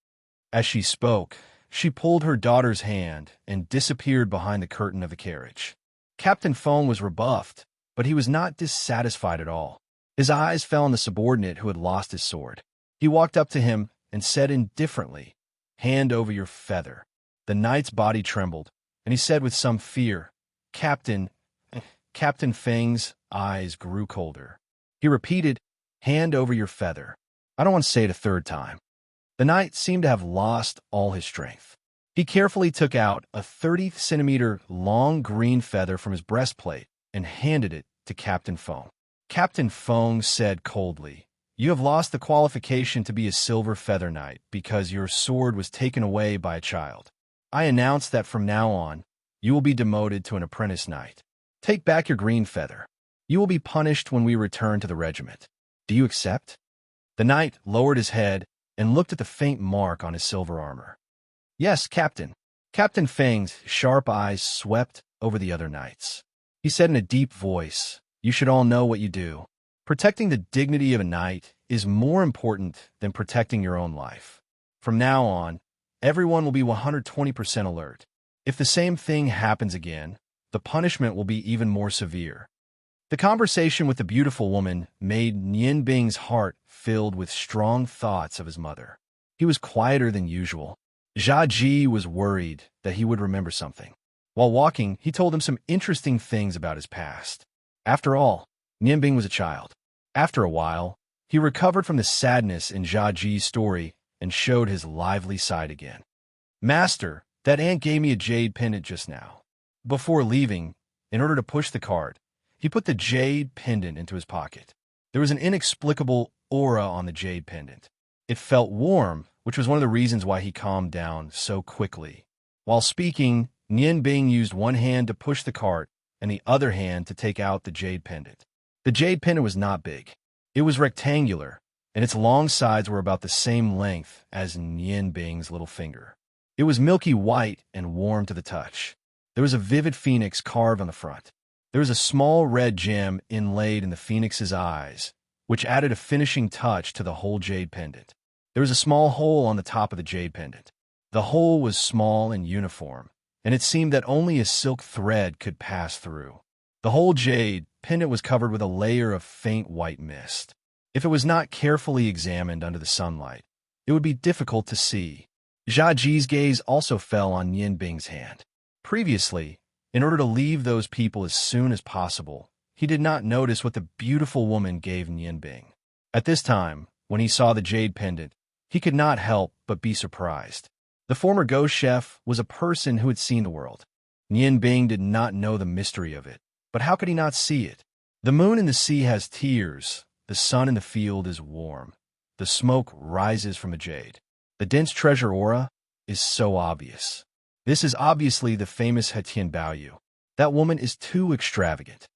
As she spoke, she pulled her daughter's hand and disappeared behind the curtain of the carriage. Captain Feng was rebuffed, but he was not dissatisfied at all. His eyes fell on the subordinate who had lost his sword. He walked up to him and said indifferently, "Hand over your feather." The knight's body trembled, and he said with some fear, "Captain." Captain Feng's eyes grew colder. He repeated, "Hand over your feather." "I don't want to say it a third time." The knight seemed to have lost all his strength. He carefully took out a 30-centimeter long green feather from his breastplate and handed it to Captain Feng. Captain Feng said coldly, "You have lost the qualification to be a silver feather knight because your sword was taken away by a child. I announce that from now on, you will be demoted to an apprentice knight. Take back your green feather. You will be punished when we return to the regiment. Do you accept?" The knight lowered his head and looked at the faint mark on his silver armor. "Yes, Captain." Captain Feng's sharp eyes swept over the other knights. He said in a deep voice, "You should all know what you do. Protecting the dignity of a knight is more important than protecting your own life. From now on, everyone will be 120% alert. If the same thing happens again, the punishment will be even more severe." The conversation with the beautiful woman made Nian Bing's heart filled with strong thoughts of his mother. He was quieter than usual. Jia Ji was worried that he would remember something. While walking, he told him some interesting things about his past. After all, Nian Bing was a child. After a while, he recovered from the sadness in Jia Ji's story and showed his lively side again. "Master, that ant gave me a jade pendant just now." Before leaving, in order to push the cart, he put the jade pendant into his pocket. There was an inexplicable aura on the jade pendant. It felt warm, which was one of the reasons why he calmed down so quickly. While speaking, Nian Bing used one hand to push the cart and the other hand to take out the jade pendant. The jade pendant was not big. It was rectangular, and its long sides were about the same length as Nian Bing's little finger. It was milky white and warm to the touch. There was a vivid phoenix carved on the front. There was a small red gem inlaid in the phoenix's eyes, which added a finishing touch to the whole jade pendant. There was a small hole on the top of the jade pendant. The hole was small and uniform, and it seemed that only a silk thread could pass through. The whole jade pendant was covered with a layer of faint white mist. If it was not carefully examined under the sunlight, it would be difficult to see. Jia Ji's gaze also fell on Nian Bing's hand. Previously, in order to leave those people as soon as possible, he did not notice what the beautiful woman gave Nian Bing. At this time, when he saw the jade pendant, he could not help but be surprised. The former ghost chef was a person who had seen the world. Nian Bing did not know the mystery of it, but how could he not see it? The moon in the sea has tears, the sun in the field is warm, the smoke rises from the jade. The dense treasure aura is so obvious. This is obviously the famous Hetian Baoyu. That woman is too extravagant.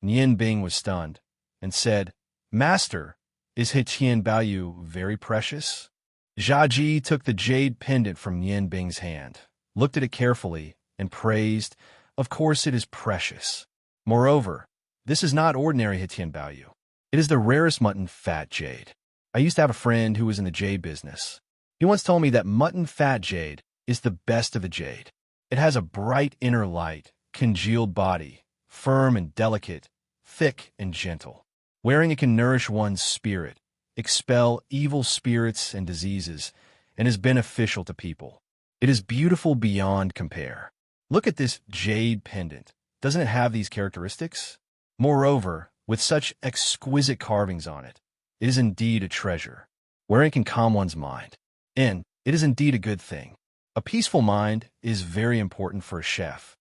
Nian Bing was stunned and said, "Master, is Hetian Baoyu very precious?" Jia Ji took the jade pendant from Nian Bing's hand, looked at it carefully, and praised, "Of course it is precious. Moreover, this is not ordinary Hetian Baoyu. It is the rarest mutton fat jade. I used to have a friend who was in the jade business. He once told me that mutton fat jade is the best of the jade. It has a bright inner light, congealed body, firm and delicate, thick and gentle. Wearing it can nourish one's spirit, expel evil spirits and diseases, and is beneficial to people. It is beautiful beyond compare. Look at this jade pendant. doesn't it have these characteristics? Moreover, with such exquisite carvings on it, it is indeed a treasure, wherein it can calm one's mind. And it is indeed a good thing. A peaceful mind is very important for a chef.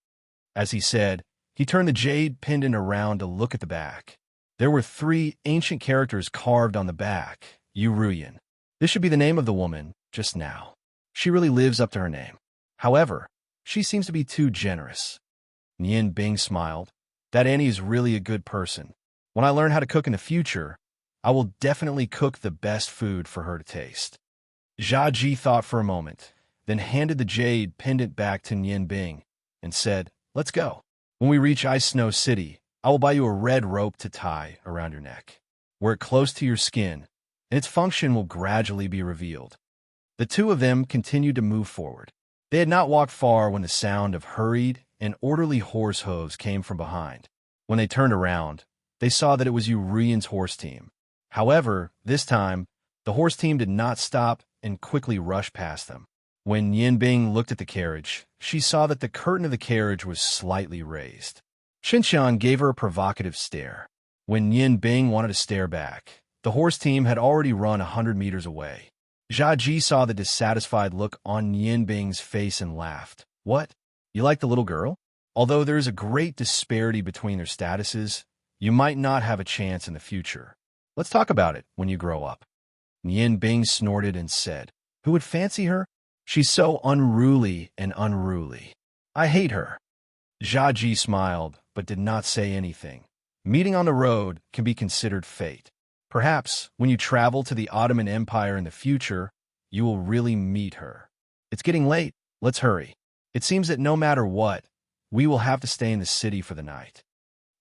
As he said, he turned the jade pendant around to look at the back. There were 3 ancient characters carved on the back, Yuruyan. This should be the name of the woman, just now. She really lives up to her name. However, she seems to be too generous. Nian Bing smiled. That Annie is really a good person. When I learn how to cook in the future, I will definitely cook the best food for her to taste. Jia Ji thought for a moment, then handed the jade pendant back to Nian Bing and said, "Let's go. When we reach Ice Snow City, I will buy you a red rope to tie around your neck. Wear it close to your skin, and its function will gradually be revealed." The two of them continued to move forward. They had not walked far when the sound of hurried and orderly horse hooves came from behind. When they turned around, they saw that it was Yuruyan's horse team. However, this time, the horse team did not stop and quickly rushed past them. When Nian looked at the carriage, she saw that the curtain of the carriage was slightly raised. Xinshan gave her a provocative stare. When Nian wanted to stare back, the horse team had already run 100 meters away. Jia Ji saw the dissatisfied look on Nian face and laughed. "What? You like the little girl? Although there is a great disparity between their statuses, you might not have a chance in the future. Let's talk about it when you grow up." Nian snorted and said, "Who would fancy her? She's so unruly and unruly. I hate her." Jia Ji smiled, but did not say anything. Meeting on the road can be considered fate. Perhaps, when you travel to the Ottoman Empire in the future, you will really meet her. It's getting late. Let's hurry. It seems that no matter what, we will have to stay in the city for the night.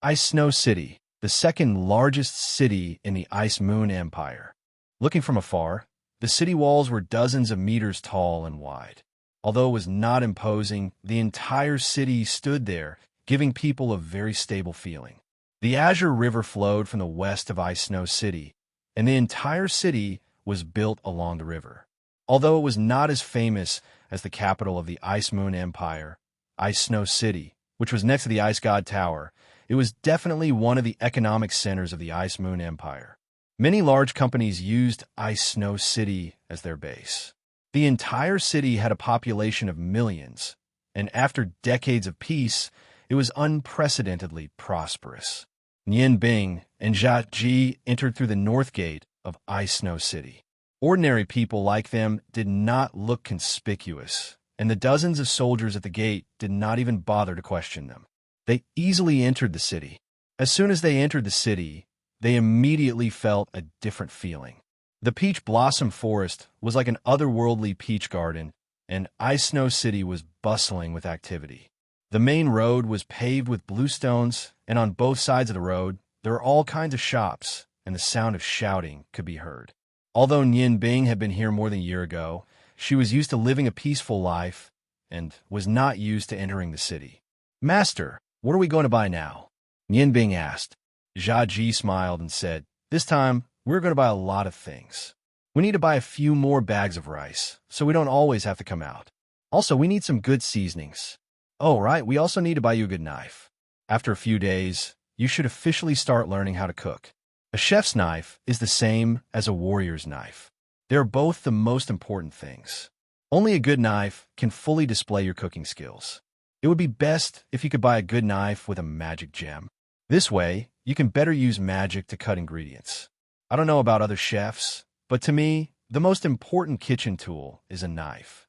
Ice Snow City, the second largest city in the Ice Moon Empire. Looking from afar, the city walls were dozens of meters tall and wide. Although it was not imposing, the entire city stood there, giving people a very stable feeling. The Azure River flowed from the west of Ice Snow City, and the entire city was built along the river. Although it was not as famous as the capital of the Ice Moon Empire, Ice Snow City, which was next to the Ice God Tower, it was definitely one of the economic centers of the Ice Moon Empire. Many large companies used Ice Snow City as their base. The entire city had a population of millions, and after decades of peace, it was unprecedentedly prosperous. Nian and Jia Ji entered through the north gate of Ice Snow City. Ordinary people like them did not look conspicuous, and the dozens of soldiers at the gate did not even bother to question them. They easily entered the city. As soon as they entered the city, they immediately felt a different feeling. The peach blossom forest was like an otherworldly peach garden, and Ice Snow City was bustling with activity. The main road was paved with bluestones, and on both sides of the road, there were all kinds of shops, and the sound of shouting could be heard. Although Nian had been here more than a year ago, she was used to living a peaceful life and was not used to entering the city. "Master, what are we going to buy now?" Nian asked. Jia Ji smiled and said, "This time, we're going to buy a lot of things. We need to buy a few more bags of rice, so we don't always have to come out. Also, we need some good seasonings. Oh, right, we also need to buy you a good knife. After a few days, you should officially start learning how to cook. A chef's knife is the same as a warrior's knife. They're both the most important things. Only a good knife can fully display your cooking skills. It would be best if you could buy a good knife with a magic gem. This way, you can better use magic to cut ingredients. I don't know about other chefs, but to me, the most important kitchen tool is a knife."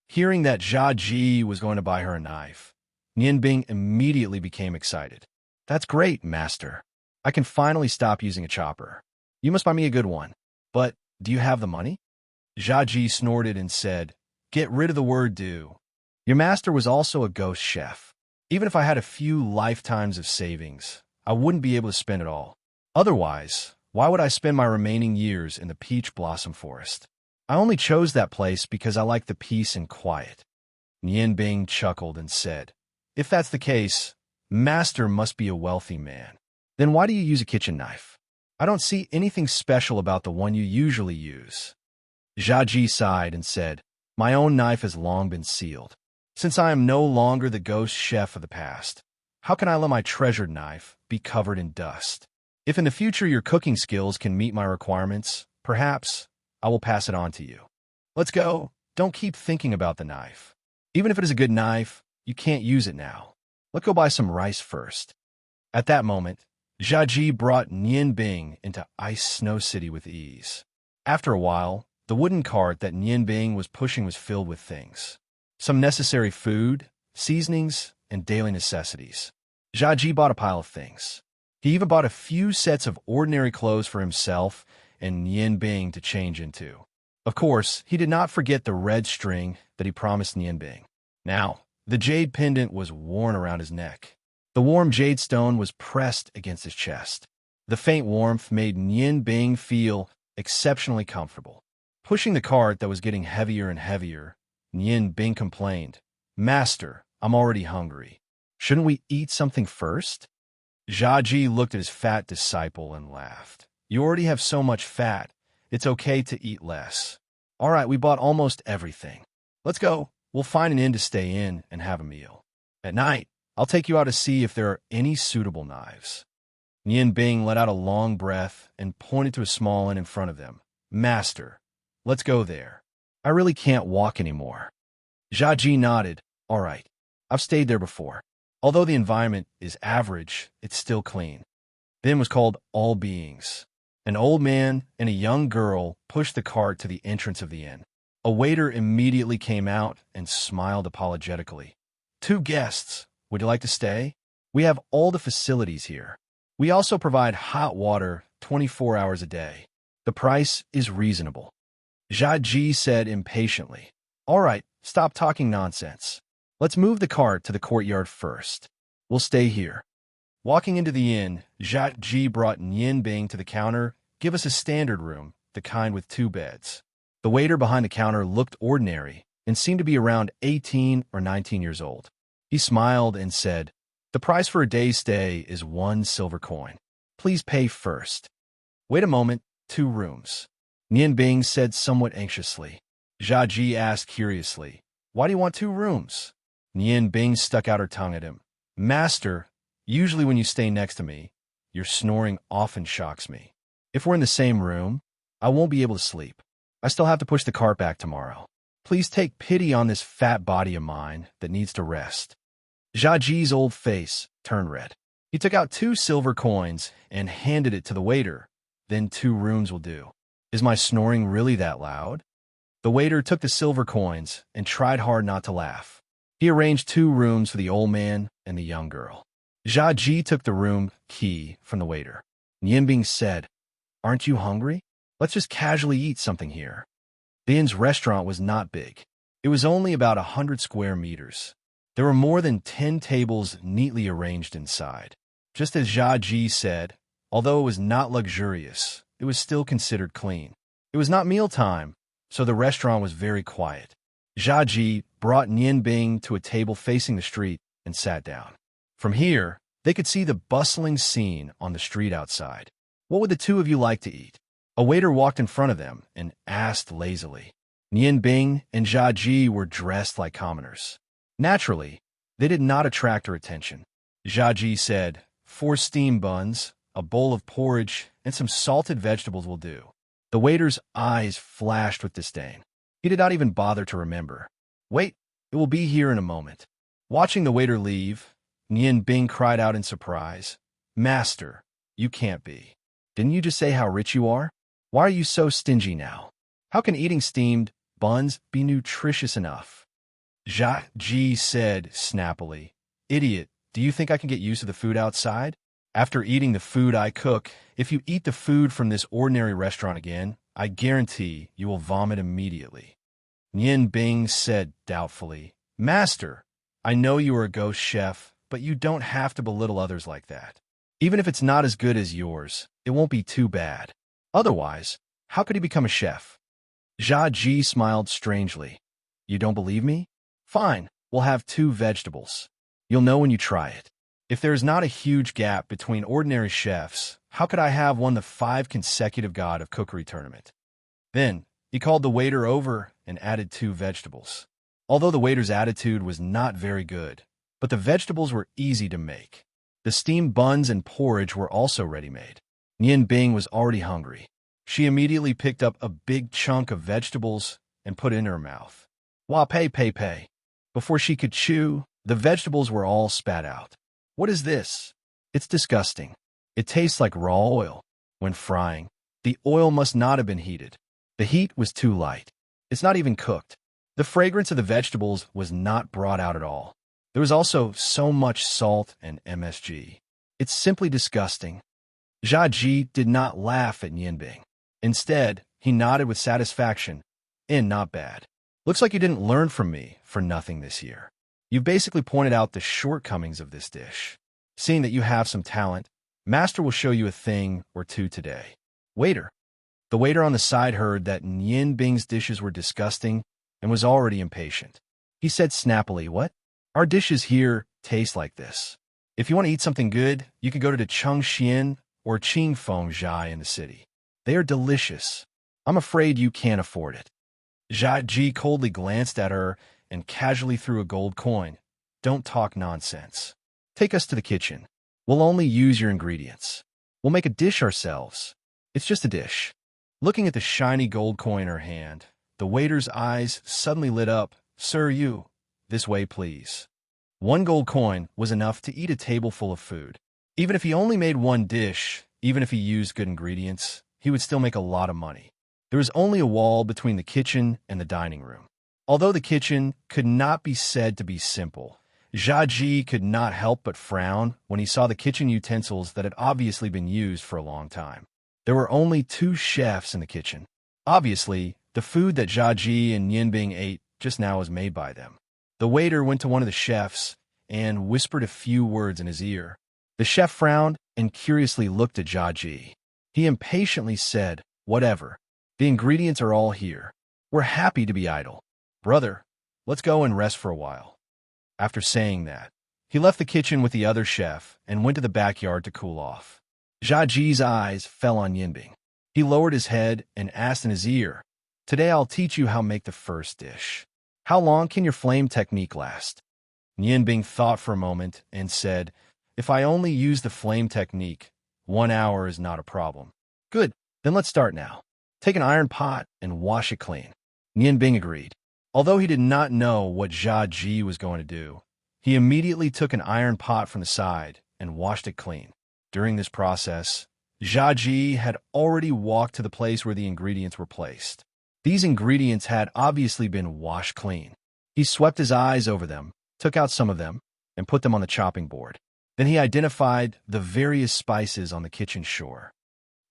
Hearing that Jia Ji was going to buy her a knife, Nian immediately became excited. "That's great, master. I can finally stop using a chopper. You must buy me a good one. But do you have the money?" Jia Ji snorted and said, "Get rid of the word do. Your master was also a ghost chef. Even if I had a few lifetimes of savings, I wouldn't be able to spend it all. Otherwise, why would I spend my remaining years in the peach blossom forest? I only chose that place because I like the peace and quiet." Nian chuckled and said, "If that's the case, master must be a wealthy man. Then why do you use a kitchen knife? I don't see anything special about the one you usually use." Jia Ji sighed and said, "My own knife has long been sealed. Since I am no longer the ghost chef of the past, How can I let my treasured knife be covered in dust? If in the future your cooking skills can meet my requirements, perhaps I will pass it on to you. Let's go. Don't keep thinking about the knife. Even if it is a good knife, you can't use it now. Let's go buy some rice first. At that moment, Jiaji brought Nian Bing into Ice Snow City with ease. After a while, the wooden cart that Nian Bing was pushing was filled with things. Some necessary food, seasonings, and daily necessities. Jiaji bought a pile of things. He even bought a few sets of ordinary clothes for himself and Nian Bing to change into. Of course, he did not forget the red string that he promised Nian Bing. Now, the jade pendant was worn around his neck. The warm jade stone was pressed against his chest. The faint warmth made Nian Bing feel exceptionally comfortable. Pushing the cart that was getting heavier and heavier, Nian Bing complained, "Master, I'm already hungry. Shouldn't we eat something first?" Jiaji looked at his fat disciple and laughed. "You already have so much fat, it's okay to eat less. All right, we bought almost everything. Let's go. We'll find an inn to stay in and have a meal. At night, I'll take you out to see if there are any suitable knives." Nian Bing let out a long breath and pointed to a small inn in front of them. "Master, let's go there. I really can't walk anymore." Jiaji nodded. "All right. I've stayed there before. Although the environment is average, it's still clean." The inn was called All Beings. An old man and a young girl pushed the cart to the entrance of the inn. A waiter immediately came out and smiled apologetically. "Two guests. Would you like to stay? We have all the facilities here. We also provide hot water 24 hours a day. The price is reasonable." Jiaji said impatiently, "All right, stop talking nonsense. Let's move the cart to the courtyard first. We'll stay here." Walking into the inn, Jiaji brought Nian Bing to the counter. "Give us a standard room, the kind with 2 beds." The waiter behind the counter looked ordinary and seemed to be around 18 or 19 years old. He smiled and said, "The price for a day's stay is 1 silver coin. Please pay first." "Wait a moment, 2 rooms." Nian Bing said somewhat anxiously. Jiaji asked curiously, "Why do you want 2 rooms?" Nian Bing stuck out her tongue at him. "Master, usually when you stay next to me, your snoring often shocks me. If we're in the same room, I won't be able to sleep. I still have to push the cart back tomorrow. Please take pity on this fat body of mine that needs to rest." Jiaji's old face turned red. He took out 2 silver coins and handed it to the waiter. "Then 2 rooms will do. Is my snoring really that loud?" The waiter took the silver coins and tried hard not to laugh. He arranged 2 rooms for the old man and the young girl. Jiaji took the room key from the waiter. Nian Bing said, "Aren't you hungry? Let's just casually eat something here." The inn's restaurant was not big. It was only about 100 square meters. There were more than 10 tables neatly arranged inside. Just as Jiaji said, although it was not luxurious, it was still considered clean. It was not mealtime, so the restaurant was very quiet. Jiaji brought Nian Bing to a table facing the street and sat down. From here, they could see the bustling scene on the street outside. "What would the 2 of you like to eat?" A waiter walked in front of them and asked lazily. Nian Bing and Jiaji were dressed like commoners. Naturally, they did not attract her attention. Jiaji said, 4 steamed buns, a bowl of porridge, and some salted vegetables will do." The waiter's eyes flashed with disdain. He did not even bother to remember. "Wait, it will be here in a moment." Watching the waiter leave, Nian Bing cried out in surprise, "Master, you can't be. Didn't you just say how rich you are? Why are you so stingy now? How can eating steamed buns be nutritious enough?" Jiaji said snappily, "Idiot, do you think I can get used to the food outside? After eating the food I cook, if you eat the food from this ordinary restaurant again, I guarantee you will vomit immediately." Nian Bing said doubtfully, "Master, I know you are a ghost chef, but you don't have to belittle others like that. Even if it's not as good as yours, it won't be too bad. Otherwise, how could he become a chef?" Jiaji smiled strangely. "You don't believe me? Fine, we'll have 2 vegetables. You'll know when you try it. If there is not a huge gap between ordinary chefs, how could I have won the 5 consecutive God of Cookery tournament?" Then, he called the waiter over and added 2 vegetables. Although the waiter's attitude was not very good, but the vegetables were easy to make. The steamed buns and porridge were also ready-made. Nian Bing was already hungry. She immediately picked up a big chunk of vegetables and put it in her mouth. Wah pei pei pei. Before she could chew, the vegetables were all spat out. What is this? It's disgusting. It tastes like raw oil. When frying, the oil must not have been heated. The heat was too light. It's not even cooked. The fragrance of the vegetables was not brought out at all. There was also so much salt and MSG. It's simply disgusting. Jia Ji did not laugh at Nian Bing. Instead, he nodded with satisfaction. Not bad. Looks like you didn't learn from me for nothing this year. You've basically pointed out the shortcomings of this dish. Seeing that you have some talent, Master will show you a thing or two today. Waiter. The waiter on the side heard that Nian Bing's dishes were disgusting and was already impatient. He said snappily, "What? Our dishes here taste like this. If you want to eat something good, you can go to the Chengxian or Qingfeng Zhai in the city. They are delicious. I'm afraid you can't afford it." Jia Ji coldly glanced at her and casually threw a gold coin. "Don't talk nonsense. Take us to the kitchen. We'll only use your ingredients. We'll make a dish ourselves. It's just a dish." Looking at the shiny gold coin in her hand, the waiter's eyes suddenly lit up. "Sir, you, this way, please." 1 gold coin was enough to eat a table full of food. Even if he only made one dish, even if he used good ingredients, he would still make a lot of money. There was only a wall between the kitchen and the dining room. Although the kitchen could not be said to be simple, Jia Ji could not help but frown when he saw the kitchen utensils that had obviously been used for a long time. There were only 2 chefs in the kitchen. Obviously, the food that Jia Ji and Nian Bing ate just now was made by them. The waiter went to one of the chefs and whispered a few words in his ear. The chef frowned and curiously looked at Jia Ji. He impatiently said, "Whatever. The ingredients are all here. We're happy to be idle. Brother, let's go and rest for a while." After saying that, he left the kitchen with the other chef and went to the backyard to cool off. Jia Ji's eyes fell on Nian Bing. He lowered his head and asked in his ear, "Today I'll teach you how to make the first dish. How long can your flame technique last?" Nian Bing thought for a moment and said, "If I only use the flame technique, 1 hour is not a problem." "Good, then let's start now. Take an iron pot and wash it clean." Nian Bing agreed. Although he did not know what Jia Ji was going to do, he immediately took an iron pot from the side and washed it clean. During this process, Jia Ji had already walked to the place where the ingredients were placed. These ingredients had obviously been washed clean. He swept his eyes over them, took out some of them, and put them on the chopping board. Then he identified the various spices on the kitchen shore.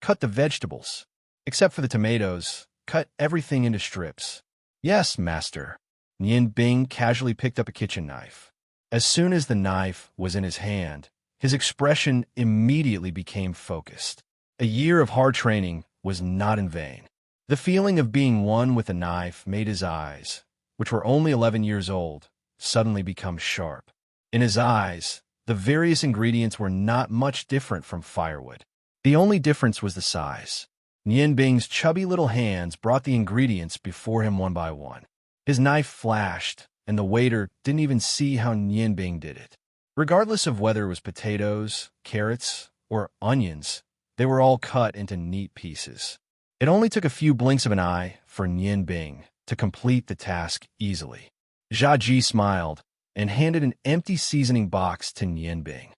"Cut the vegetables. Except for the tomatoes, cut everything into strips." "Yes, master." Nian Bing casually picked up a kitchen knife. As soon as the knife was in his hand, his expression immediately became focused. A year of hard training was not in vain. The feeling of being one with a knife made his eyes, which were only 11 years old, suddenly become sharp. In his eyes, the various ingredients were not much different from firewood. The only difference was the size. Nian Bing's chubby little hands brought the ingredients before him one by one. His knife flashed, and the waiter didn't even see how Nian Bing did it. Regardless of whether it was potatoes, carrots, or onions, they were all cut into neat pieces. It only took a few blinks of an eye for Nian Bing to complete the task easily. Jia Ji smiled and handed an empty seasoning box to Nian Bing.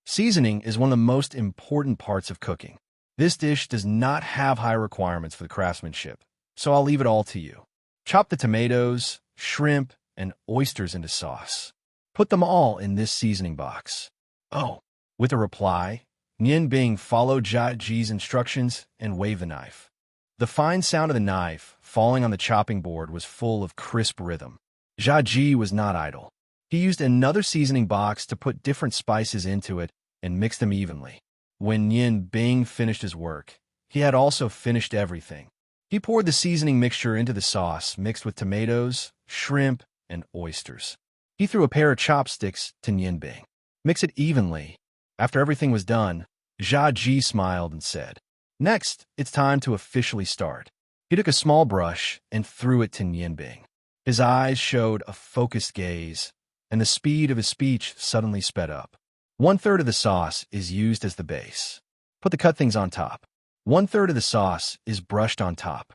Seasoning is one of the most important parts of cooking. This dish does not have high requirements for the craftsmanship, so I'll leave it all to you. Chop the tomatoes, shrimp, and oysters into sauce. Put them all in this seasoning box. Oh. With a reply, Nian Bing followed Jia Ji's instructions and waved the knife. The fine sound of the knife falling on the chopping board was full of crisp rhythm. Jia Ji was not idle. He used another seasoning box to put different spices into it and mix them evenly. When Nian Bing finished his work, he had also finished everything. He poured the seasoning mixture into the sauce mixed with tomatoes, shrimp, and oysters. He threw a pair of chopsticks to Nian Bing. "Mix it evenly." After everything was done, Jia Ji smiled and said, "Next, it's time to officially start." He took a small brush and threw it to Nian Bing. His eyes showed a focused gaze, and the speed of his speech suddenly sped up. 1/3 of the sauce is used as the base. Put the cut things on top. 1/3 of the sauce is brushed on top.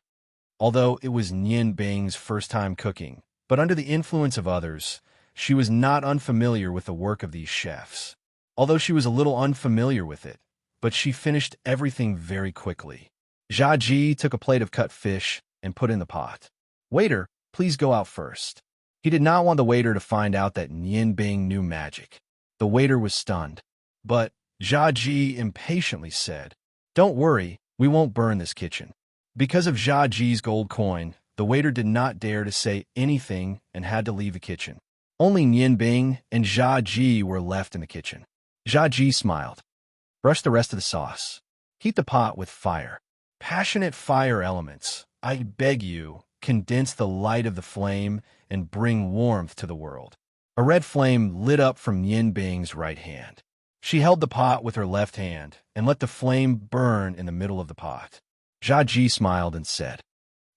Although it was Nian Bing's first time cooking, but under the influence of others, she was not unfamiliar with the work of these chefs. Although she was a little unfamiliar with it, but she finished everything very quickly. Jia Ji took a plate of cut fish and put in the pot. "Waiter, please go out first." He did not want the waiter to find out that Nian Bing knew magic. The waiter was stunned. But Jia Ji impatiently said, "Don't worry, we won't burn this kitchen." Because of Jia Ji's gold coin, the waiter did not dare to say anything and had to leave the kitchen. Only Nian Bing and Jia Ji were left in the kitchen. Jia Ji smiled. "Brush the rest of the sauce. Heat the pot with fire. Passionate fire elements, I beg you, condense the light of the flame and bring warmth to the world." A red flame lit up from Nian Bing's right hand. She held the pot with her left hand and let the flame burn in the middle of the pot. Jia Ji smiled and said,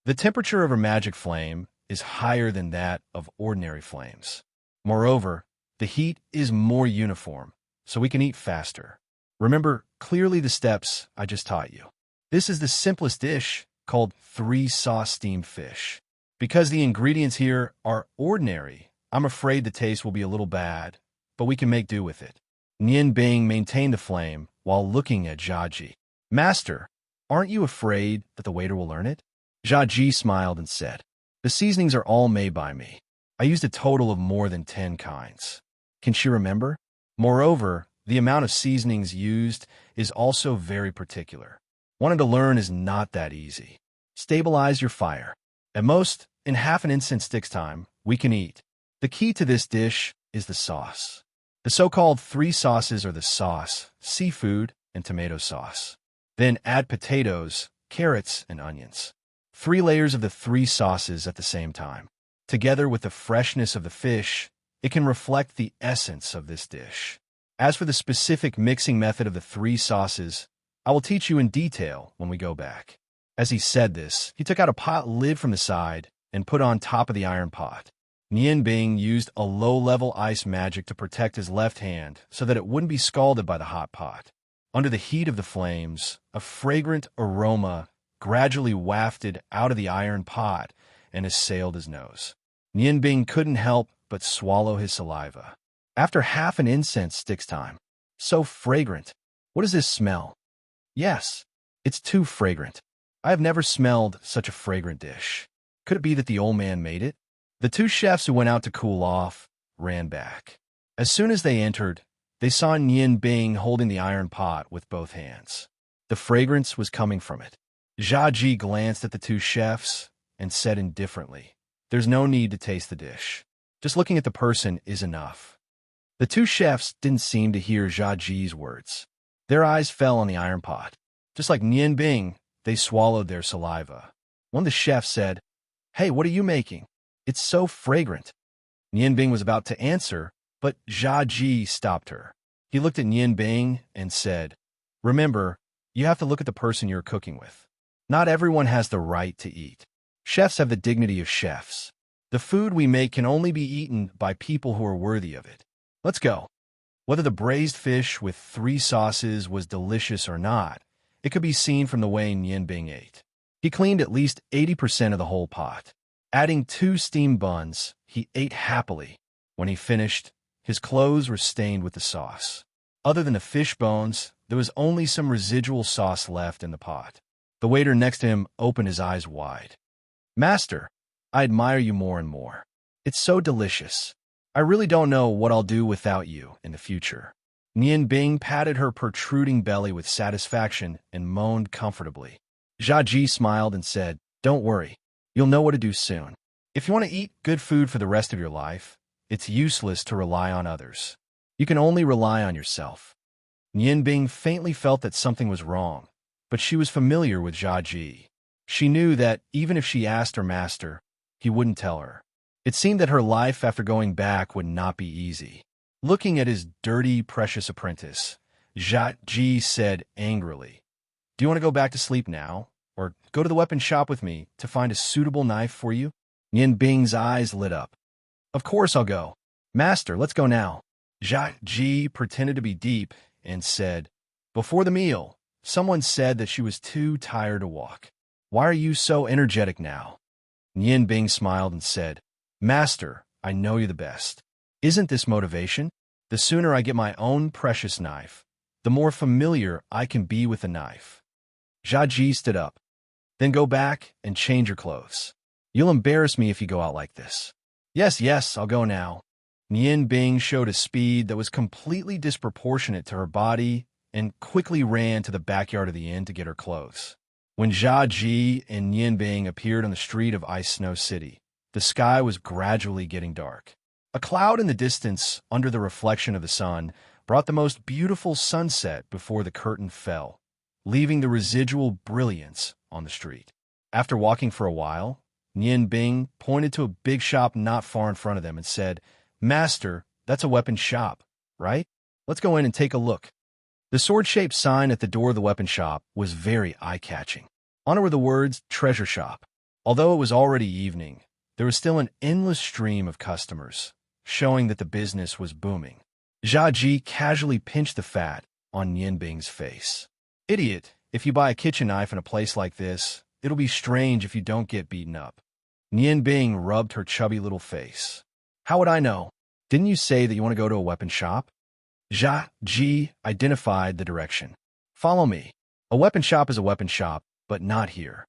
"The temperature of her magic flame is higher than that of ordinary flames. Moreover, the heat is more uniform, so we can eat faster. Remember clearly the steps I just taught you. This is the simplest dish, called 3-sauce steamed fish. Because the ingredients here are ordinary, I'm afraid the taste will be a little bad, but we can make do with it." Nian Bing maintained the flame while looking at Jia Ji. "Master, aren't you afraid that the waiter will learn it?" Jia Ji smiled and said, "The seasonings are all made by me. I used a total of more than 10 kinds." Can she remember? Moreover, the amount of seasonings used is also very particular. Wanting to learn is not that easy. Stabilize your fire. At most, in half an instant sticks time, we can eat. The key to this dish is the sauce. The so-called 3 sauces are the sauce, seafood, and tomato sauce. Then add potatoes, carrots, and onions. 3 layers of the 3 sauces at the same time. Together with the freshness of the fish, it can reflect the essence of this dish. As for the specific mixing method of the 3 sauces, I will teach you in detail when we go back. As he said this, he took out a pot lid from the side and put on top of the iron pot. Nian Bing used a low-level ice magic to protect his left hand so that it wouldn't be scalded by the hot pot. Under the heat of the flames, a fragrant aroma gradually wafted out of the iron pot and assailed his nose. Nian Bing couldn't help but swallow his saliva. After half an incense sticks time. So fragrant. What does this smell? Yes, it's too fragrant. I have never smelled such a fragrant dish. Could it be that the old man made it? The 2 chefs who went out to cool off ran back. As soon as they entered, they saw Nian Bing holding the iron pot with both hands. The fragrance was coming from it. Jia Ji glanced at the 2 chefs and said indifferently, "There's no need to taste the dish. Just looking at the person is enough." The 2 chefs didn't seem to hear Jia Ji's words. Their eyes fell on the iron pot. Just like Nian Bing, they swallowed their saliva. One of the chefs said, "Hey, what are you making? It's so fragrant." Nian Bing was about to answer, but Jia Ji stopped her. He looked at Nian Bing and said, "Remember, you have to look at the person you're cooking with. Not everyone has the right to eat. Chefs have the dignity of chefs. The food we make can only be eaten by people who are worthy of it. Let's go." Whether the braised fish with 3 sauces was delicious or not, it could be seen from the way Nian Bing ate. He cleaned at least 80% of the whole pot. Adding 2 steamed buns, he ate happily. When he finished, his clothes were stained with the sauce. Other than the fish bones, there was only some residual sauce left in the pot. The waiter next to him opened his eyes wide. "Master, I admire you more and more. It's so delicious. I really don't know what I'll do without you in the future." Nian Bing patted her protruding belly with satisfaction and moaned comfortably. Jia Ji smiled and said, "Don't worry. You'll know what to do soon. If you want to eat good food for the rest of your life, it's useless to rely on others. You can only rely on yourself." Nian Bing faintly felt that something was wrong, but she was familiar with Jia Ji. She knew that even if she asked her master, he wouldn't tell her. It seemed that her life after going back would not be easy. Looking at his dirty, precious apprentice, Jia Ji said angrily, "Do you want to go back to sleep now, or go to the weapon shop with me to find a suitable knife for you?" Nian Bing's eyes lit up. "Of course I'll go. Master, let's go now. Jia Ji pretended to be deep and said, Before the meal, someone said that she was too tired to walk. Why are you so energetic now? Nian Bing smiled and said, Master, I know you're the best. Isn't this motivation? The sooner I get my own precious knife, the more familiar I can be with the knife. Jia Ji stood up. Then go back and change your clothes. You'll embarrass me if you go out like this. Yes, I'll go now. Nian Bing showed a speed that was completely disproportionate to her body and quickly ran to the backyard of the inn to get her clothes. When Jia Ji and Nian Bing appeared on the street of Ice Snow City, the sky was gradually getting dark. A cloud in the distance, under the reflection of the sun, brought the most beautiful sunset before the curtain fell, leaving the residual brilliance on the street. After walking for a while, Nian Bing pointed to a big shop not far in front of them and said, Master, that's a weapon shop, right? Let's go in and take a look. The sword-shaped sign at the door of the weapon shop was very eye-catching. On it were the words, Treasure Shop. Although it was already evening, there was still an endless stream of customers, showing that the business was booming. Jia Ji casually pinched the fat on Nian Bing's face. Idiot, if you buy a kitchen knife in a place like this, it'll be strange if you don't get beaten up. Nian Bing rubbed her chubby little face. How would I know? Didn't you say that you want to go to a weapon shop? Jia Ji identified the direction. Follow me. A weapon shop is a weapon shop, but not here.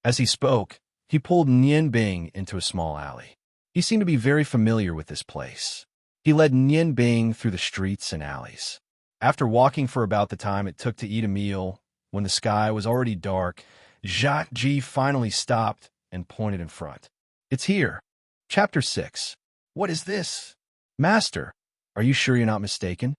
As he spoke, he pulled Nian Bing into a small alley. He seemed to be very familiar with this place. He led Nian Bing through the streets and alleys. After walking for about the time it took to eat a meal, when the sky was already dark, Jia Ji finally stopped and pointed in front. It's here. Chapter 6. What is this? Master, are you sure you're not mistaken?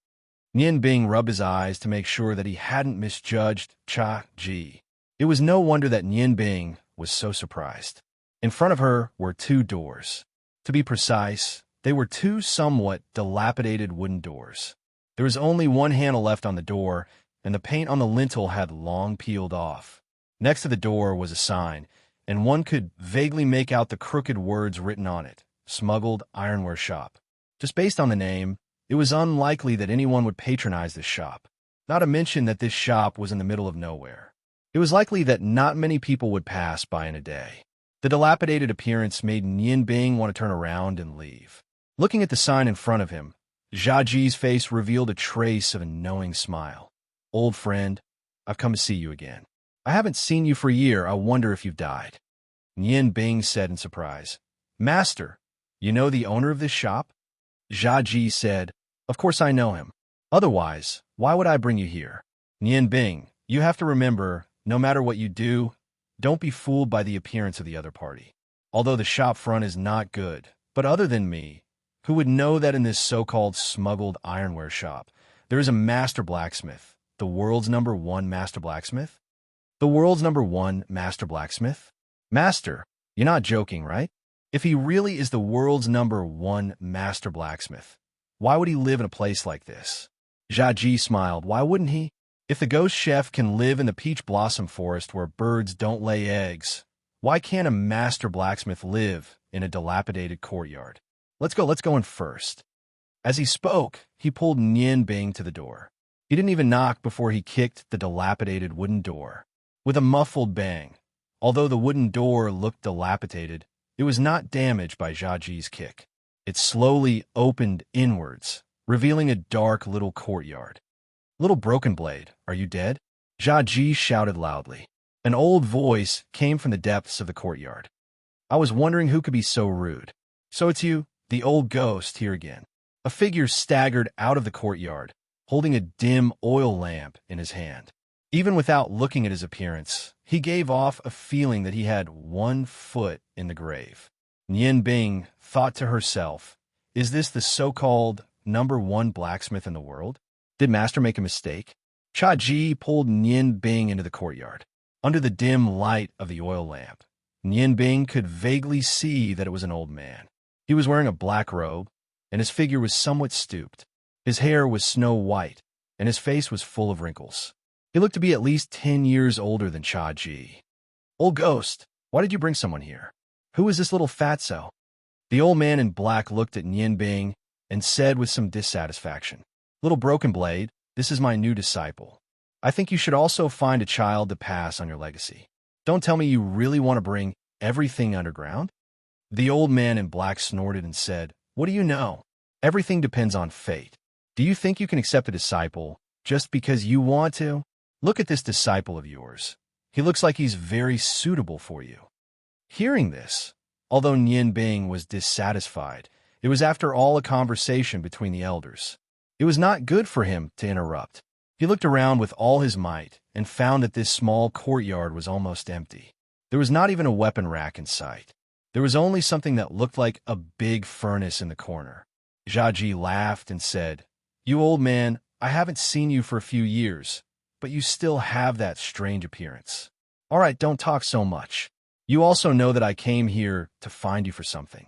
Nian Bing rubbed his eyes to make sure that he hadn't misjudged Jia Ji. It was no wonder that Nian Bing was so surprised. In front of her were two doors. To be precise, they were two somewhat dilapidated wooden doors. There was only one handle left on the door, and the paint on the lintel had long peeled off. Next to the door was a sign, and one could vaguely make out the crooked words written on it, Smuggled Ironware Shop. Just based on the name, it was unlikely that anyone would patronize this shop, not to mention that this shop was in the middle of nowhere. It was likely that not many people would pass by in a day. The dilapidated appearance made Nian Bing want to turn around and leave. Looking at the sign in front of him, Jia Ji's face revealed a trace of a knowing smile. Old friend, I've come to see you again. I haven't seen you for a year. I wonder if you've died. Nian Bing said in surprise. Master, you know the owner of this shop? Jia Ji said, Of course I know him. Otherwise, why would I bring you here? Nian Bing, you have to remember, no matter what you do, don't be fooled by the appearance of the other party. Although the shop front is not good, but other than me, who would know that in this so-called smuggled ironware shop, there is a master blacksmith, the world's #1 master blacksmith? The world's #1 master blacksmith? Master, you're not joking, right? If he really is the world's #1 master blacksmith, why would he live in a place like this? Jia Ji smiled. Why wouldn't he? If the ghost chef can live in the peach blossom forest where birds don't lay eggs, why can't a master blacksmith live in a dilapidated courtyard? Let's go in first. As he spoke, he pulled Nian Bing to the door. He didn't even knock before he kicked the dilapidated wooden door. With a muffled bang, although the wooden door looked dilapidated, it was not damaged by Jia Ji's kick. It slowly opened inwards, revealing a dark little courtyard. Little Broken Blade, are you dead? Jia Ji shouted loudly. An old voice came from the depths of the courtyard. I was wondering who could be so rude. So it's you, the old ghost, here again. A figure staggered out of the courtyard, holding a dim oil lamp in his hand. Even without looking at his appearance, he gave off a feeling that he had 1 foot in the grave. Nian Bing thought to herself, is this the so-called #1 blacksmith in the world? Did Master make a mistake? Jia Ji pulled Nian Bing into the courtyard. Under the dim light of the oil lamp, Nian Bing could vaguely see that it was an old man. He was wearing a black robe, and his figure was somewhat stooped. His hair was snow white, and his face was full of wrinkles. He looked to be at least 10 years older than Jia Ji. Old ghost, why did you bring someone here? Who is this little fatso? The old man in black looked at Nian Bing and said with some dissatisfaction, "Little broken blade, this is my new disciple. I think you should also find a child to pass on your legacy. Don't tell me you really want to bring everything underground?" The old man in black snorted and said, "What do you know? Everything depends on fate. Do you think you can accept a disciple just because you want to? Look at this disciple of yours. He looks like he's very suitable for you." Hearing this, although Nian Bing was dissatisfied, it was after all a conversation between the elders. It was not good for him to interrupt. He looked around with all his might and found that this small courtyard was almost empty. There was not even a weapon rack in sight. There was only something that looked like a big furnace in the corner. Jiaji laughed and said, "You old man, I haven't seen you for a few years, but you still have that strange appearance. All right, don't talk so much. You also know that I came here to find you for something."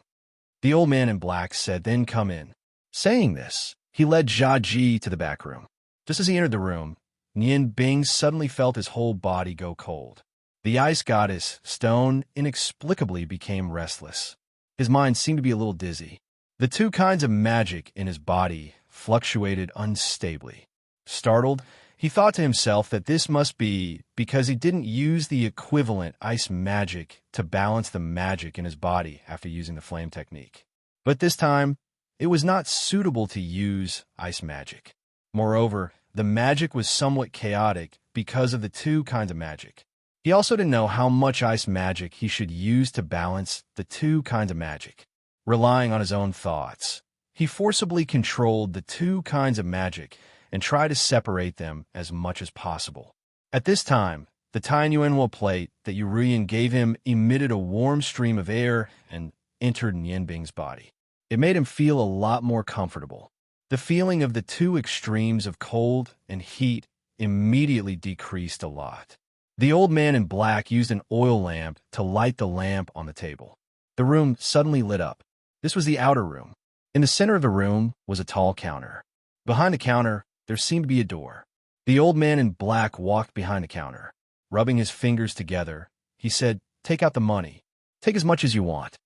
The old man in black said, "Then come in." Saying this, he led Jiaji to the back room. Just as he entered the room, Nian Bing suddenly felt his whole body go cold. The ice goddess, Stone, inexplicably became restless. His mind seemed to be a little dizzy. The two kinds of magic in his body fluctuated unstably. Startled, he thought to himself that this must be because he didn't use the equivalent ice magic to balance the magic in his body after using the flame technique. But this time, it was not suitable to use ice magic. Moreover, the magic was somewhat chaotic because of the two kinds of magic. He also didn't know how much ice magic he should use to balance the two kinds of magic. Relying on his own thoughts, he forcibly controlled the two kinds of magic and tried to separate them as much as possible. At this time, the Tainyuanwo plate that Yurian gave him emitted a warm stream of air and entered Nianbing's body. It made him feel a lot more comfortable. The feeling of the two extremes of cold and heat immediately decreased a lot. The old man in black used an oil lamp to light the lamp on the table. The room suddenly lit up. This was the outer room. In the center of the room was a tall counter. Behind the counter, there seemed to be a door. The old man in black walked behind the counter. Rubbing his fingers together, he said, "Take out the money. Take as much as you want."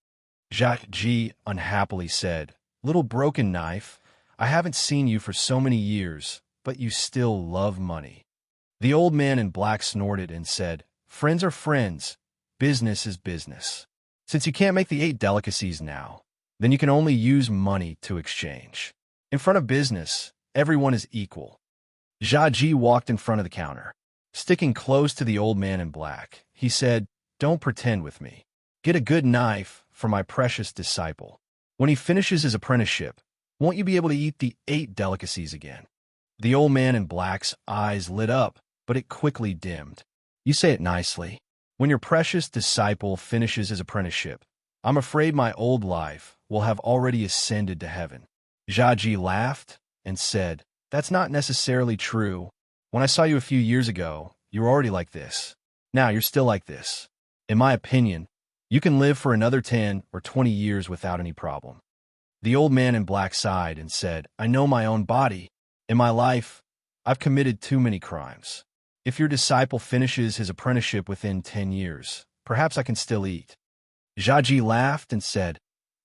Jiaji unhappily said, "Little broken knife, I haven't seen you for so many years, but you still love money." The old man in black snorted and said, "Friends are friends. Business is business. Since you can't make the 8 delicacies now, then you can only use money to exchange. In front of business, everyone is equal." Jiaji walked in front of the counter. Sticking close to the old man in black, he said, "Don't pretend with me. Get a good knife for my precious disciple. When he finishes his apprenticeship, won't you be able to eat the 8 delicacies again?" The old man in black's eyes lit up, but it quickly dimmed. "You say it nicely. When your precious disciple finishes his apprenticeship, I'm afraid my old life will have already ascended to heaven." Jiaji laughed and said, "That's not necessarily true. When I saw you a few years ago, you were already like this. Now you're still like this. In my opinion, you can live for another 10 or 20 years without any problem." The old man in black sighed and said, "I know my own body. In my life, I've committed too many crimes. If your disciple finishes his apprenticeship within 10 years, perhaps I can still eat." Jiaji laughed and said,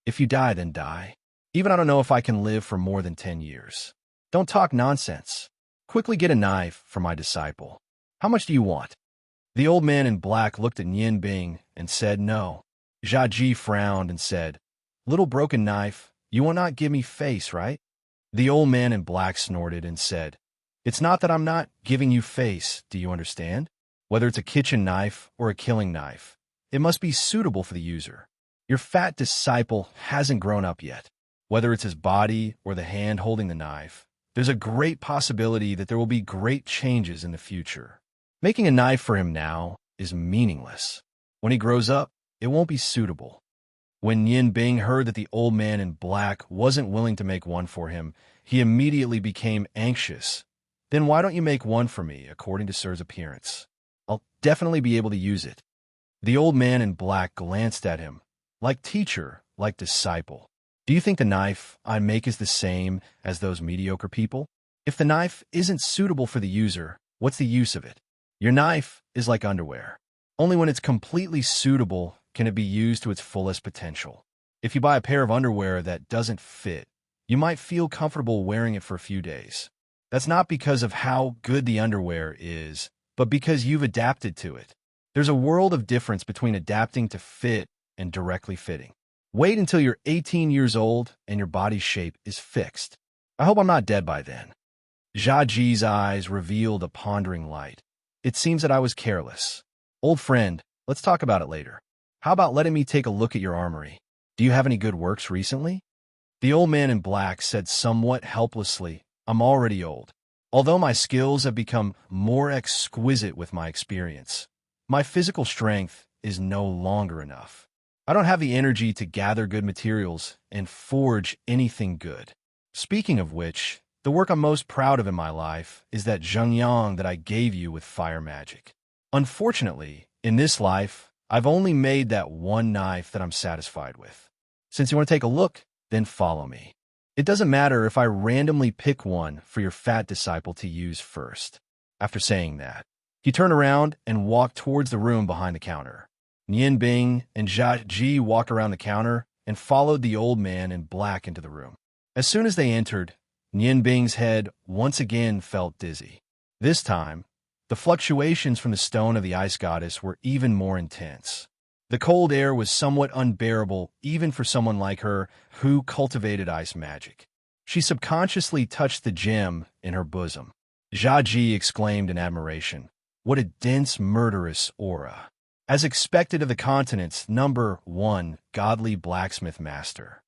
"If you die, then die. Even I don't know if I can live for more than 10 years. Don't talk nonsense. Quickly get a knife for my disciple. How much do you want?" The old man in black looked at Nian Bing and said no. Jiaji frowned and said, "Little broken knife, you will not give me face, right?" The old man in black snorted and said, "It's not that I'm not giving you face, do you understand? Whether it's a kitchen knife or a killing knife, it must be suitable for the user. Your fat disciple hasn't grown up yet. Whether it's his body or the hand holding the knife, there's a great possibility that there will be great changes in the future. Making a knife for him now is meaningless. When he grows up, it won't be suitable." When Nian Bing heard that the old man in black wasn't willing to make one for him, he immediately became anxious. "Then why don't you make one for me, according to Sir's appearance? I'll definitely be able to use it." The old man in black glanced at him, like teacher, like disciple. "Do you think the knife I make is the same as those mediocre people? If the knife isn't suitable for the user, what's the use of it? Your knife is like underwear. Only when it's completely suitable can it be used to its fullest potential. If you buy a pair of underwear that doesn't fit, You might feel comfortable wearing it for a few days. That's not because of how good the underwear is, but because you've adapted to it. There's a world of difference between adapting to fit and directly fitting. Wait until you're 18 years old and your body shape is fixed. I hope I'm not dead by then. Jiaji's eyes revealed a pondering light. It seems that I was careless. Old friend, let's talk about it later. How about letting me take a look at your armory? Do you have any good works recently? The old man in black said somewhat helplessly, I'm already old. Although my skills have become more exquisite with my experience, my physical strength is no longer enough. I don't have the energy to gather good materials and forge anything good. Speaking of which, the work I'm most proud of in my life is that zhengyang that I gave you with fire magic. Unfortunately, in this life, I've only made that one knife that I'm satisfied with. Since you want to take a look, then follow me. It doesn't matter if I randomly pick one for your fat disciple to use first. After saying that, he turned around and walked towards the room behind the counter. Nian Bing and Jia Ji walked around the counter and followed the old man in black into the room. As soon as they entered, Nian Bing's head once again felt dizzy. This time, the fluctuations from the stone of the ice goddess were even more intense. The cold air was somewhat unbearable even for someone like her who cultivated ice magic. She subconsciously touched the gem in her bosom. Jia Ji exclaimed in admiration, "What a dense, murderous aura." As expected of the continent's #1 godly blacksmith master.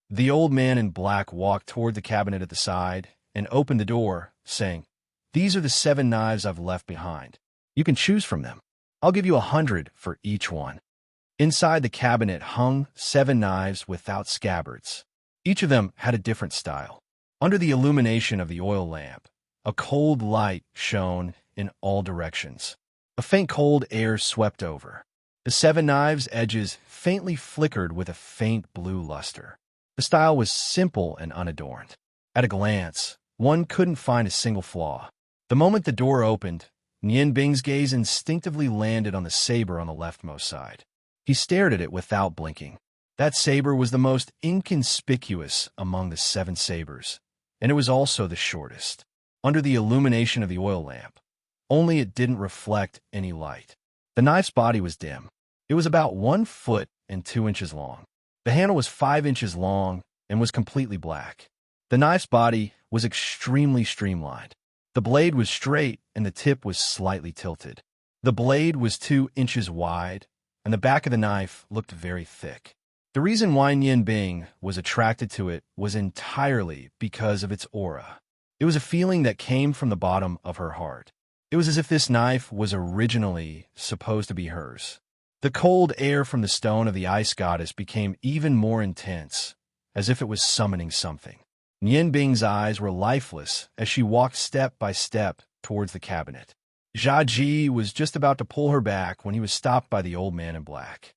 The old man in black walked toward the cabinet at the side and opened the door, saying, "These are the 7 knives I've left behind. You can choose from them. I'll give you 100 for each one." Inside the cabinet hung 7 knives without scabbards. Each of them had a different style. Under the illumination of the oil lamp, a cold light shone in all directions. A faint cold air swept over. The 7 knives' edges faintly flickered with a faint blue luster. The style was simple and unadorned. At a glance, one couldn't find a single flaw. The moment the door opened, Nian Bing's gaze instinctively landed on the saber on the leftmost side. He stared at it without blinking. That saber was the most inconspicuous among the 7 sabers, and it was also the shortest. Under the illumination of the oil lamp, only it didn't reflect any light. The knife's body was dim. It was about 1 foot and 2 inches long. The handle was 5 inches long and was completely black. The knife's body was extremely streamlined. The blade was straight and the tip was slightly tilted. The blade was 2 inches wide, and the back of the knife looked very thick. The reason why Nian Bing was attracted to it was entirely because of its aura. It was a feeling that came from the bottom of her heart. It was as if this knife was originally supposed to be hers. The cold air from the stone of the ice goddess became even more intense, as if it was summoning something. Nian Bing's eyes were lifeless as she walked step by step towards the cabinet. Jia Ji was just about to pull her back when he was stopped by the old man in black.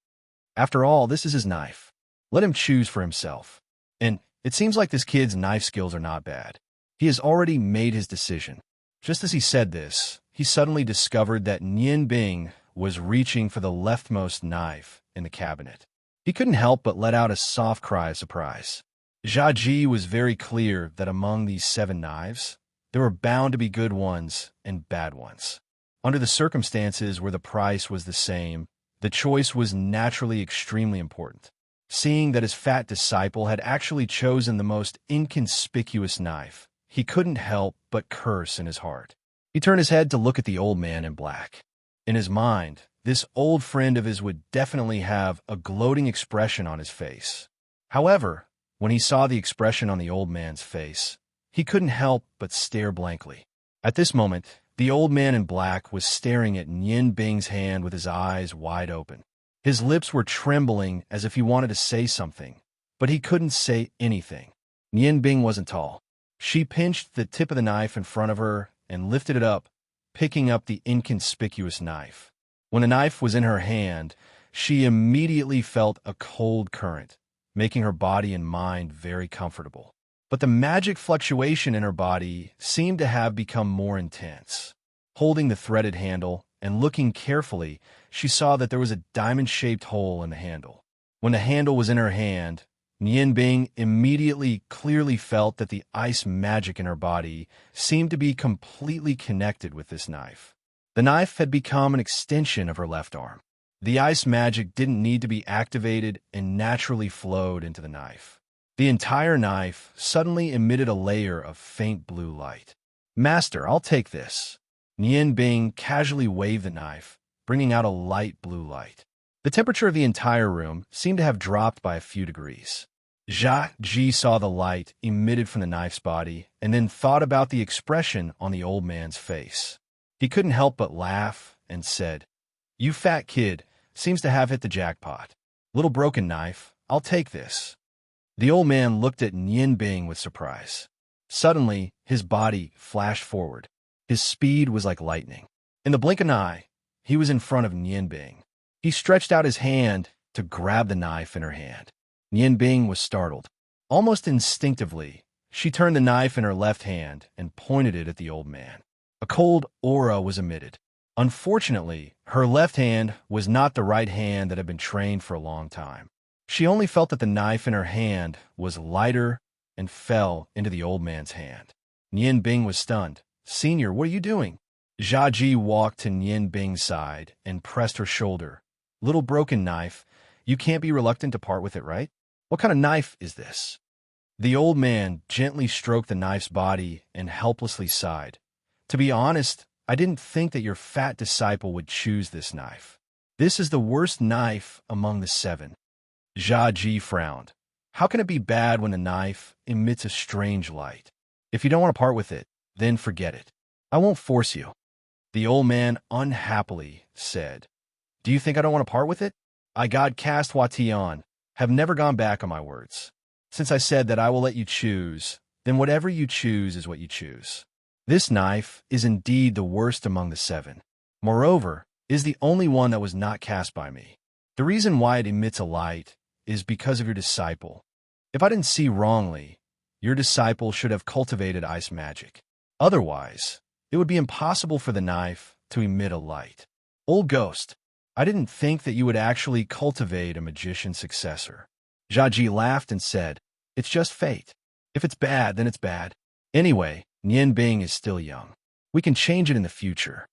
After all, this is his knife. Let him choose for himself. And it seems like this kid's knife skills are not bad. He has already made his decision. Just as he said this, he suddenly discovered that Nian Bing was reaching for the leftmost knife in the cabinet. He couldn't help but let out a soft cry of surprise. Jia Ji was very clear that among these 7 knives, there were bound to be good ones and bad ones. Under the circumstances where the price was the same, the choice was naturally extremely important. Seeing that his fat disciple had actually chosen the most inconspicuous knife, he couldn't help but curse in his heart. He turned his head to look at the old man in black. In his mind, this old friend of his would definitely have a gloating expression on his face. However, when he saw the expression on the old man's face, he couldn't help but stare blankly. At this moment, the old man in black was staring at Nian Bing's hand with his eyes wide open. His lips were trembling as if he wanted to say something, but he couldn't say anything. Nian Bing wasn't tall. She pinched the tip of the knife in front of her and lifted it up, picking up the inconspicuous knife. When the knife was in her hand, she immediately felt a cold current, making her body and mind very comfortable. But the magic fluctuation in her body seemed to have become more intense. Holding the threaded handle and looking carefully, she saw that there was a diamond-shaped hole in the handle. When the handle was in her hand, Nian Bing immediately clearly felt that the ice magic in her body seemed to be completely connected with this knife. The knife had become an extension of her left arm. The ice magic didn't need to be activated and naturally flowed into the knife. The entire knife suddenly emitted a layer of faint blue light. "Master, I'll take this." Nian Bing casually waved the knife, bringing out a light blue light. The temperature of the entire room seemed to have dropped by a few degrees. Jia Ji saw the light emitted from the knife's body and then thought about the expression on the old man's face. He couldn't help but laugh and said, "You fat kid seems to have hit the jackpot. Little broken knife, I'll take this." The old man looked at Nian Bing with surprise. Suddenly, his body flashed forward. His speed was like lightning. In the blink of an eye, he was in front of Nian Bing. He stretched out his hand to grab the knife in her hand. Nian Bing was startled. Almost instinctively, she turned the knife in her left hand and pointed it at the old man. A cold aura was emitted. Unfortunately, her left hand was not the right hand that had been trained for a long time. She only felt that the knife in her hand was lighter and fell into the old man's hand. Nian Bing was stunned. "Senior, what are you doing?" Jia Ji walked to Nian Bing's side and pressed her shoulder. "Little broken knife, you can't be reluctant to part with it, right? What kind of knife is this?" The old man gently stroked the knife's body and helplessly sighed. "To be honest, I didn't think that your fat disciple would choose this knife. This is the worst knife among the 7. Jia Ji frowned. "How can it be bad when the knife emits a strange light? If you don't want to part with it, then forget it. I won't force you." The old man unhappily said, "Do you think I don't want to part with it? I, God Cast Hua Tian, have never gone back on my words. Since I said that I will let you choose, then whatever you choose is what you choose. This knife is indeed the worst among the 7. Moreover, it is the only one that was not cast by me. The reason why it emits a light is because of your disciple. If I didn't see wrongly, your disciple should have cultivated ice magic. Otherwise, it would be impossible for the knife to emit a light. Old ghost, I didn't think that you would actually cultivate a magician's successor." Jia Ji laughed and said, "It's just fate. If it's bad, then it's bad. Anyway, Nian Bing is still young. We can change it in the future."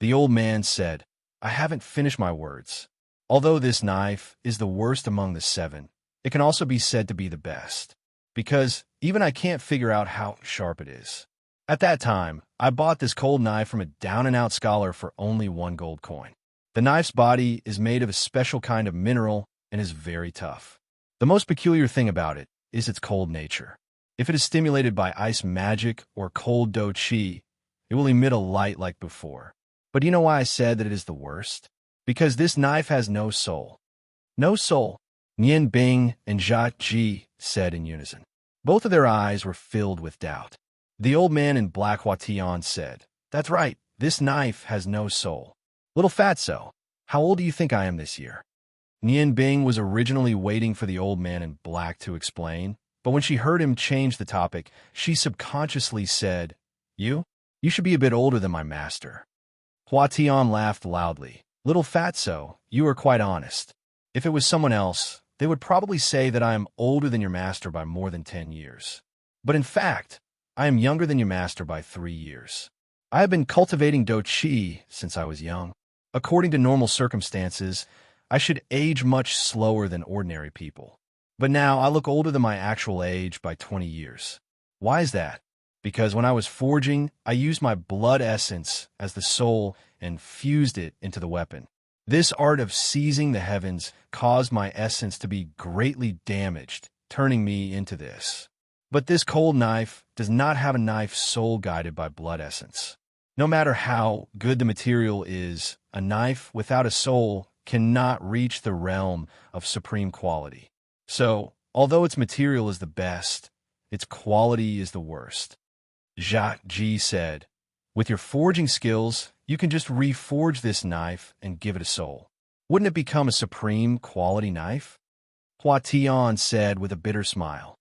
The old man said, "I haven't finished my words. Although this knife is the worst among the 7, it can also be said to be the best, because even I can't figure out how sharp it is. At that time, I bought this cold knife from a down-and-out scholar for only 1 gold coin. The knife's body is made of a special kind of mineral and is very tough. The most peculiar thing about it is its cold nature. If it is stimulated by ice magic or cold do qi, it will emit a light like before. But do you know why I said that it is the worst? Because this knife has no soul." "No soul," Nian Bing and Jia Ji said in unison. Both of their eyes were filled with doubt. The old man in black Hua Tian said, "That's right, this knife has no soul. Little fatso, how old do you think I am this year?" Nian Bing was originally waiting for the old man in black to explain, but when she heard him change the topic, she subconsciously said, You should be a bit older than my master." Hua Tian laughed loudly. "Little fatso, you are quite honest. If it was someone else, they would probably say that I am older than your master by more than 10 years. But in fact, I am younger than your master by 3 years. I have been cultivating do qi since I was young. According to normal circumstances, I should age much slower than ordinary people. But now I look older than my actual age by 20 years. Why is that? Because when I was forging, I used my blood essence as the soul and fused it into the weapon. This art of seizing the heavens caused my essence to be greatly damaged, turning me into this. But this cold knife does not have a knife soul guided by blood essence. No matter how good the material is, a knife without a soul cannot reach the realm of supreme quality. So, although its material is the best, its quality is the worst." Jia Ji said, "With your forging skills, you can just reforge this knife and give it a soul. Wouldn't it become a supreme quality knife?" Hua Tian said with a bitter smile,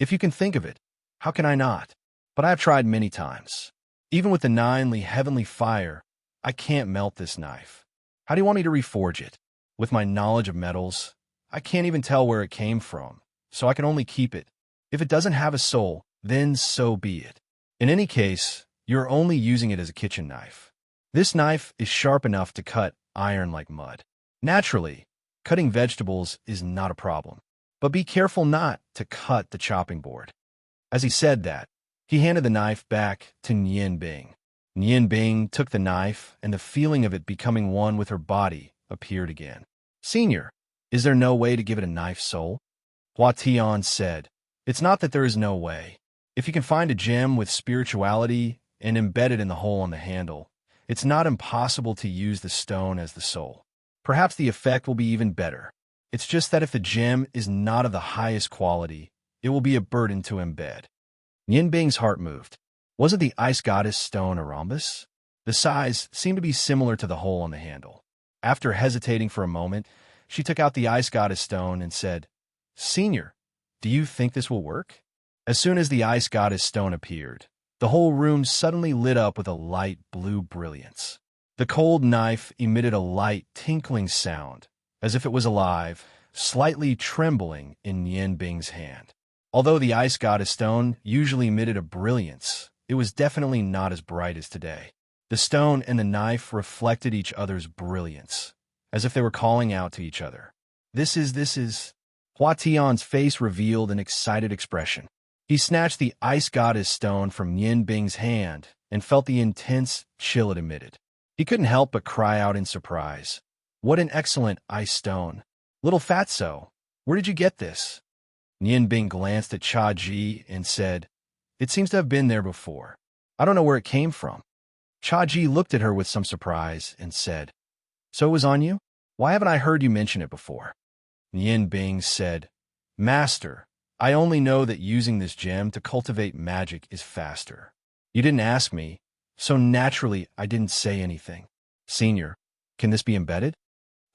"If you can think of it, how can I not? But I have tried many times. Even with the 9 heavenly fire, I can't melt this knife. How do you want me to reforge it? With my knowledge of metals, I can't even tell where it came from, so I can only keep it. If it doesn't have a soul, then so be it. In any case, you're only using it as a kitchen knife. This knife is sharp enough to cut iron like mud. Naturally, cutting vegetables is not a problem, but be careful not to cut the chopping board." As he said that, he handed the knife back to Nian Bing. Nian Bing took the knife, and the feeling of it becoming one with her body appeared again. "Senior, is there no way to give it a knife soul?" Hua Tian said, "It's not that there is no way. If you can find a gem with spirituality and embed it in the hole on the handle, it's not impossible to use the stone as the soul. Perhaps the effect will be even better. It's just that if the gem is not of the highest quality, it will be a burden to embed." Nian Bing's heart moved. Wasn't the ice goddess stone a rhombus? The size seemed to be similar to the hole on the handle. After hesitating for a moment, she took out the ice goddess stone and said, "Senior, do you think this will work?" As soon as the ice goddess stone appeared, the whole room suddenly lit up with a light blue brilliance. The cold knife emitted a light tinkling sound, as if it was alive, slightly trembling in Nian Bing's hand. Although the ice goddess stone usually emitted a brilliance, it was definitely not as bright as today. The stone and the knife reflected each other's brilliance, as if they were calling out to each other. This is. Hua Tian's face revealed an excited expression. He snatched the ice goddess stone from Nian Bing's hand and felt the intense chill it emitted. He couldn't help but cry out in surprise. "What an excellent ice stone. Little Fatso, where did you get this?" Nian Bing glanced at Cha Ji and said, "It seems to have been there before. I don't know where it came from." Cha Ji looked at her with some surprise and said, "So it was on you? Why haven't I heard you mention it before?" Nian Bing said, "Master, I only know that using this gem to cultivate magic is faster. You didn't ask me, so naturally I didn't say anything. Senior, can this be embedded?"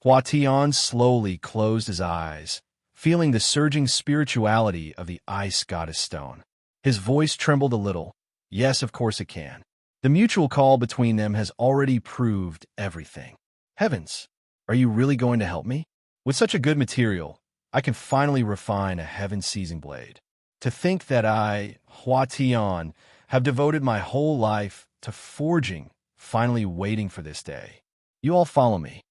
Hua Tian slowly closed his eyes, feeling the surging spirituality of the ice goddess stone. His voice trembled a little. "Yes, of course it can. The mutual call between them has already proved everything. Heavens, are you really going to help me? With such a good material, I can finally refine a heaven-seizing blade. To think that I, Hua Tian, have devoted my whole life to forging, finally waiting for this day. You all follow me."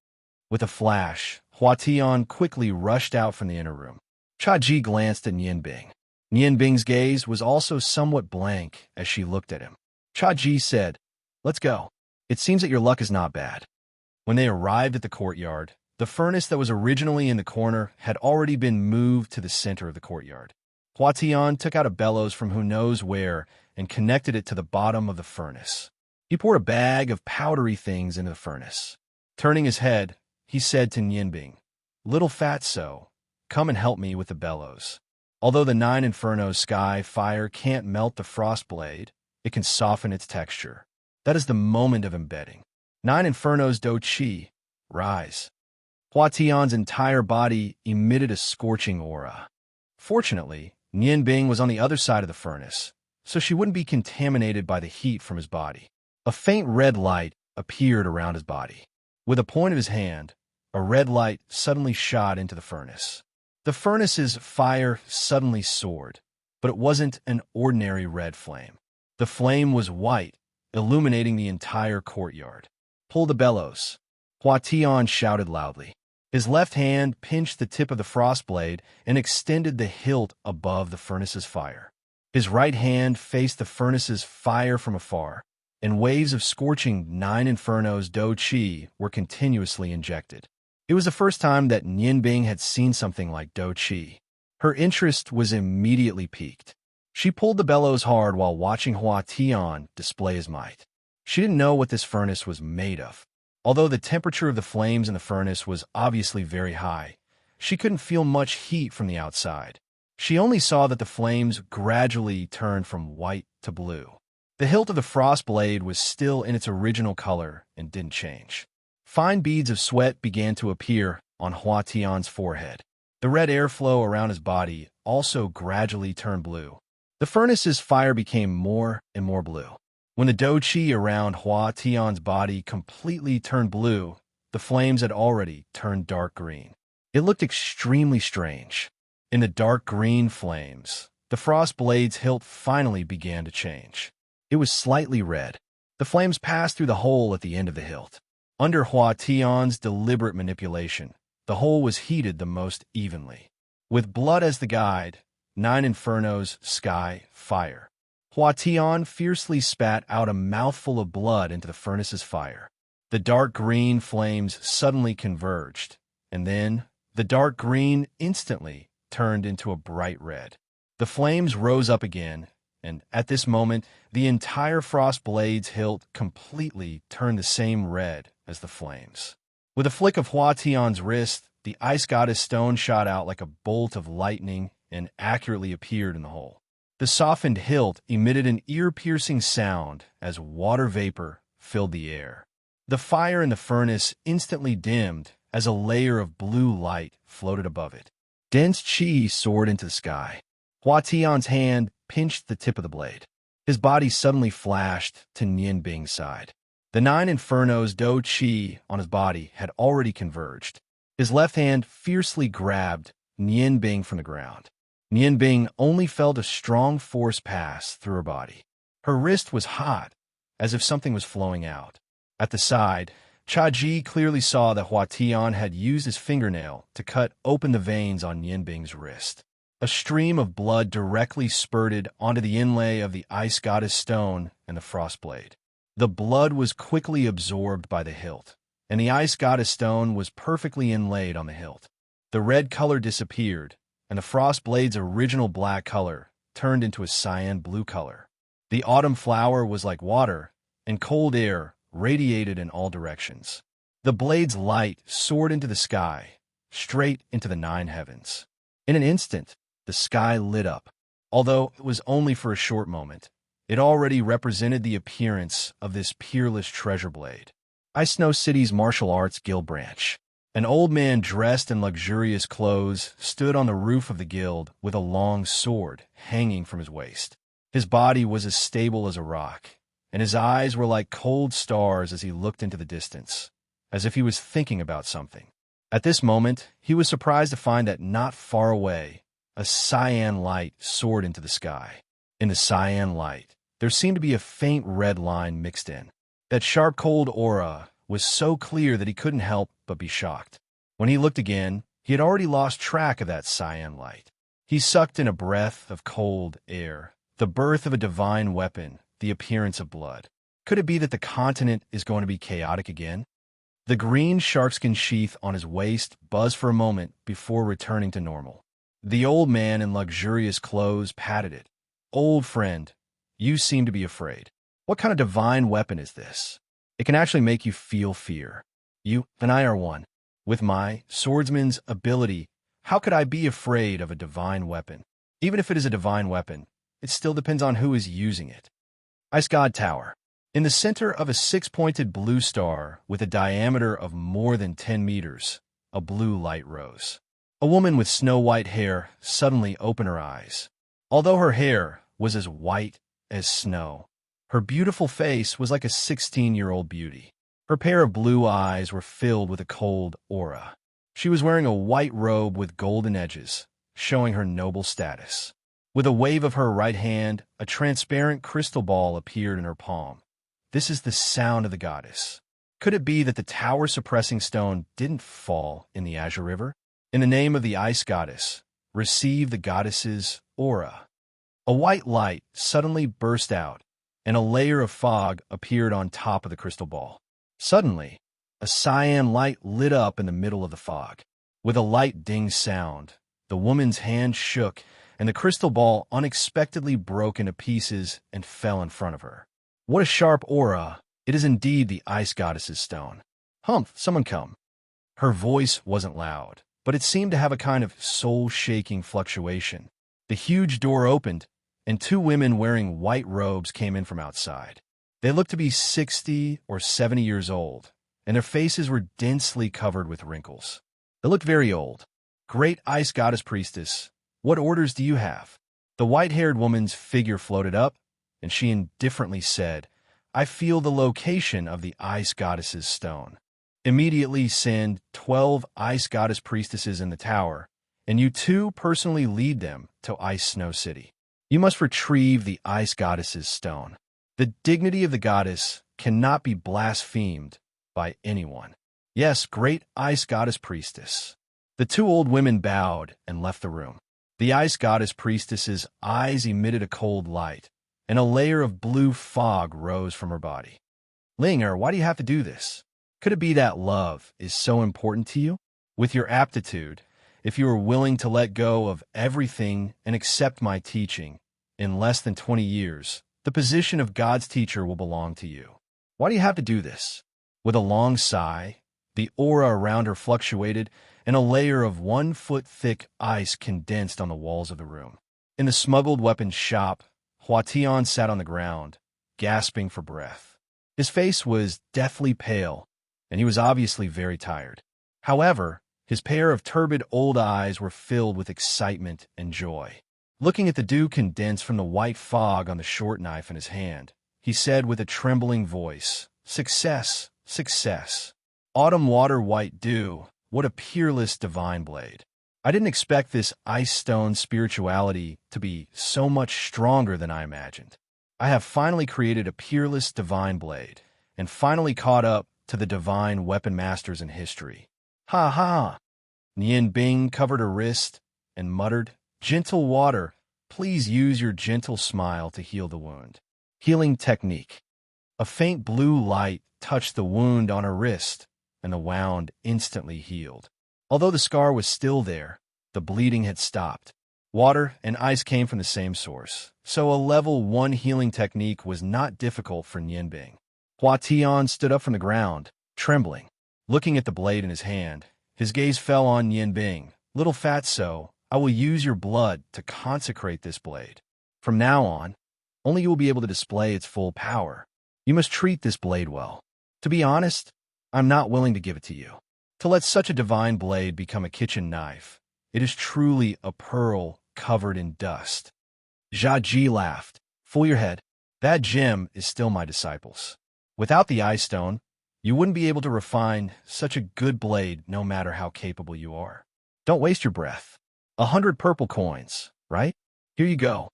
With a flash, Hua Tian quickly rushed out from the inner room. Cha Ji glanced at Nian Bing. Nian Bing's gaze was also somewhat blank as she looked at him. Cha Ji said, "Let's go. It seems that your luck is not bad." When they arrived at the courtyard, the furnace that was originally in the corner had already been moved to the center of the courtyard. Hua Tian took out a bellows from who knows where and connected it to the bottom of the furnace. He poured a bag of powdery things into the furnace. Turning his head, he said to Nian Bing, "Little Fatso, come and help me with the bellows. Although the 9 Infernos sky fire can't melt the frost blade, it can soften its texture. That is the moment of embedding. 9 Infernos do Qi, rise." Hua Tian's entire body emitted a scorching aura. Fortunately, Nian Bing was on the other side of the furnace, so she wouldn't be contaminated by the heat from his body. A faint red light appeared around his body. With a point of his hand, a red light suddenly shot into the furnace. The furnace's fire suddenly soared, but it wasn't an ordinary red flame. The flame was white, illuminating the entire courtyard. "Pull the bellows," Hua Tian shouted loudly. His left hand pinched the tip of the frost blade and extended the hilt above the furnace's fire. His right hand faced the furnace's fire from afar, and waves of scorching 9 Infernos do Qi were continuously injected. It was the first time that Nian Bing had seen something like do Qi. Her interest was immediately piqued. She pulled the bellows hard while watching Hua Tian display his might. She didn't know what this furnace was made of. Although the temperature of the flames in the furnace was obviously very high, she couldn't feel much heat from the outside. She only saw that the flames gradually turned from white to blue. The hilt of the frost blade was still in its original color and didn't change. Fine beads of sweat began to appear on Hua Tian's forehead. The red airflow around his body also gradually turned blue. The furnace's fire became more and more blue. When the do Qi around Hua Tian's body completely turned blue, the flames had already turned dark green. It looked extremely strange. In the dark green flames, the frost blade's hilt finally began to change. It was slightly red. The flames passed through the hole at the end of the hilt. Under Hua Tian's deliberate manipulation, the hole was heated the most evenly. With blood as the guide, 9 infernos, sky, fire. Hua Tian fiercely spat out a mouthful of blood into the furnace's fire. The dark green flames suddenly converged, and then the dark green instantly turned into a bright red. The flames rose up again, and at this moment, the entire frost blade's hilt completely turned the same red as the flames. With a flick of Hua Tian's wrist, the ice goddess stone shot out like a bolt of lightning and accurately appeared in the hole. The softened hilt emitted an ear-piercing sound as water vapor filled the air. The fire in the furnace instantly dimmed as a layer of blue light floated above it. Dense chi soared into the sky. Hua Tian's hand pinched the tip of the blade. His body suddenly flashed to Nian Bing's side. The 9 infernos do chi on his body had already converged. His left hand fiercely grabbed Nian Bing from the ground. Nian Bing only felt a strong force pass through her body. Her wrist was hot, as if something was flowing out. At the side, Cha-Ji clearly saw that Hua Tian had used his fingernail to cut open the veins on Nian Bing's wrist. A stream of blood directly spurted onto the inlay of the ice goddess stone and the frost blade. The blood was quickly absorbed by the hilt, and the ice goddess stone was perfectly inlaid on the hilt. The red color disappeared, and the frost blade's original black color turned into a cyan blue color. The autumn flower was like water, and cold air radiated in all directions. The blade's light soared into the sky, straight into the 9 heavens. In an instant, the sky lit up. Although it was only for a short moment, it already represented the appearance of this peerless treasure blade. Ice Snow City's martial arts guild branch. An old man dressed in luxurious clothes stood on the roof of the guild with a long sword hanging from his waist. His body was as stable as a rock, and his eyes were like cold stars as he looked into the distance, as if he was thinking about something. At this moment, he was surprised to find that not far away, a cyan light soared into the sky. In the cyan light, there seemed to be a faint red line mixed in. That sharp cold aura was so clear that he couldn't help but be shocked. When he looked again, he had already lost track of that cyan light. He sucked in a breath of cold air, the birth of a divine weapon, the appearance of blood. Could it be that the continent is going to be chaotic again? The green sharkskin sheath on his waist buzzed for a moment before returning to normal. The old man in luxurious clothes patted it. "Old friend, you seem to be afraid. What kind of divine weapon is this? It can actually make you feel fear. You and I are one. With my swordsman's ability, how could I be afraid of a divine weapon? Even if it is a divine weapon, it still depends on who is using it." Ice God Tower. In the center of a 6-pointed blue star with a diameter of more than 10 meters, a blue light rose. A woman with snow-white hair suddenly opened her eyes. Although her hair was as white as snow, her beautiful face was like a 16-year-old beauty. Her pair of blue eyes were filled with a cold aura. She was wearing a white robe with golden edges, showing her noble status. With a wave of her right hand, a transparent crystal ball appeared in her palm. This is the sound of the goddess. Could it be that the tower-suppressing stone didn't fall in the Azure River? In the name of the ice goddess, receive the goddess's aura. A white light suddenly burst out, and a layer of fog appeared on top of the crystal ball. Suddenly, a cyan light lit up in the middle of the fog. With a light ding sound, the woman's hand shook, and the crystal ball unexpectedly broke into pieces and fell in front of her. What a sharp aura! It is indeed the ice goddess's stone. "Humph, someone come." Her voice wasn't loud, but it seemed to have a kind of soul-shaking fluctuation. The huge door opened, and 2 women wearing white robes came in from outside. They looked to be 60 or 70 years old, and their faces were densely covered with wrinkles. They looked very old. "Great ice goddess priestess, what orders do you have?" The white-haired woman's figure floated up, and she indifferently said, "I feel the location of the ice goddess's stone. Immediately send 12 ice goddess priestesses in the tower and you two personally lead them to Ice Snow City. You must retrieve the Ice Goddess's stone. The dignity of the goddess cannot be blasphemed by anyone. Yes, great Ice Goddess Priestess. The two old women bowed and left the room. The Ice Goddess Priestess's eyes emitted a cold light, and a layer of blue fog rose from her body. Linger, why do you have to do this? Could it be that love is so important to you? With your aptitude, if you are willing to let go of everything and accept my teaching, in less than 20 years, the position of God's teacher will belong to you. Why do you have to do this? With a long sigh, the aura around her fluctuated, and a layer of 1 foot thick ice condensed on the walls of the room. In the smuggled weapons shop, Huatian sat on the ground, gasping for breath. His face was deathly pale, and he was obviously very tired. However, his pair of turbid old eyes were filled with excitement and joy. Looking at the dew condensed from the white fog on the short knife in his hand, he said with a trembling voice, "Success, success. Autumn water white dew, what a peerless divine blade. I didn't expect this ice stone spirituality to be so much stronger than I imagined. I have finally created a peerless divine blade, and finally caught up to the divine weapon masters in history. Ha ha!" Nian Bing covered her wrist and muttered, "Gentle water, please use your gentle smile to heal the wound." Healing technique. A faint blue light touched the wound on her wrist, and the wound instantly healed. Although the scar was still there, the bleeding had stopped. Water and ice came from the same source, so a level 1 healing technique was not difficult for Nianbing. Huatian stood up from the ground, trembling. Looking at the blade in his hand, his gaze fell on Nianbing. "Little fatso, I will use your blood to consecrate this blade. From now on, only you will be able to display its full power. You must treat this blade well. To be honest, I'm not willing to give it to you. To let such a divine blade become a kitchen knife, it is truly a pearl covered in dust." Ji laughed. "Fool your head. That gem is still my disciple's. Without the ice stone, you wouldn't be able to refine such a good blade no matter how capable you are. Don't waste your breath. 100 purple coins, right? Here you go."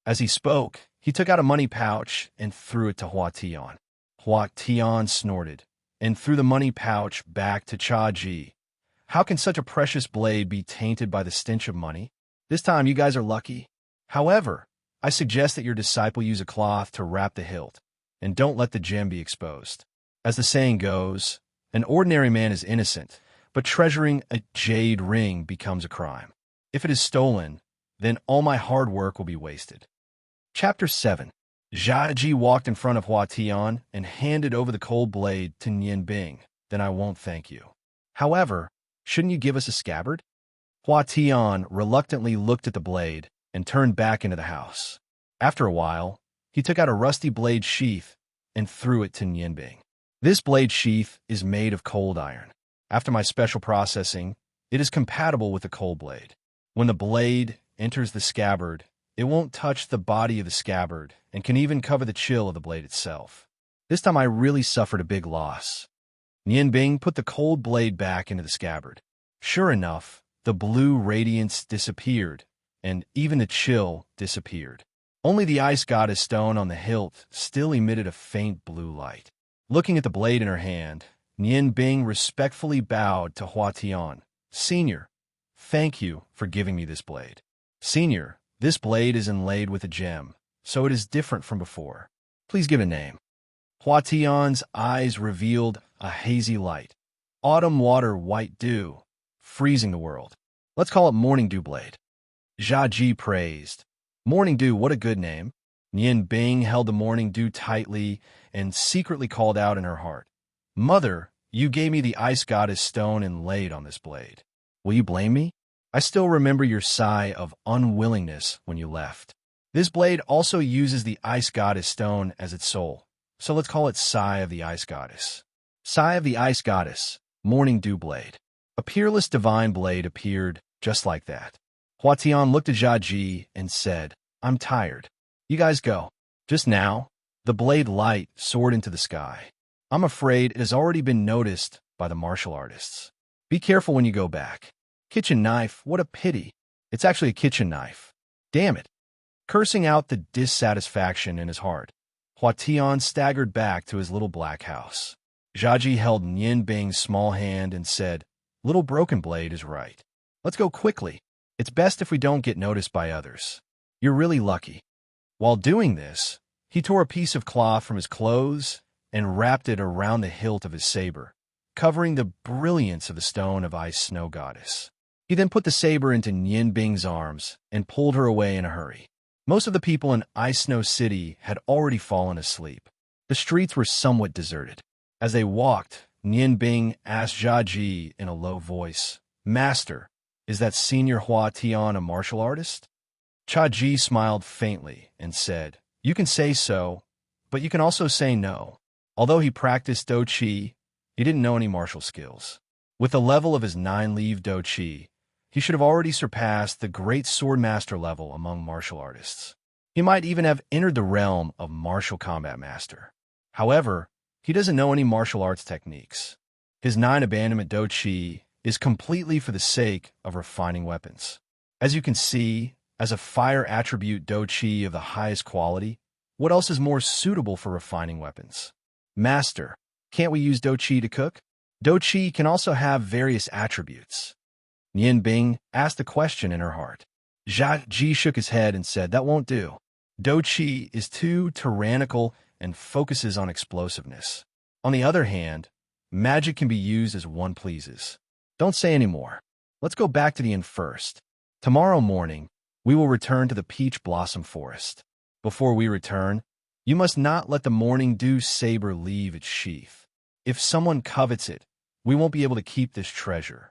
As he spoke, he took out a money pouch and threw it to Huatian. Huatian snorted and threw the money pouch back to Ji. "How can such a precious blade be tainted by the stench of money? This time you guys are lucky. However, I suggest that your disciple use a cloth to wrap the hilt, and don't let the gem be exposed. As the saying goes, an ordinary man is innocent, but treasuring a jade ring becomes a crime. If it is stolen, then all my hard work will be wasted." Chapter 7. Ji walked in front of Huatian and handed over the cold blade to Nianbing. "Then I won't thank you. However, shouldn't you give us a scabbard?" Huatian reluctantly looked at the blade and turned back into the house. After a while, he took out a rusty blade sheath and threw it to Nianbing. "This blade sheath is made of cold iron. After my special processing, it is compatible with the cold blade. When the blade enters the scabbard, it won't touch the body of the scabbard and can even cover the chill of the blade itself. This time I really suffered a big loss." Nianbing put the cold blade back into the scabbard. Sure enough, the blue radiance disappeared, and even the chill disappeared. Only the ice goddess stone on the hilt still emitted a faint blue light. Looking at the blade in her hand, Nianbing respectfully bowed to Huatian. "Senior, thank you for giving me this blade. Senior, this blade is inlaid with a gem, so it is different from before. Please give a name." Huatian's eyes revealed a hazy light. "Autumn water white dew, freezing the world. Let's call it Morning Dew Blade." Ji praised. "Morning Dew, what a good name." Nianbing held the Morning Dew tightly and secretly called out in her heart, "Mother, you gave me the ice goddess stone inlaid on this blade. Will you blame me? I still remember your sigh of unwillingness when you left. This blade also uses the ice goddess stone as its soul, so let's call it Sigh of the Ice Goddess." Sigh of the Ice Goddess, Morning Dew Blade. A peerless divine blade appeared just like that. Huatian looked at Ji and said, "I'm tired. You guys go." Just now, the blade light soared into the sky. "I'm afraid it has already been noticed by the martial artists. Be careful when you go back. Kitchen knife, what a pity. It's actually a kitchen knife. Damn it. Cursing out the dissatisfaction in his heart, Hua Tian staggered back to his little black house. Zhaji held Nian Bing's small hand and said, "Little Broken Blade is right. Let's go quickly. It's best if we don't get noticed by others. You're really lucky." While doing this, he tore a piece of cloth from his clothes and wrapped it around the hilt of his saber, covering the brilliance of the stone of ice snow goddess. He then put the saber into Nian Bing's arms and pulled her away in a hurry. Most of the people in Ice Snow City had already fallen asleep. The streets were somewhat deserted. As they walked, Nian Bing asked Zhaji in a low voice, "Master, is that Senior Hua Tian a martial artist?" Zhaji smiled faintly and said, "You can say so, but you can also say no." Although he practiced Do Chi, he didn't know any martial skills. With the level of his 9-leave Do Chi, he should have already surpassed the great swordmaster level among martial artists. He might even have entered the realm of martial combat master. However, he doesn't know any martial arts techniques. His 9-abandonment Do Chi is completely for the sake of refining weapons. As you can see, as a fire attribute Do Chi of the highest quality, what else is more suitable for refining weapons? Master, can't we use Do Chi to cook? Do Chi can also have various attributes. Nian Bing asked a question in her heart. Zhaji shook his head and said, "That won't do. Do Chi is too tyrannical and focuses on explosiveness. On the other hand, magic can be used as one pleases. Don't say any more. Let's go back to the inn first. Tomorrow morning, we will return to the Peach Blossom Forest. Before we return, you must not let the morning dew saber leave its sheath. If someone covets it, we won't be able to keep this treasure."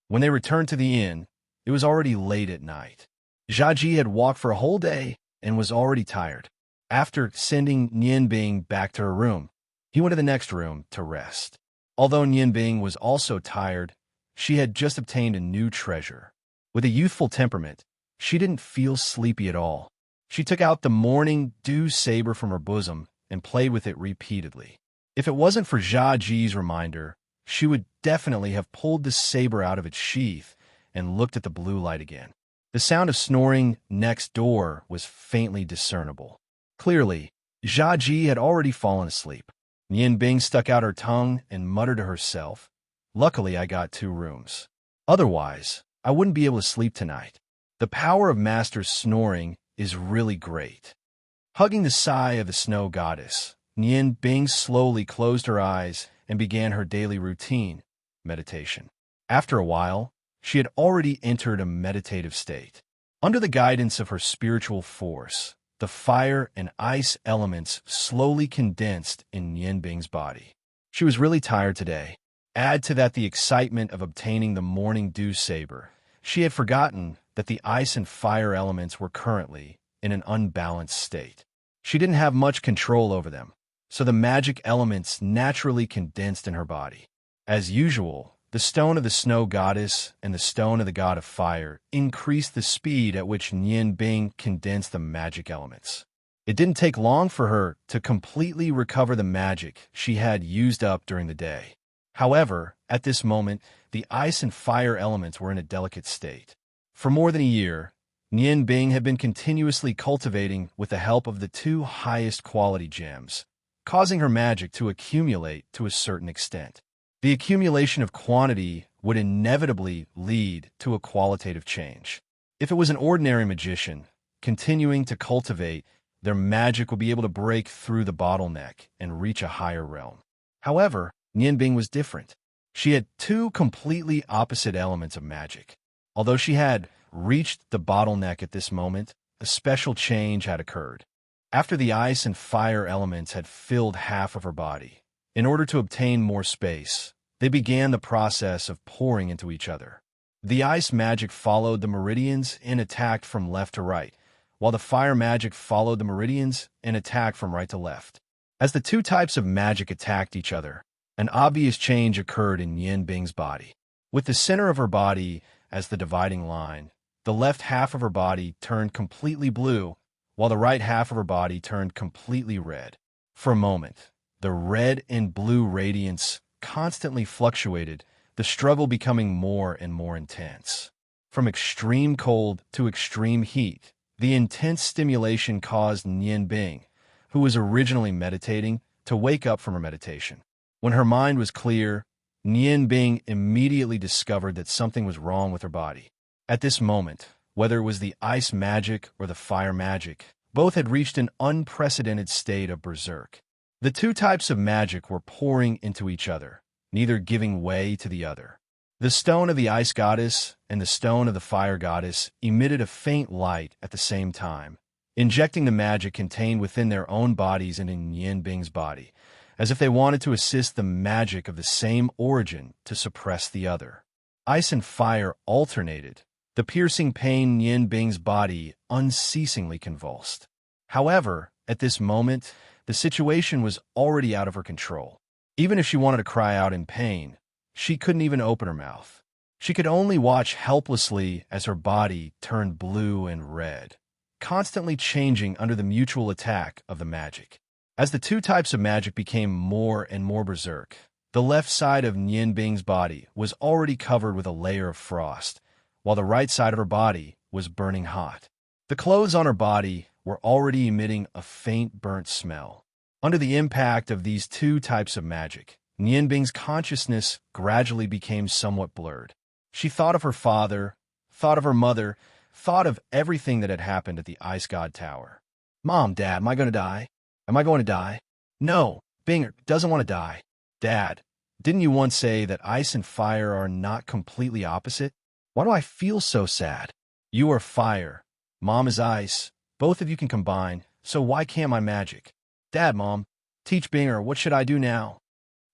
When they returned to the inn, it was already late at night. Zhaji had walked for a whole day and was already tired. After sending Nian Bing back to her room, he went to the next room to rest. Although Nian Bing was also tired, she had just obtained a new treasure. With a youthful temperament, she didn't feel sleepy at all. She took out the morning dew saber from her bosom and played with it repeatedly. If it wasn't for Zhaji's reminder, she would definitely have pulled the saber out of its sheath and looked at the blue light again. The sound of snoring next door was faintly discernible. Clearly, Zhaji had already fallen asleep. Nian Bing stuck out her tongue and muttered to herself, "Luckily I got 2 rooms. Otherwise, I wouldn't be able to sleep tonight. The power of Master's snoring is really great." Hugging the sigh of the snow goddess, Nian Bing slowly closed her eyes and began her daily routine, meditation. After a while, she had already entered a meditative state. Under the guidance of her spiritual force, the fire and ice elements slowly condensed in Nian Bing's body. She was really tired today. Add to that the excitement of obtaining the morning dew saber. She had forgotten that the ice and fire elements were currently in an unbalanced state. She didn't have much control over them, so the magic elements naturally condensed in her body. As usual, the stone of the snow goddess and the stone of the god of fire increased the speed at which Nian Bing condensed the magic elements. It didn't take long for her to completely recover the magic she had used up during the day. However, at this moment, the ice and fire elements were in a delicate state. For more than a year, Nian Bing had been continuously cultivating with the help of the 2 highest quality gems, causing her magic to accumulate to a certain extent. The accumulation of quantity would inevitably lead to a qualitative change. If it was an ordinary magician, continuing to cultivate, their magic would be able to break through the bottleneck and reach a higher realm. However, Nian Bing was different. She had 2 completely opposite elements of magic. Although she had reached the bottleneck at this moment, a special change had occurred. After the ice and fire elements had filled half of her body, in order to obtain more space, they began the process of pouring into each other. The ice magic followed the meridians and attacked from left to right, while the fire magic followed the meridians and attacked from right to left. As the 2 types of magic attacked each other, an obvious change occurred in Nian Bing's body. With the center of her body as the dividing line, the left half of her body turned completely blue, while the right half of her body turned completely red. For a moment, the red and blue radiance constantly fluctuated the struggle becoming more and more intense. From extreme cold to extreme heat, the intense stimulation caused Nian Bing, who was originally meditating, to wake up from her meditation. When her mind was clear, Nian Bing immediately discovered that something was wrong with her body. At this moment, whether it was the ice magic or the fire magic, both had reached an unprecedented state of berserk. The two types of magic were pouring into each other, neither giving way to the other. The stone of the ice goddess and the stone of the fire goddess emitted a faint light at the same time, injecting the magic contained within their own bodies into Nian Bing's body, as if they wanted to assist the magic of the same origin to suppress the other. Ice and fire alternated, the piercing pain Nian Bing's body unceasingly convulsed. However, at this moment, the situation was already out of her control. Even if she wanted to cry out in pain, she couldn't even open her mouth. She could only watch helplessly as her body turned blue and red, constantly changing under the mutual attack of the magic. As the two types of magic became more and more berserk, the left side of Nian Bing's body was already covered with a layer of frost, while the right side of her body was burning hot. The clothes on her body were already emitting a faint burnt smell. Under the impact of these two types of magic, Nian Bing's consciousness gradually became somewhat blurred. She thought of her father, thought of her mother, thought of everything that had happened at the Ice God Tower. Mom, Dad, am I going to die? Am I going to die? No, Binger doesn't want to die. Dad, didn't you once say that ice and fire are not completely opposite? Why do I feel so sad? You are fire. Mom is ice. Both of you can combine, so why can't my magic? Dad, Mom, teach Binger, what should I do now?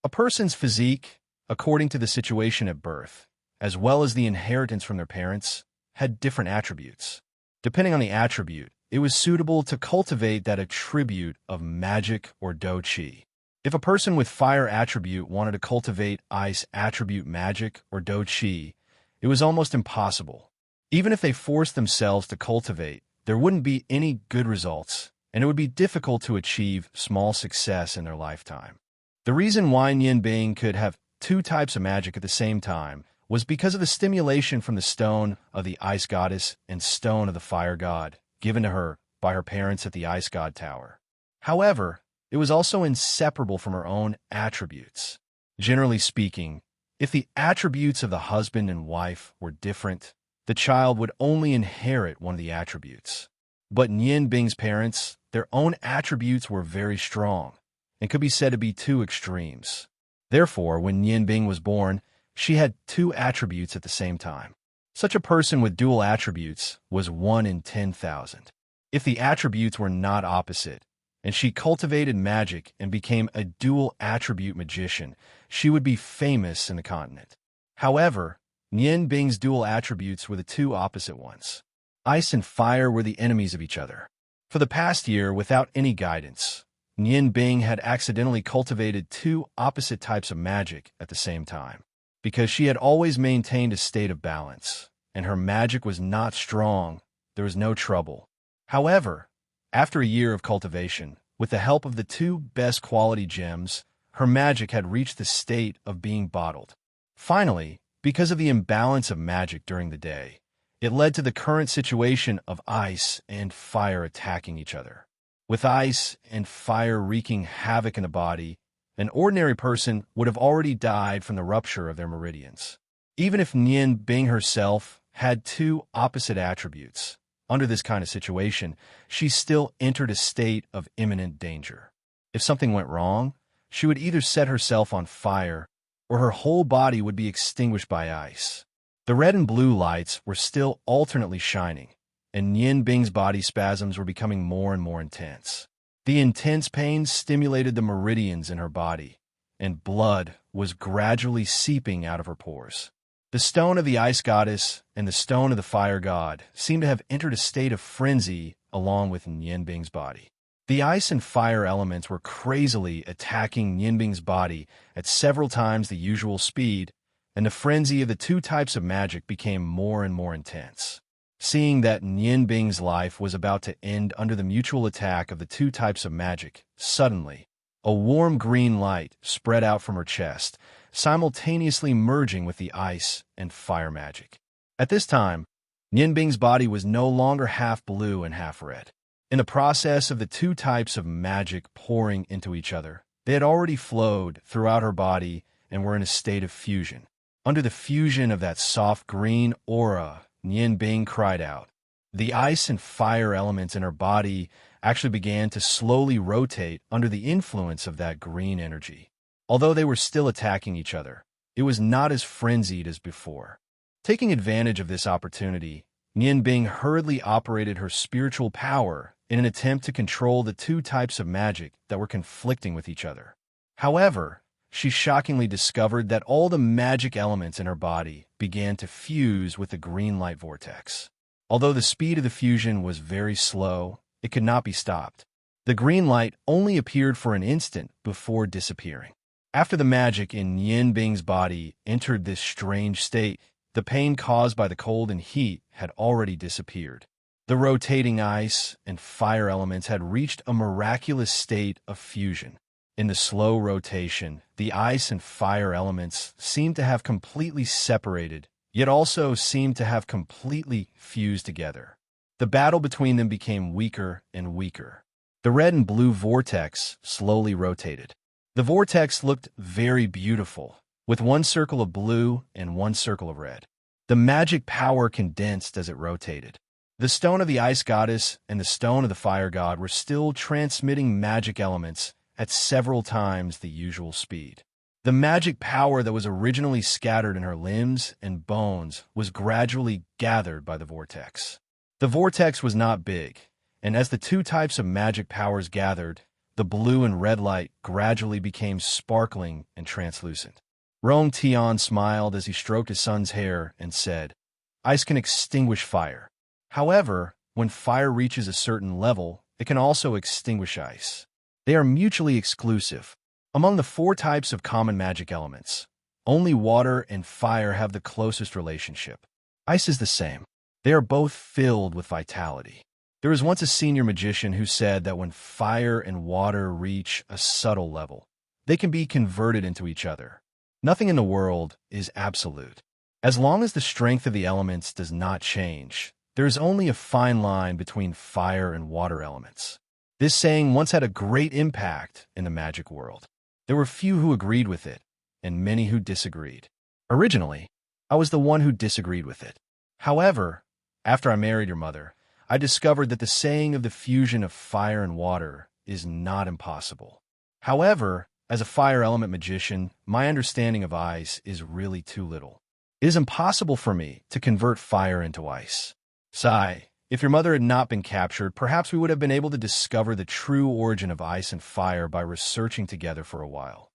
A person's physique, according to the situation at birth, as well as the inheritance from their parents, had different attributes. Depending on the attribute, it was suitable to cultivate that attribute of magic or do chi. If a person with fire attribute wanted to cultivate ice attribute magic or do chi, it was almost impossible. Even if they forced themselves to cultivate, there wouldn't be any good results, and it would be difficult to achieve small success in their lifetime. The reason why Nian Bing could have two types of magic at the same time was because of the stimulation from the stone of the ice goddess and stone of the fire god, given to her by her parents at the Ice God Tower. However, it was also inseparable from her own attributes. Generally speaking, if the attributes of the husband and wife were different, the child would only inherit one of the attributes. But Nian Bing's parents, their own attributes were very strong, and could be said to be two extremes. Therefore, when Nian Bing was born, she had two attributes at the same time. Such a person with dual attributes was 1 in 10,000. If the attributes were not opposite, and she cultivated magic and became a dual attribute magician, she would be famous in the continent. However, Nian Bing's dual attributes were the two opposite ones. Ice and fire were the enemies of each other. For the past year, without any guidance, Nian Bing had accidentally cultivated two opposite types of magic at the same time. Because she had always maintained a state of balance, and her magic was not strong, there was no trouble. However, after a year of cultivation, with the help of the two best quality gems, her magic had reached the state of being bottled. Finally, because of the imbalance of magic during the day, it led to the current situation of ice and fire attacking each other. With ice and fire wreaking havoc in the body, an ordinary person would have already died from the rupture of their meridians. Even if Nian Bing herself had two opposite attributes, under this kind of situation, she still entered a state of imminent danger. If something went wrong, she would either set herself on fire or her whole body would be extinguished by ice. The red and blue lights were still alternately shining, and Nian Bing's body spasms were becoming more and more intense. The intense pain stimulated the meridians in her body, and blood was gradually seeping out of her pores. The stone of the ice goddess and the stone of the fire god seemed to have entered a state of frenzy along with Nian Bing's body. The ice and fire elements were crazily attacking Nian Bing's body at several times the usual speed, and the frenzy of the two types of magic became more and more intense. Seeing that Nian Bing's life was about to end under the mutual attack of the two types of magic, suddenly, a warm green light spread out from her chest, simultaneously merging with the ice and fire magic. At this time, Nianbing's body was no longer half blue and half red. In the process of the two types of magic pouring into each other, they had already flowed throughout her body and were in a state of fusion. Under the fusion of that soft green aura, Nianbing cried out. The ice and fire elements in her body actually began to slowly rotate under the influence of that green energy. Although they were still attacking each other, it was not as frenzied as before. Taking advantage of this opportunity, Nianbing hurriedly operated her spiritual power in an attempt to control the two types of magic that were conflicting with each other. However, she shockingly discovered that all the magic elements in her body began to fuse with the green light vortex. Although the speed of the fusion was very slow, it could not be stopped. The green light only appeared for an instant before disappearing. After the magic in Nianbing's body entered this strange state, the pain caused by the cold and heat had already disappeared. The rotating ice and fire elements had reached a miraculous state of fusion. In the slow rotation, the ice and fire elements seemed to have completely separated, yet also seemed to have completely fused together. The battle between them became weaker and weaker. The red and blue vortex slowly rotated. The vortex looked very beautiful, with one circle of blue and one circle of red. The magic power condensed as it rotated. The stone of the ice goddess and the stone of the fire god were still transmitting magic elements at several times the usual speed. The magic power that was originally scattered in her limbs and bones was gradually gathered by the vortex. The vortex was not big, and as the two types of magic powers gathered, the blue and red light gradually became sparkling and translucent. Rong Tian smiled as he stroked his son's hair and said, "Ice can extinguish fire. However, when fire reaches a certain level, it can also extinguish ice. They are mutually exclusive. Among the four types of common magic elements, only water and fire have the closest relationship. Ice is the same. They are both filled with vitality. There was once a senior magician who said that when fire and water reach a subtle level, they can be converted into each other. Nothing in the world is absolute. As long as the strength of the elements does not change, there is only a fine line between fire and water elements." This saying once had a great impact in the magic world. There were few who agreed with it, and many who disagreed. Originally, I was the one who disagreed with it. However, after I married your mother, I discovered that the saying of the fusion of fire and water is not impossible. However, as a fire element magician, my understanding of ice is really too little. It is impossible for me to convert fire into ice. Sigh, if your mother had not been captured, perhaps we would have been able to discover the true origin of ice and fire by researching together for a while.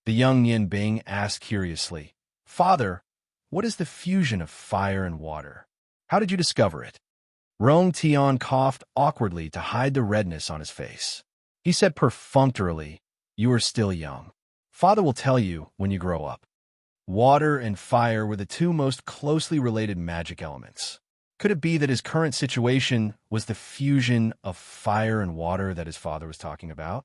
The young Nianbing asked curiously, "Father, what is the fusion of fire and water? How did you discover it?" Rong Tian coughed awkwardly to hide the redness on his face. He said perfunctorily, "You are still young. Father will tell you when you grow up." Water and fire were the two most closely related magic elements. Could it be that his current situation was the fusion of fire and water that his father was talking about?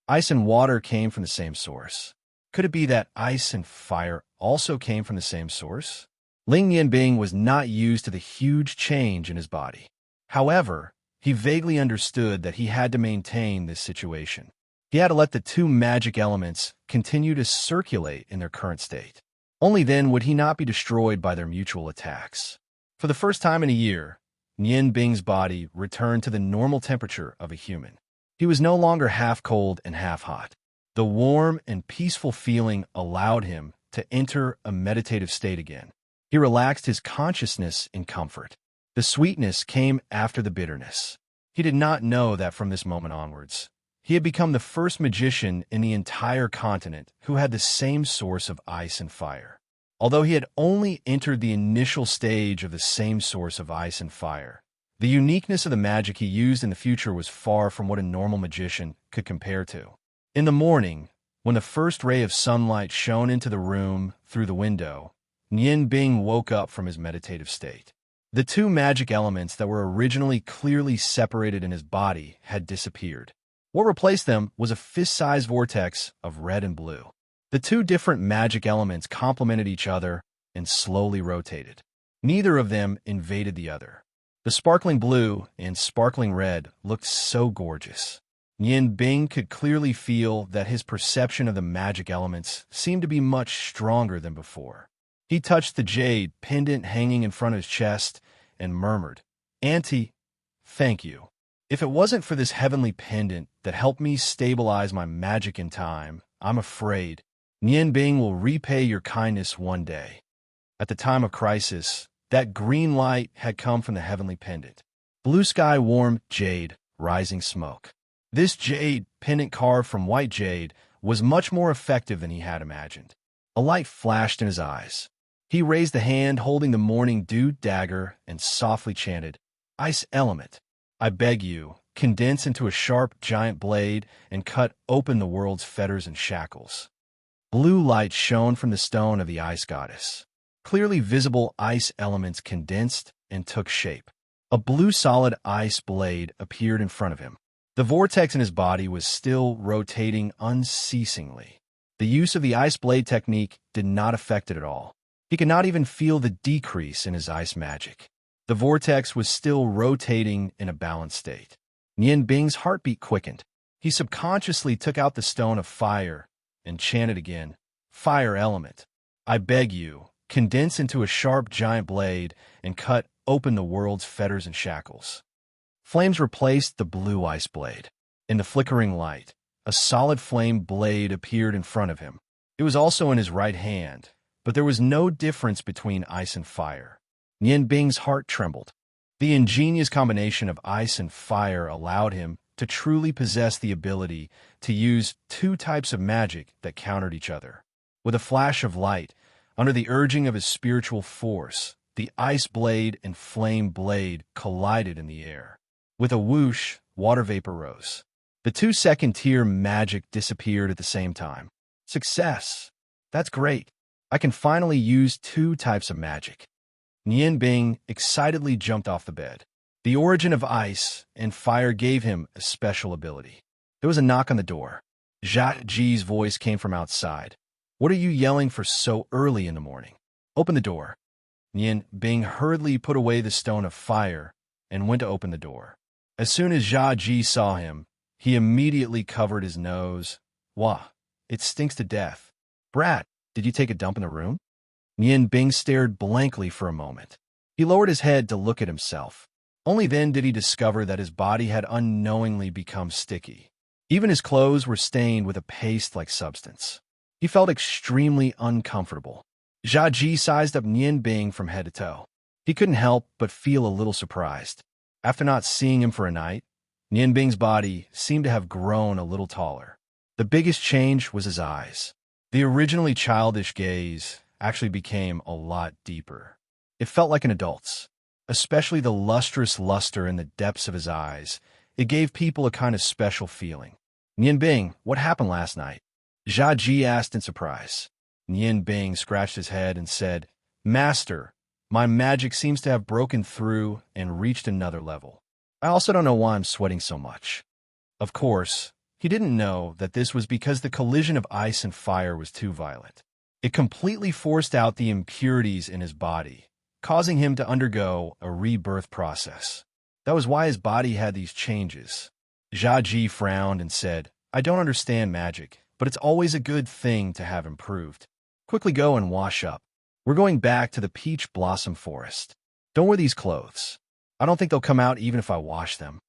Ice and water came from the same source. Could it be that ice and fire also came from the same source? Ling Yanbing was not used to the huge change in his body. However, he vaguely understood that he had to maintain this situation. He had to let the two magic elements continue to circulate in their current state. Only then would he not be destroyed by their mutual attacks. For the first time in a year, Nian Bing's body returned to the normal temperature of a human. He was no longer half cold and half hot. The warm and peaceful feeling allowed him to enter a meditative state again. He relaxed his consciousness in comfort. The sweetness came after the bitterness. He did not know that from this moment onwards, he had become the first magician in the entire continent who had the same source of ice and fire. Although he had only entered the initial stage of the same source of ice and fire, the uniqueness of the magic he used in the future was far from what a normal magician could compare to. In the morning, when the first ray of sunlight shone into the room through the window, Nian Bing woke up from his meditative state. The two magic elements that were originally clearly separated in his body had disappeared. What replaced them was a fist-sized vortex of red and blue. The two different magic elements complemented each other and slowly rotated. Neither of them invaded the other. The sparkling blue and sparkling red looked so gorgeous. Yin Bing could clearly feel that his perception of the magic elements seemed to be much stronger than before. He touched the jade pendant hanging in front of his chest and murmured, "Auntie, thank you. If it wasn't for this heavenly pendant that helped me stabilize my magic in time, I'm afraid Nian Bing will repay your kindness one day." At the time of crisis, that green light had come from the heavenly pendant. Blue sky, warm jade, rising smoke. This jade, pendant carved from white jade, was much more effective than he had imagined. A light flashed in his eyes. He raised the hand holding the morning dew dagger and softly chanted, "Ice element, I beg you, condense into a sharp giant blade and cut open the world's fetters and shackles." Blue light shone from the stone of the ice goddess. Clearly visible ice elements condensed and took shape. A blue solid ice blade appeared in front of him. The vortex in his body was still rotating unceasingly. The use of the ice blade technique did not affect it at all. He could not even feel the decrease in his ice magic. The vortex was still rotating in a balanced state. Nian Bing's heartbeat quickened. He subconsciously took out the stone of fire and chanted again, "Fire element, I beg you, condense into a sharp giant blade and cut open the world's fetters and shackles." Flames replaced the blue ice blade. In the flickering light, a solid flame blade appeared in front of him. It was also in his right hand, but there was no difference between ice and fire. Nian Bing's heart trembled. The ingenious combination of ice and fire allowed him to truly possess the ability to use two types of magic that countered each other. With a flash of light, under the urging of his spiritual force, the ice blade and flame blade collided in the air. With a whoosh, water vapor rose. The two second-tier magic disappeared at the same time. Success! That's great. I can finally use two types of magic. Nian Bing excitedly jumped off the bed. The origin of ice and fire gave him a special ability. There was a knock on the door. Jia Ji's voice came from outside. "What are you yelling for so early in the morning? Open the door." Nian Bing hurriedly put away the stone of fire and went to open the door. As soon as Jia Ji saw him, he immediately covered his nose. "Wah, it stinks to death. Brat, did you take a dump in the room?" Nian Bing stared blankly for a moment. He lowered his head to look at himself. Only then did he discover that his body had unknowingly become sticky. Even his clothes were stained with a paste-like substance. He felt extremely uncomfortable. Jia Ji sized up Nian Bing from head to toe. He couldn't help but feel a little surprised. After not seeing him for a night, Nian Bing's body seemed to have grown a little taller. The biggest change was his eyes. The originally childish gaze actually became a lot deeper. It felt like an adult's, especially the lustrous luster in the depths of his eyes. It gave people a kind of special feeling. "Nian Bing, what happened last night?" Jia Ji asked in surprise. Nian Bing scratched his head and said, "Master, my magic seems to have broken through and reached another level. I also don't know why I'm sweating so much." Of course, he didn't know that this was because the collision of ice and fire was too violent. It completely forced out the impurities in his body, causing him to undergo a rebirth process. That was why his body had these changes. Jia Ji frowned and said, "I don't understand magic, but it's always a good thing to have improved. Quickly go and wash up. We're going back to the peach blossom forest. Don't wear these clothes. I don't think they'll come out even if I wash them."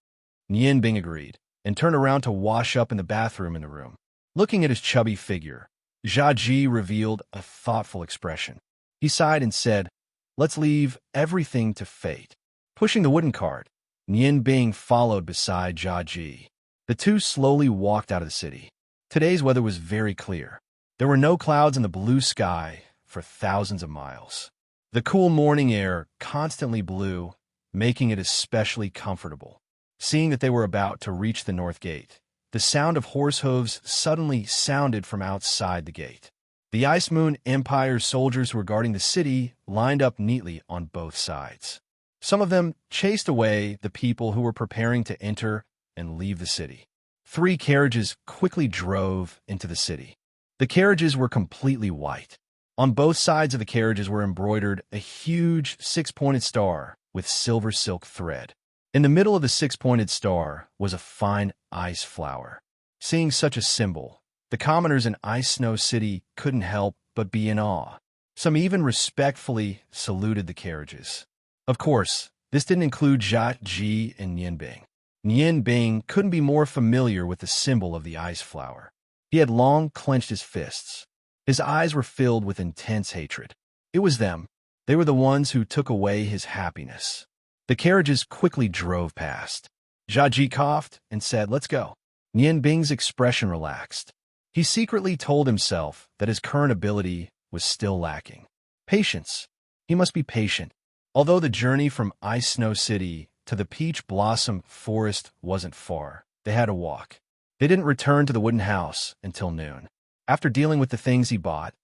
Nian Bing agreed and turned around to wash up in the bathroom in the room. Looking at his chubby figure, Jia Ji revealed a thoughtful expression. He sighed and said, "Let's leave everything to fate." Pushing the wooden cart, Nian Bing followed beside Jia Ji. The two slowly walked out of the city. Today's weather was very clear. There were no clouds in the blue sky for thousands of miles. The cool morning air constantly blew, making it especially comfortable. Seeing that they were about to reach the north gate, the sound of horse hooves suddenly sounded from outside the gate. The Ice Moon Empire's soldiers who were guarding the city lined up neatly on both sides. Some of them chased away the people who were preparing to enter and leave the city. 3 carriages quickly drove into the city. The carriages were completely white. On both sides of the carriages were embroidered a huge six-pointed star with silver silk thread. In the middle of the six-pointed star was a fine ice flower. Seeing such a symbol, the commoners in Ice Snow City couldn't help but be in awe. Some even respectfully saluted the carriages. Of course, this didn't include Jia Ji and Nian Bing. Nian Bing couldn't be more familiar with the symbol of the ice flower. He had long clenched his fists. His eyes were filled with intense hatred. It was them. They were the ones who took away his happiness. The carriages quickly drove past. Jia Ji coughed and said, "Let's go." Nian Bing's expression relaxed. He secretly told himself that his current ability was still lacking. Patience. He must be patient. Although the journey from Ice Snow City to the Peach Blossom Forest wasn't far, they had to walk. They didn't return to the wooden house until noon. After dealing with the things he bought,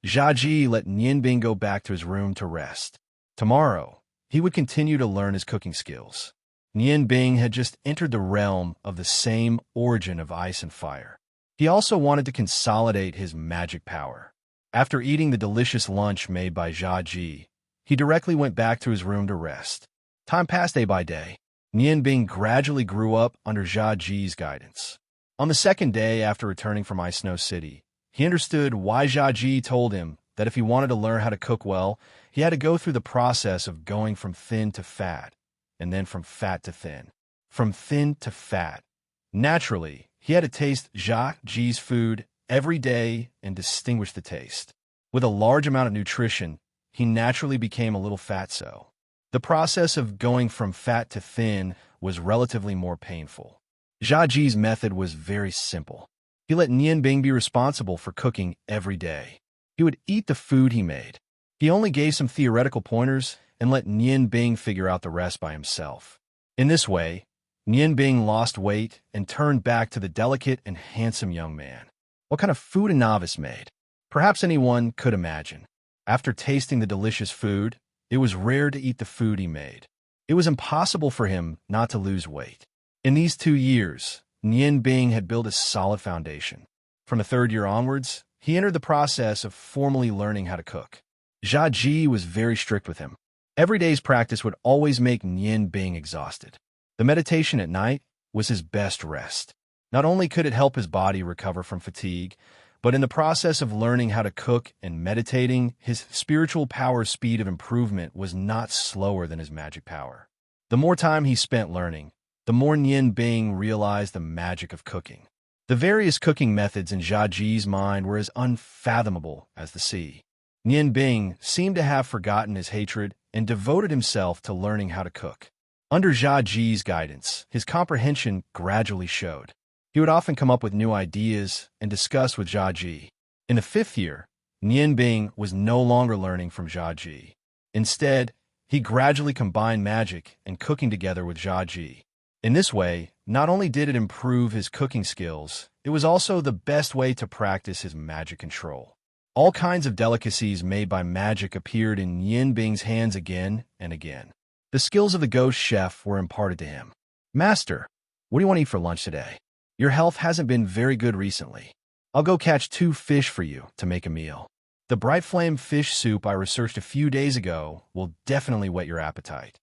Jia Ji let Nian Bing go back to his room to rest. Tomorrow, he would continue to learn his cooking skills. Nian Bing had just entered the realm of the same origin of ice and fire. He also wanted to consolidate his magic power. After eating the delicious lunch made by Jia Ji, he directly went back to his room to rest. Time passed day by day. Nian Bing gradually grew up under Jia Ji's guidance. On the second day after returning from Ice Snow City, he understood why Jia Ji told him that if he wanted to learn how to cook well, he had to go through the process of going from thin to fat, and then from fat to thin. From thin to fat. Naturally, he had to taste Jia Ji's food every day and distinguish the taste. With a large amount of nutrition, he naturally became a little fatso. The process of going from fat to thin was relatively more painful. Jia Ji's method was very simple. He let Nian Bing be responsible for cooking every day. He would eat the food he made. He only gave some theoretical pointers and let Nian Bing figure out the rest by himself. In this way, Nian Bing lost weight and turned back to the delicate and handsome young man. What kind of food a novice made? Perhaps anyone could imagine. After tasting the delicious food, it was rare to eat the food he made. It was impossible for him not to lose weight. In these 2 years, Nian Bing had built a solid foundation. From the third year onwards, he entered the process of formally learning how to cook. Jia Ji was very strict with him. Every day's practice would always make Nian Bing exhausted. The meditation at night was his best rest. Not only could it help his body recover from fatigue, but in the process of learning how to cook and meditating, his spiritual power speed of improvement was not slower than his magic power. The more time he spent learning, the more Nian Bing realized the magic of cooking. The various cooking methods in Jia Ji's mind were as unfathomable as the sea. Nian Bing seemed to have forgotten his hatred and devoted himself to learning how to cook. Under Jia Ji's guidance, his comprehension gradually showed. He would often come up with new ideas and discuss with Jia Ji. In the 5th year, Nian Bing was no longer learning from Jia Ji. Instead, he gradually combined magic and cooking together with Jia Ji. In this way, not only did it improve his cooking skills, it was also the best way to practice his magic control. All kinds of delicacies made by magic appeared in Nian Bing's hands again and again. The skills of the ghost chef were imparted to him. "Master, what do you want to eat for lunch today? Your health hasn't been very good recently. I'll go catch 2 fish for you to make a meal. The bright flame fish soup I researched a few days ago will definitely whet your appetite."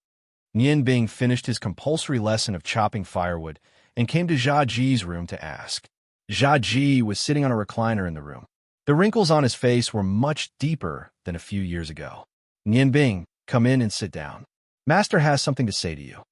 Nian Bing finished his compulsory lesson of chopping firewood and came to Jia Ji's room to ask. Jia Ji was sitting on a recliner in the room. The wrinkles on his face were much deeper than a few years ago. "Nian Bing, come in and sit down. Master has something to say to you."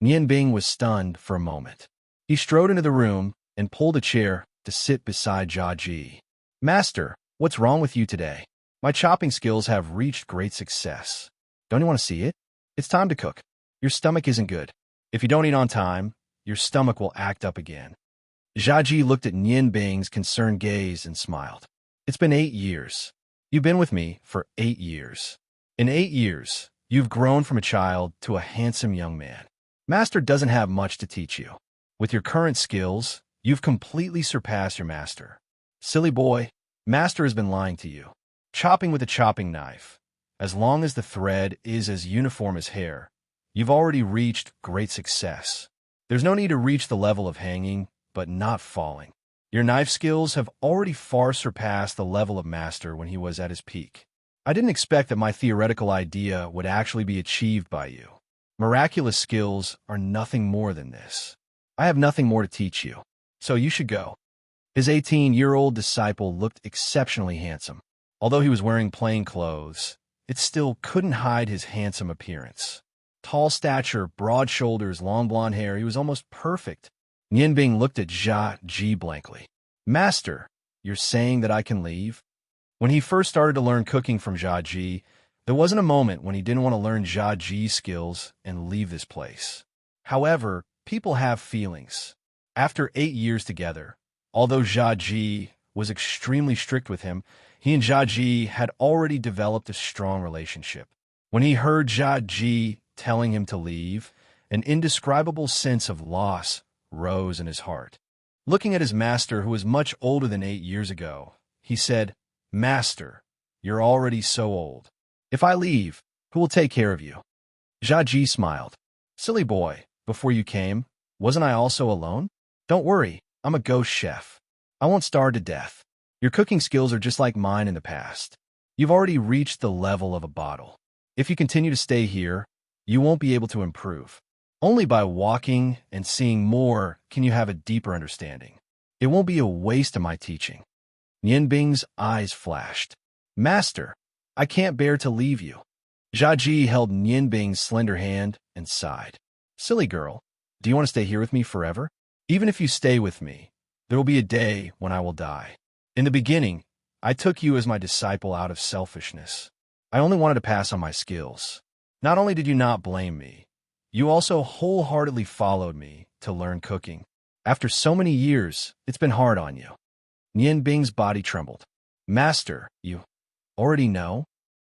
Nian Bing was stunned for a moment. He strode into the room and pulled a chair to sit beside Jia Ji. "Master, what's wrong with you today? My chopping skills have reached great success. Don't you want to see it? It's time to cook. Your stomach isn't good. If you don't eat on time, your stomach will act up again." Jia Ji looked at Nian Bing's concerned gaze and smiled. "It's been 8 years. You've been with me for 8 years. In 8 years, you've grown from a child to a handsome young man. Master doesn't have much to teach you. With your current skills, you've completely surpassed your master. Silly boy, Master has been lying to you. Chopping with a chopping knife. As long as the thread is as uniform as hair, you've already reached great success. There's no need to reach the level of hanging, but not falling. Your knife skills have already far surpassed the level of master when he was at his peak. I didn't expect that my theoretical idea would actually be achieved by you. Miraculous skills are nothing more than this. I have nothing more to teach you, so you should go." His 18-year-old disciple looked exceptionally handsome. Although he was wearing plain clothes, it still couldn't hide his handsome appearance. Tall stature, broad shoulders, long blonde hair, he was almost perfect. Nianbing looked at Jia Ji blankly. "Master, you're saying that I can leave?" When he first started to learn cooking from Jia Ji, there wasn't a moment when he didn't want to learn Jia Ji's skills and leave this place. However, people have feelings. After 8 years together, although Jia Ji was extremely strict with him, he and Jia Ji had already developed a strong relationship. When he heard Jia Ji telling him to leave, an indescribable sense of loss rose in his heart. Looking at his master, who was much older than 8 years ago, he said, "Master, you're already so old. If I leave, who will take care of you?" Jia Ji smiled. "Silly boy, before you came, wasn't I also alone? Don't worry, I'm a ghost chef. I won't starve to death. Your cooking skills are just like mine in the past. You've already reached the level of a bottle. If you continue to stay here, you won't be able to improve. Only by walking and seeing more can you have a deeper understanding. It won't be a waste of my teaching." Nianbing's eyes flashed. "Master, I can't bear to leave you." Jia Ji held Nianbing's slender hand and sighed. "Silly girl, do you want to stay here with me forever? Even if you stay with me, there will be a day when I will die. In the beginning, I took you as my disciple out of selfishness. I only wanted to pass on my skills. Not only did you not blame me, you also wholeheartedly followed me to learn cooking. After so many years, it's been hard on you." Nianbing's body trembled. "Master, you already know?"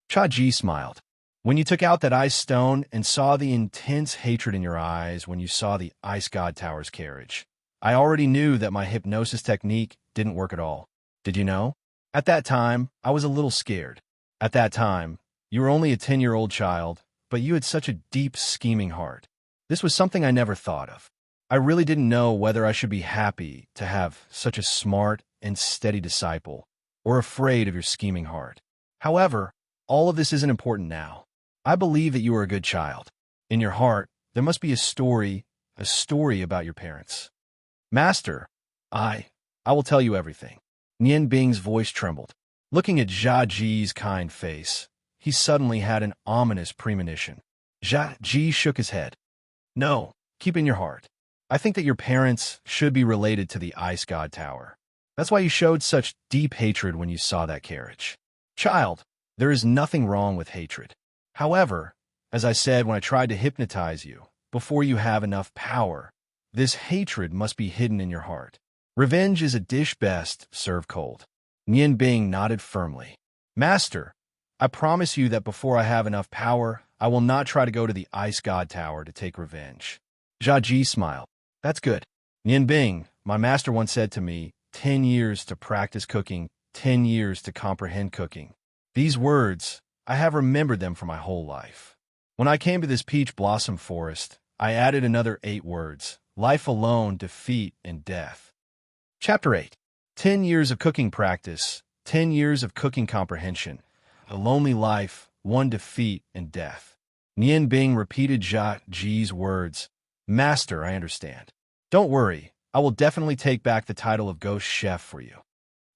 Jia Ji smiled. "When you took out that ice stone and saw the intense hatred in your eyes when you saw the Ice God Tower's carriage, I already knew that my hypnosis technique didn't work at all. Did you know? At that time, I was a little scared. At that time, you were only a 10-year-old child, but you had such a deep, scheming heart. This was something I never thought of. I really didn't know whether I should be happy to have such a smart and steady disciple, or afraid of your scheming heart. However, all of this isn't important now. I believe that you are a good child. In your heart, there must be a story about your parents. Master, I will tell you everything." Nianbing's voice trembled. Looking at Jia Ji's kind face, he suddenly had an ominous premonition. Jia Ji shook his head. "No, keep in your heart. I think that your parents should be related to the Ice God Tower. That's why you showed such deep hatred when you saw that carriage. Child, there is nothing wrong with hatred. However, as I said when I tried to hypnotize you, before you have enough power, this hatred must be hidden in your heart. Revenge is a dish best served cold." Nianbing nodded firmly. "Master, I promise you that before I have enough power, I will not try to go to the Ice God Tower to take revenge." Jia Ji smiled. "That's good. Nianbing, my master once said to me, 10 years to practice cooking, 10 years to comprehend cooking. These words, I have remembered them for my whole life. When I came to this peach blossom forest, I added another 8 words: life alone, defeat, and death." Chapter 8. 10 years of cooking practice, 10 years of cooking comprehension, a lonely life, 1 defeat, and death. Nianbing repeated Jia Ji's words. "Master, I understand. Don't worry, I will definitely take back the title of Ghost Chef for you."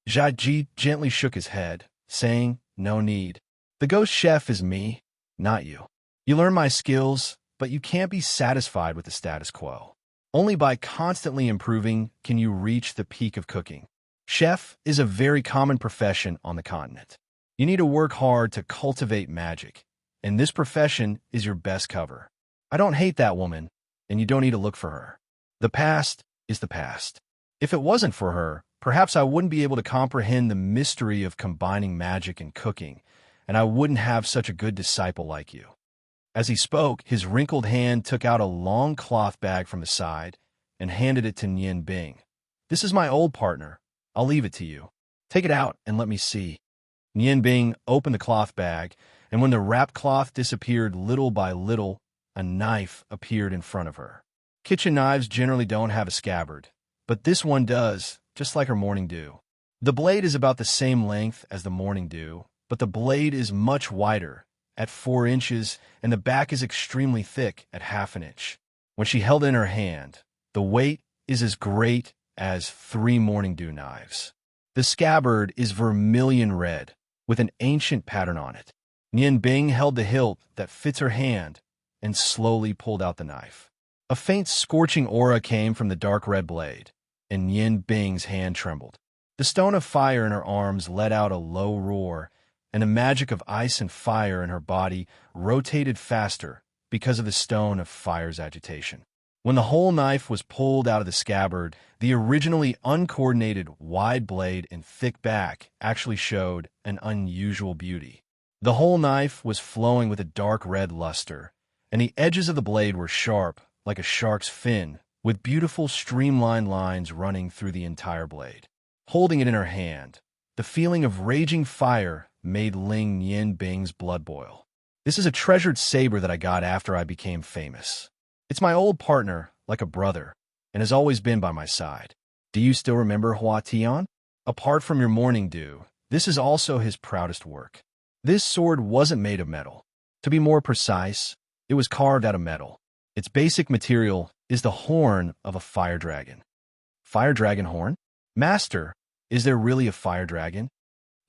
Jia Ji gently shook his head, saying, "No need. The Ghost Chef is me, not you. You learn my skills, but you can't be satisfied with the status quo. Only by constantly improving can you reach the peak of cooking. Chef is a very common profession on the continent. You need to work hard to cultivate magic, and this profession is your best cover. I don't hate that woman, and you don't need to look for her. The past is the past. If it wasn't for her, perhaps I wouldn't be able to comprehend the mystery of combining magic and cooking, and I wouldn't have such a good disciple like you." As he spoke, his wrinkled hand took out a long cloth bag from his side and handed it to Nianbing. "This is my old partner. I'll leave it to you. Take it out and let me see." Nianbing opened the cloth bag, and when the wrapped cloth disappeared little by little, a knife appeared in front of her. Kitchen knives generally don't have a scabbard, but this one does, just like her morning dew. The blade is about the same length as the morning dew, but the blade is much wider, at 4 inches, and the back is extremely thick at ½ inch. When she held it in her hand, the weight is as great as 3 morning dew knives. The scabbard is vermilion red, with an ancient pattern on it. Nian Bing held the hilt that fits her hand and slowly pulled out the knife. A faint scorching aura came from the dark red blade, and Nian Bing's hand trembled. The stone of fire in her arms let out a low roar, and the magic of ice and fire in her body rotated faster because of the stone of fire's agitation. When the whole knife was pulled out of the scabbard, the originally uncoordinated wide blade and thick back actually showed an unusual beauty. The whole knife was flowing with a dark red luster, and the edges of the blade were sharp, like a shark's fin, with beautiful streamlined lines running through the entire blade. Holding it in her hand, the feeling of raging fire made Ling Nian Bing's blood boil. This is a treasured saber that I got after I became famous. It's my old partner, like a brother, and has always been by my side. Do you still remember Hua Tian? Apart from your morning dew, this is also his proudest work. This sword wasn't made of metal. To be more precise, it was carved out of metal. Its basic material is the horn of a fire dragon. Fire dragon horn? Master, is there really a fire dragon?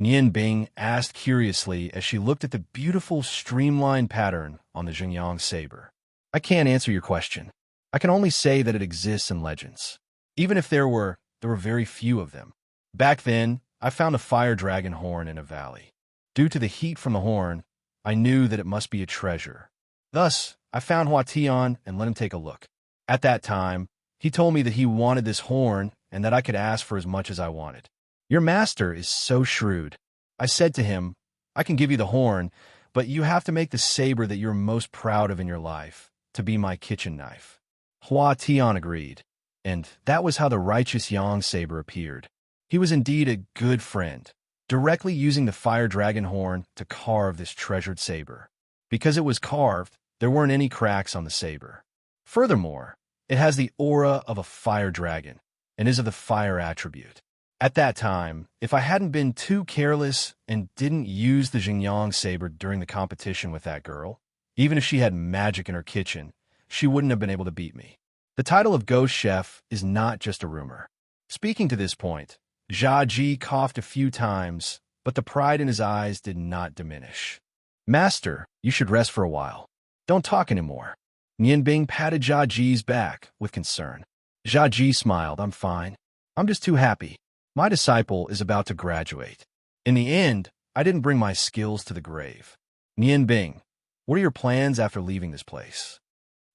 Nian Bing asked curiously as she looked at the beautiful streamlined pattern on the Xinjiang saber. I can't answer your question. I can only say that it exists in legends. Even if there were very few of them. Back then, I found a fire dragon horn in a valley. Due to the heat from the horn, I knew that it must be a treasure. Thus, I found Hua Tian and let him take a look. At that time, he told me that he wanted this horn and that I could ask for as much as I wanted. Your master is so shrewd. I said to him, I can give you the horn, but you have to make the saber that you're most proud of in your life to be my kitchen knife. Hua Tian agreed, and that was how the righteous Yang saber appeared. He was indeed a good friend, directly using the fire dragon horn to carve this treasured saber. Because it was carved, there weren't any cracks on the saber. Furthermore, it has the aura of a fire dragon and is of the fire attribute. At that time, if I hadn't been too careless and didn't use the Xinjiang saber during the competition with that girl, even if she had magic in her kitchen, she wouldn't have been able to beat me. The title of Ghost Chef is not just a rumor. Speaking to this point, Jia Ji coughed a few times, but the pride in his eyes did not diminish. Master, you should rest for a while. Don't talk anymore. Nian Bing patted Jia Ji's back with concern. Jia Ji smiled. I'm fine. I'm just too happy. My disciple is about to graduate. In the end, I didn't bring my skills to the grave. Nian Bing, what are your plans after leaving this place?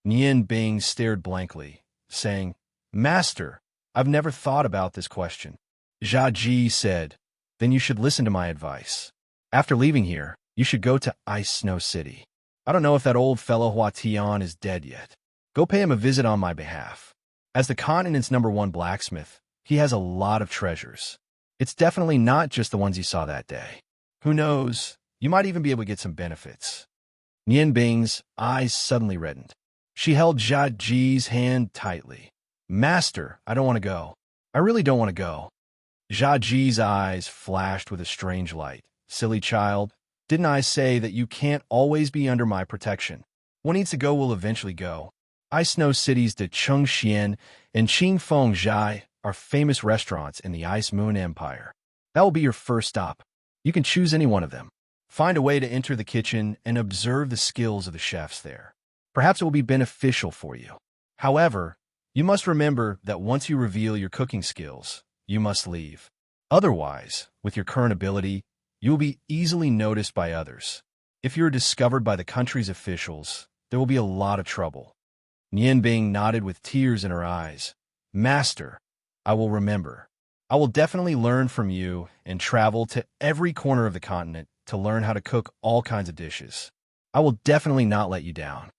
Nian Bing stared blankly, saying, Master, I've never thought about this question. Jia Ji said, then you should listen to my advice. After leaving here, you should go to Ice Snow City. I don't know if that old fellow Hua Tian is dead yet. Go pay him a visit on my behalf. As the continent's #1 blacksmith, he has a lot of treasures. It's definitely not just the ones you saw that day. Who knows, you might even be able to get some benefits. Nian Bing's eyes suddenly reddened. She held Jia Ji's hand tightly. Master, I don't want to go. I really don't want to go. Jia Ji's eyes flashed with a strange light. Silly child, didn't I say that you can't always be under my protection? What needs to go will eventually go. Ice Snow Cities de Chengxian and Qingfeng Zhai are famous restaurants in the Ice Moon Empire. That will be your first stop. You can choose any one of them. Find a way to enter the kitchen and observe the skills of the chefs there. Perhaps it will be beneficial for you. However, you must remember that once you reveal your cooking skills, you must leave. Otherwise, with your current ability, you will be easily noticed by others. If you are discovered by the country's officials, there will be a lot of trouble. Nian Bing nodded with tears in her eyes. Master, I will remember. I will definitely learn from you and travel to every corner of the continent to learn how to cook all kinds of dishes. I will definitely not let you down.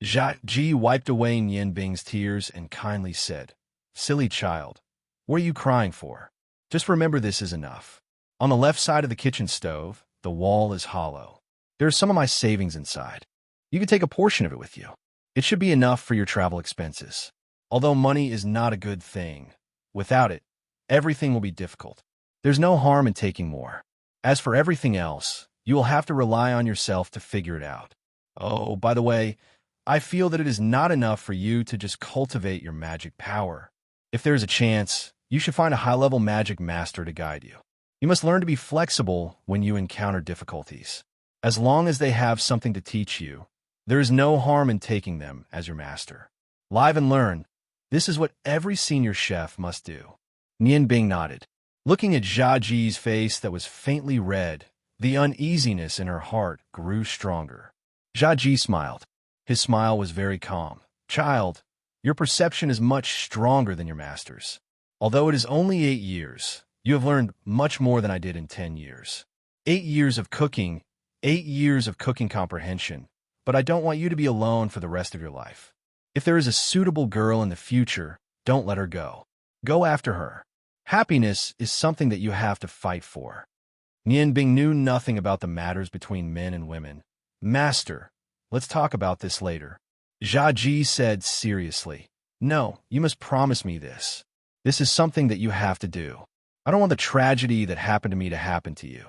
Jia Ji wiped away Nian Bing's tears and kindly said, Silly child, what are you crying for? Just remember this is enough. On the left side of the kitchen stove, the wall is hollow. There are some of my savings inside. You can take a portion of it with you. It should be enough for your travel expenses. Although money is not a good thing, without it, everything will be difficult. There's no harm in taking more. As for everything else, you will have to rely on yourself to figure it out. Oh, by the way, I feel that it is not enough for you to just cultivate your magic power. If there is a chance, you should find a high-level magic master to guide you. You must learn to be flexible when you encounter difficulties. As long as they have something to teach you, there is no harm in taking them as your master. Live and learn. This is what every senior chef must do. Nian Bing nodded. Looking at Jia Ji's face that was faintly red, the uneasiness in her heart grew stronger. Jia Ji smiled. His smile was very calm. Child, your perception is much stronger than your master's. Although it is only 8 years, you have learned much more than I did in 10 years. 8 years of cooking, 8 years of cooking comprehension, but I don't want you to be alone for the rest of your life. If there is a suitable girl in the future, don't let her go. Go after her. Happiness is something that you have to fight for. Nian Bing knew nothing about the matters between men and women. Master, let's talk about this later. Jia Ji said seriously. No, you must promise me this. This is something that you have to do. I don't want the tragedy that happened to me to happen to you.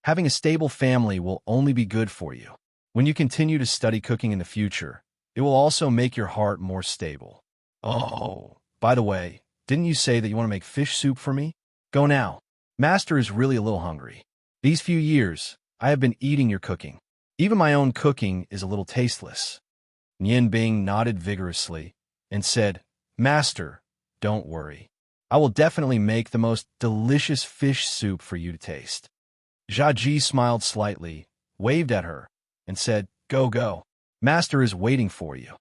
Having a stable family will only be good for you. When you continue to study cooking in the future, it will also make your heart more stable. Oh, by the way, didn't you say that you want to make fish soup for me? Go now. Master is really a little hungry. These few years, I have been eating your cooking. Even my own cooking is a little tasteless. Nian Bing nodded vigorously and said, Master, don't worry. I will definitely make the most delicious fish soup for you to taste. Jia Ji smiled slightly, waved at her, and said, Go, go. Master is waiting for you.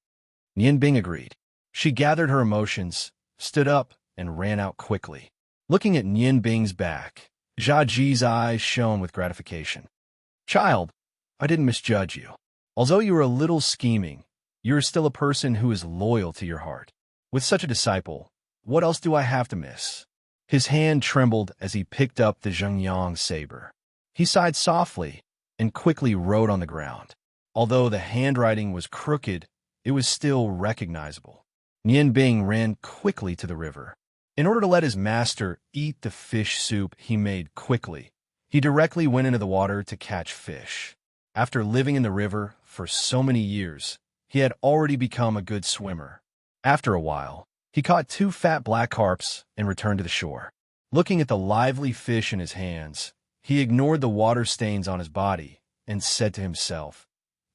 Nian Bing agreed. She gathered her emotions, stood up, and ran out quickly. Looking at Nian Bing's back, Jia Ji's eyes shone with gratification. Child, I didn't misjudge you. Although you are a little scheming, you are still a person who is loyal to your heart. With such a disciple, what else do I have to miss? His hand trembled as he picked up the Zhengyang saber. He sighed softly and quickly wrote on the ground. Although the handwriting was crooked, it was still recognizable. Nian Bing ran quickly to the river. In order to let his master eat the fish soup he made quickly, he directly went into the water to catch fish. After living in the river for so many years, he had already become a good swimmer. After a while, he caught 2 fat black carps and returned to the shore. Looking at the lively fish in his hands, he ignored the water stains on his body and said to himself,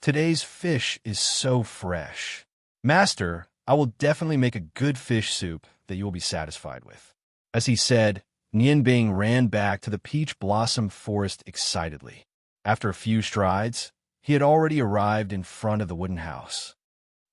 Today's fish is so fresh. Master, I will definitely make a good fish soup that you will be satisfied with. As he said, Nian Bing ran back to the peach blossom forest excitedly. After a few strides, he had already arrived in front of the wooden house.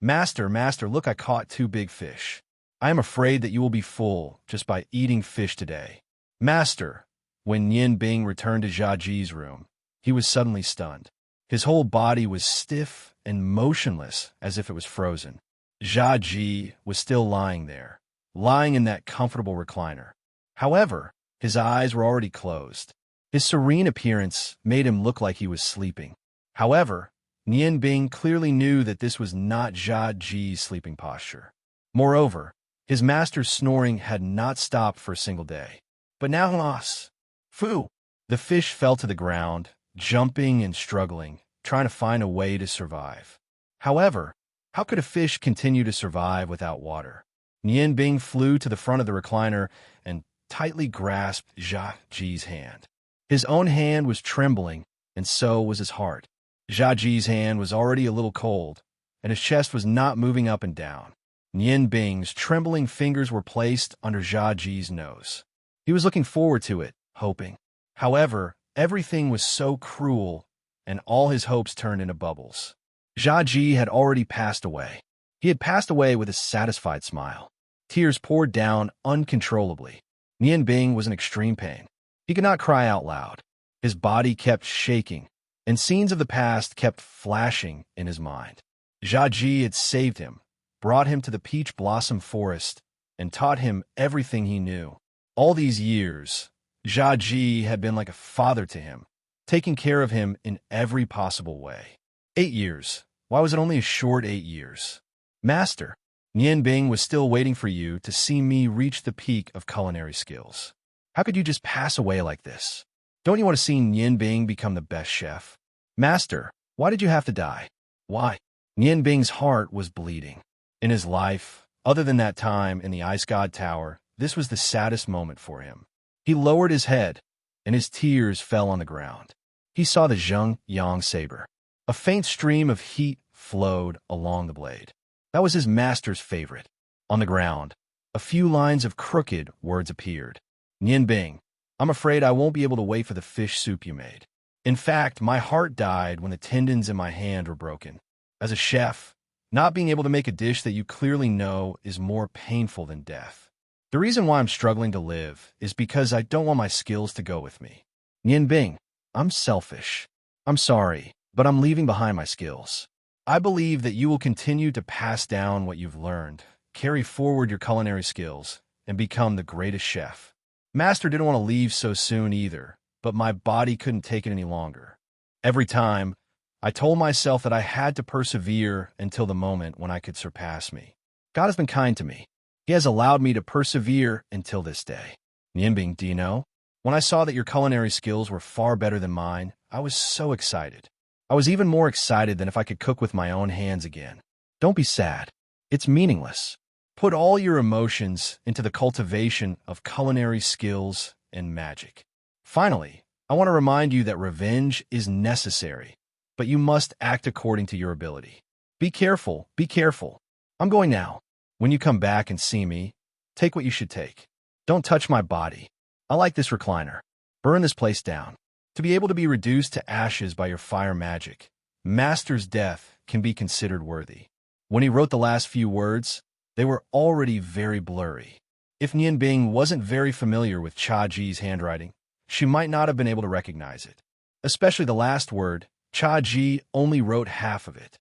Master, master, look, I caught 2 big fish. I am afraid that you will be full just by eating fish today. Master, when Nian Bing returned to Jia Ji's room, he was suddenly stunned. His whole body was stiff and motionless as if it was frozen. Jia Ji was still lying there, lying in that comfortable recliner. However, his eyes were already closed. His serene appearance made him look like he was sleeping. However, Nian Bing clearly knew that this was not Jia Ji's sleeping posture. Moreover, his master's snoring had not stopped for a single day. But now, alas, Fu! The fish fell to the ground, jumping and struggling, trying to find a way to survive. However, how could a fish continue to survive without water? Nian Bing flew to the front of the recliner and tightly grasped Jia Ji's hand. His own hand was trembling, and so was his heart. Jia Ji's hand was already a little cold, and his chest was not moving up and down. Nian Bing's trembling fingers were placed under Jia Ji's nose. He was looking forward to it, hoping. However, everything was so cruel, and all his hopes turned into bubbles. Jia Ji had already passed away. He had passed away with a satisfied smile. Tears poured down uncontrollably. Nian Bing was in extreme pain. He could not cry out loud. His body kept shaking, and scenes of the past kept flashing in his mind. Jia Ji had saved him, brought him to the peach blossom forest, and taught him everything he knew. All these years, Jia Ji had been like a father to him, taking care of him in every possible way. 8 years. Why was it only a short 8 years? Master, Nian Bing was still waiting for you to see me reach the peak of culinary skills. How could you just pass away like this? Don't you want to see Nian Bing become the best chef? Master, why did you have to die? Why? Nian Bing's heart was bleeding. In his life, other than that time in the Ice God Tower, this was the saddest moment for him. He lowered his head, and his tears fell on the ground. He saw the Zheng Yang saber. A faint stream of heat flowed along the blade. That was his master's favorite. On the ground, a few lines of crooked words appeared. Nian Bing, I'm afraid I won't be able to wait for the fish soup you made. In fact, my heart died when the tendons in my hand were broken. As a chef, not being able to make a dish that you clearly know is more painful than death. The reason why I'm struggling to live is because I don't want my skills to go with me. Nian Bing, I'm selfish. I'm sorry, but I'm leaving behind my skills. I believe that you will continue to pass down what you've learned, carry forward your culinary skills, and become the greatest chef. Master didn't want to leave so soon either, but my body couldn't take it any longer. Every time, I told myself that I had to persevere until the moment when I could surpass me. God has been kind to me. He has allowed me to persevere until this day. Nian Bing, do you know? When I saw that your culinary skills were far better than mine, I was so excited. I was even more excited than if I could cook with my own hands again. Don't be sad. It's meaningless. Put all your emotions into the cultivation of culinary skills and magic. Finally, I want to remind you that revenge is necessary, but you must act according to your ability. Be careful, be careful. I'm going now. When you come back and see me, take what you should take. Don't touch my body. I like this recliner. Burn this place down. To be able to be reduced to ashes by your fire magic, Master's death can be considered worthy. When he wrote the last few words, they were already very blurry. If Nian Bing wasn't very familiar with Cha Ji's handwriting, she might not have been able to recognize it. Especially the last word, Cha Ji only wrote half of it.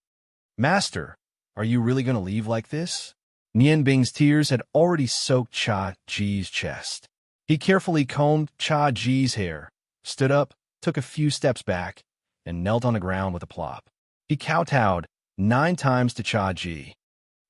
Master, are you really going to leave like this? Nian Bing's tears had already soaked Cha Ji's chest. He carefully combed Cha Ji's hair, stood up, took a few steps back, and knelt on the ground with a plop. He kowtowed 9 times to Cha Ji.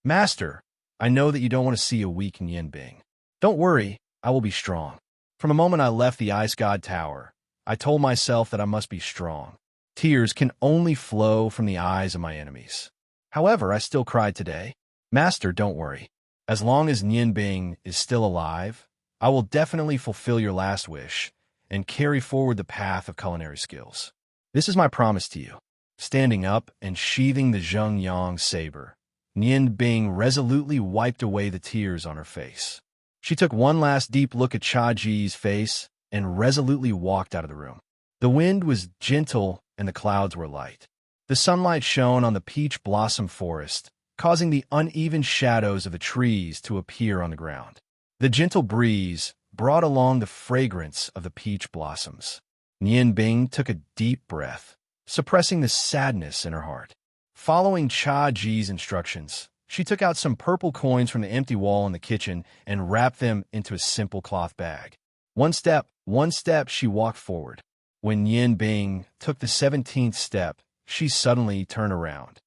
Master, I know that you don't want to see a weak Nian Bing. Don't worry, I will be strong. From the moment I left the Ice God Tower, I told myself that I must be strong. Tears can only flow from the eyes of my enemies. However, I still cried today. Master, don't worry. As long as Nian Bing is still alive, I will definitely fulfill your last wish and carry forward the path of culinary skills. This is my promise to you. Standing up and sheathing the Zheng Yang saber, Nian Bing resolutely wiped away the tears on her face. She took one last deep look at Cha Ji's face and resolutely walked out of the room. The wind was gentle and the clouds were light. The sunlight shone on the peach blossom forest, causing the uneven shadows of the trees to appear on the ground. The gentle breeze brought along the fragrance of the peach blossoms. Nian Bing took a deep breath, suppressing the sadness in her heart. Following Cha Ji's instructions, she took out some purple coins from the empty wall in the kitchen and wrapped them into a simple cloth bag. One step, she walked forward. When Nian Bing took the 17th step, she suddenly turned around.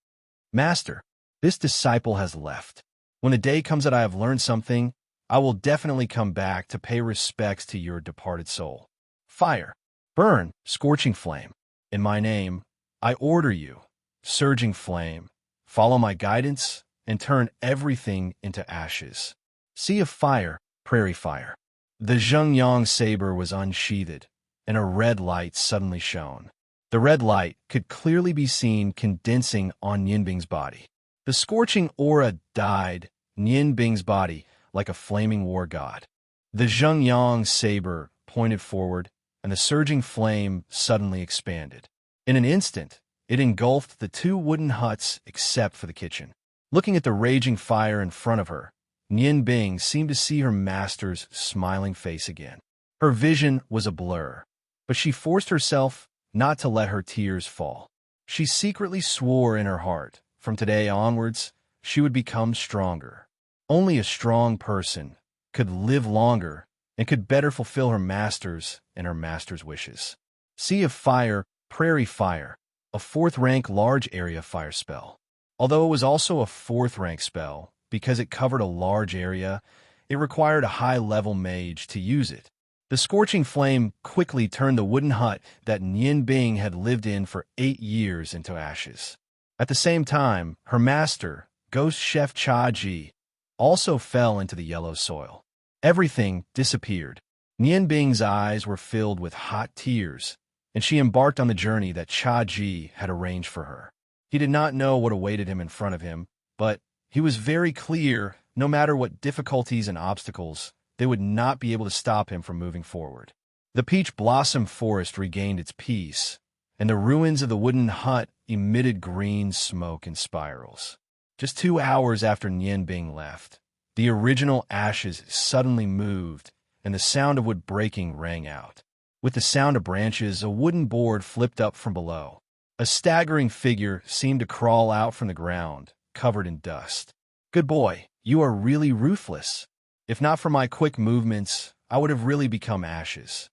Master, this disciple has left. When the day comes that I have learned something, I will definitely come back to pay respects to your departed soul. Fire, burn, scorching flame. In my name, I order you, surging flame, follow my guidance, and turn everything into ashes. Sea of fire, prairie fire. The Zheng Yang saber was unsheathed, and a red light suddenly shone. The red light could clearly be seen condensing on Nian Bing's body. The scorching aura dyed Nian Bing's body like a flaming war god. The Zheng Yang saber pointed forward, and the surging flame suddenly expanded. In an instant, it engulfed the 2 wooden huts except for the kitchen. Looking at the raging fire in front of her, Nian Bing seemed to see her master's smiling face again. Her vision was a blur, but she forced herself not to let her tears fall. She secretly swore in her heart, from today onwards, she would become stronger. Only a strong person could live longer and could better fulfill her master's and her master's wishes. Sea of fire, prairie fire, a 4th rank large area fire spell. Although it was also a 4th rank spell, because it covered a large area, it required a high-level mage to use it. The scorching flame quickly turned the wooden hut that Nian Bing had lived in for 8 years into ashes. At the same time, her master, Ghost Chef Cha Ji, also fell into the yellow soil. Everything disappeared. Nian Bing's eyes were filled with hot tears, and she embarked on the journey that Cha Ji had arranged for her. He did not know what awaited him in front of him, but he was very clear, no matter what difficulties and obstacles, they would not be able to stop him from moving forward. The peach blossom forest regained its peace, and the ruins of the wooden hut emitted green smoke in spirals. Just 2 hours after Nian Bing left, the original ashes suddenly moved, and the sound of wood breaking rang out. With the sound of branches, a wooden board flipped up from below. A staggering figure seemed to crawl out from the ground, covered in dust. "Good boy, you are really ruthless. If not for my quick movements, I would have really become ashes."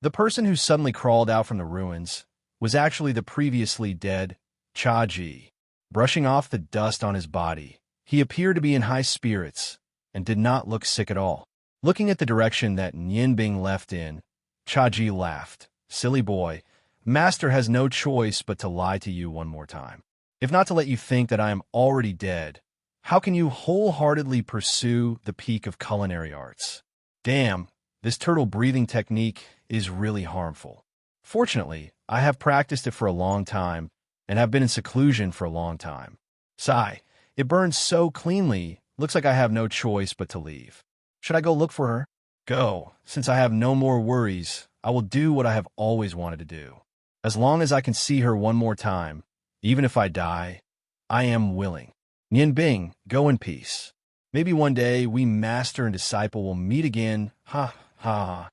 The person who suddenly crawled out from the ruins was actually the previously dead Cha Ji. Brushing off the dust on his body, he appeared to be in high spirits and did not look sick at all. Looking at the direction that Nian Bing left in, Cha Ji laughed. "Silly boy, Master has no choice but to lie to you one more time. If not to let you think that I am already dead, how can you wholeheartedly pursue the peak of culinary arts? Damn, this turtle breathing technique is really harmful. Fortunately, I have practiced it for a long time and have been in seclusion for a long time. Sigh, it burns so cleanly, looks like I have no choice but to leave. Should I go look for her? Go. Since I have no more worries, I will do what I have always wanted to do. As long as I can see her one more time, even if I die, I am willing. Nian Bing, go in peace. Maybe one day we master and disciple will meet again. Ha, ha."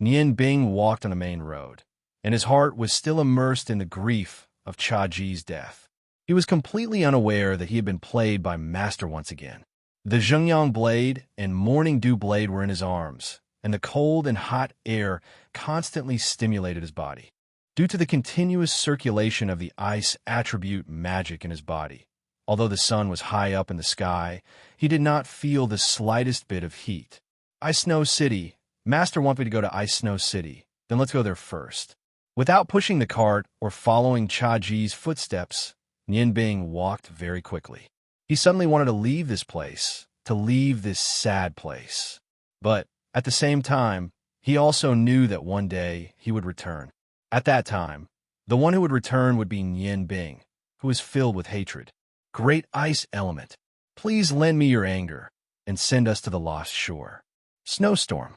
Nian Bing walked on the main road, and his heart was still immersed in the grief of Cha Ji's death. He was completely unaware that he had been played by Master once again. The Zhengyang blade and Morning Dew blade were in his arms, and the cold and hot air constantly stimulated his body. Due to the continuous circulation of the ice attribute magic in his body, although the sun was high up in the sky, he did not feel the slightest bit of heat. Ice Snow City. Master wants me to go to Ice Snow City. Then let's go there first. Without pushing the cart or following Cha Ji's footsteps, Nian Bing walked very quickly. He suddenly wanted to leave this place, to leave this sad place. But at the same time, he also knew that one day he would return. At that time, the one who would return would be Nian Bing, who was filled with hatred. "Great ice element, please lend me your anger and send us to the lost shore." Snowstorm.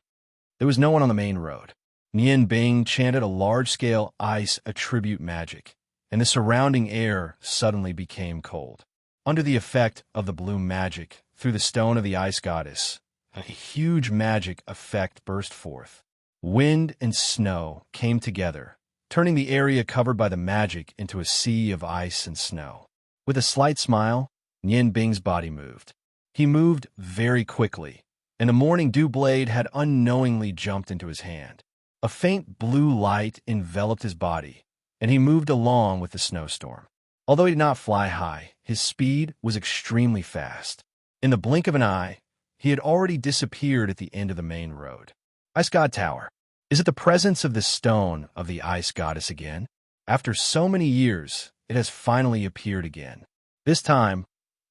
There was no one on the main road. Nian Bing chanted a large-scale ice attribute magic, and the surrounding air suddenly became cold. Under the effect of the blue magic through the stone of the ice goddess, a huge magic effect burst forth. Wind and snow came together, turning the area covered by the magic into a sea of ice and snow. With a slight smile, Nian Bing's body moved. He moved very quickly, and the Morning Dew blade had unknowingly jumped into his hand. A faint blue light enveloped his body, and he moved along with the snowstorm. Although he did not fly high, his speed was extremely fast. In the blink of an eye, he had already disappeared at the end of the main road. Ice God Tower. Is it the presence of the stone of the ice goddess again? After so many years, it has finally appeared again. This time,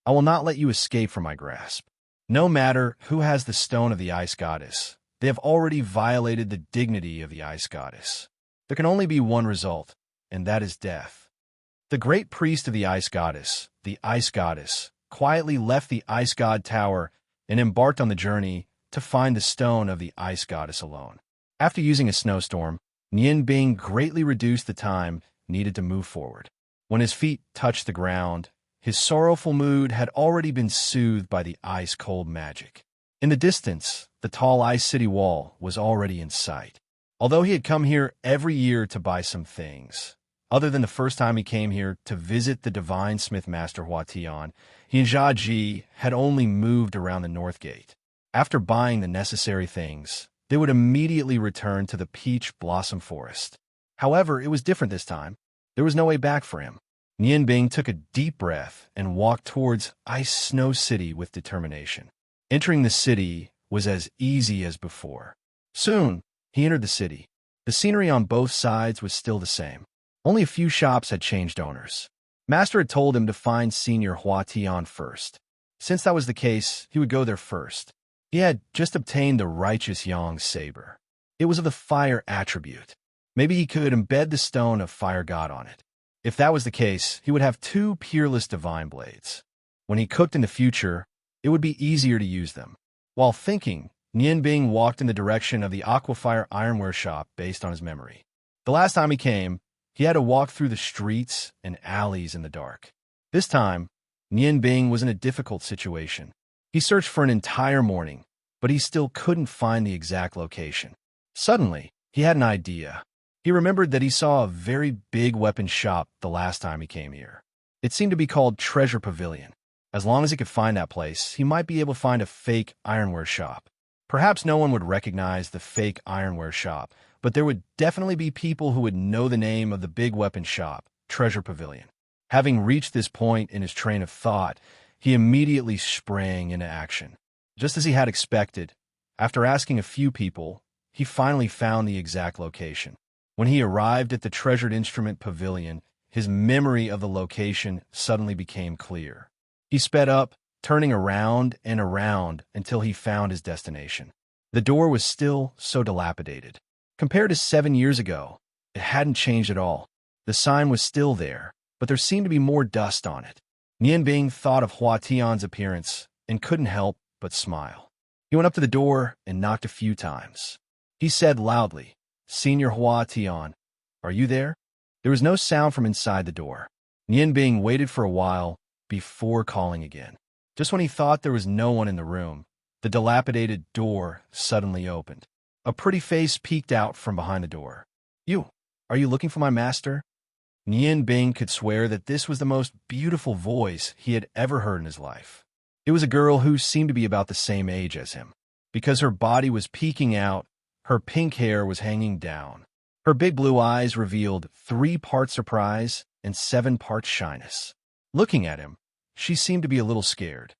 I will not let you escape from my grasp. No matter who has the stone of the ice goddess, they have already violated the dignity of the ice goddess. There can only be one result, and that is death. The great priest of the ice goddess, quietly left the ice god tower and embarked on the journey to find the stone of the ice goddess alone. After using a snowstorm, Nian Bing greatly reduced the time needed to move forward. When his feet touched the ground, his sorrowful mood had already been soothed by the ice-cold magic. In the distance, the tall ice city wall was already in sight. Although he had come here every year to buy some things, other than the first time he came here to visit the divine smith master Hua Tian, he and Jia Ji had only moved around the north gate. After buying the necessary things, they would immediately return to the peach blossom forest. However, it was different this time. There was no way back for him. Nian Bing took a deep breath and walked towards Ice Snow City with determination. Entering the city was as easy as before. Soon, he entered the city. The scenery on both sides was still the same. Only a few shops had changed owners. Master had told him to find Senior Hua Tian first. Since that was the case, he would go there first. He had just obtained the righteous Yang saber. It was of the fire attribute. Maybe he could embed the stone of fire god on it. If that was the case, he would have two peerless divine blades. When he cooked in the future, it would be easier to use them. While thinking, Nian Bing walked in the direction of the Aquafire ironware shop based on his memory. The last time he came, he had to walk through the streets and alleys in the dark. This time, Nian Bing was in a difficult situation. He searched for an entire morning, but he still couldn't find the exact location. Suddenly, he had an idea. He remembered that he saw a very big weapon shop the last time he came here. It seemed to be called Treasure Pavilion. As long as he could find that place, he might be able to find a fake ironware shop. Perhaps no one would recognize the fake ironware shop, but there would definitely be people who would know the name of the big weapon shop, Treasure Pavilion. Having reached this point in his train of thought, he immediately sprang into action. Just as he had expected, after asking a few people, he finally found the exact location. When he arrived at the Treasured Instrument Pavilion, his memory of the location suddenly became clear. He sped up, turning around and around until he found his destination. The door was still so dilapidated. Compared to 7 years ago, it hadn't changed at all. The sign was still there, but there seemed to be more dust on it. Nian Bing thought of Hua Tian's appearance and couldn't help but smile. He went up to the door and knocked a few times. He said loudly, "Senior Hua Tian, are you there?" There was no sound from inside the door. Nian Bing waited for a while before calling again. Just when he thought there was no one in the room, the dilapidated door suddenly opened. A pretty face peeked out from behind the door. Are you looking for my master?" Nian Bing could swear that this was the most beautiful voice he had ever heard in his life. It was a girl who seemed to be about the same age as him. Because her body was peeking out, her pink hair was hanging down. Her big blue eyes revealed 3 parts surprise and 7 parts shyness. Looking at him, she seemed to be a little scared.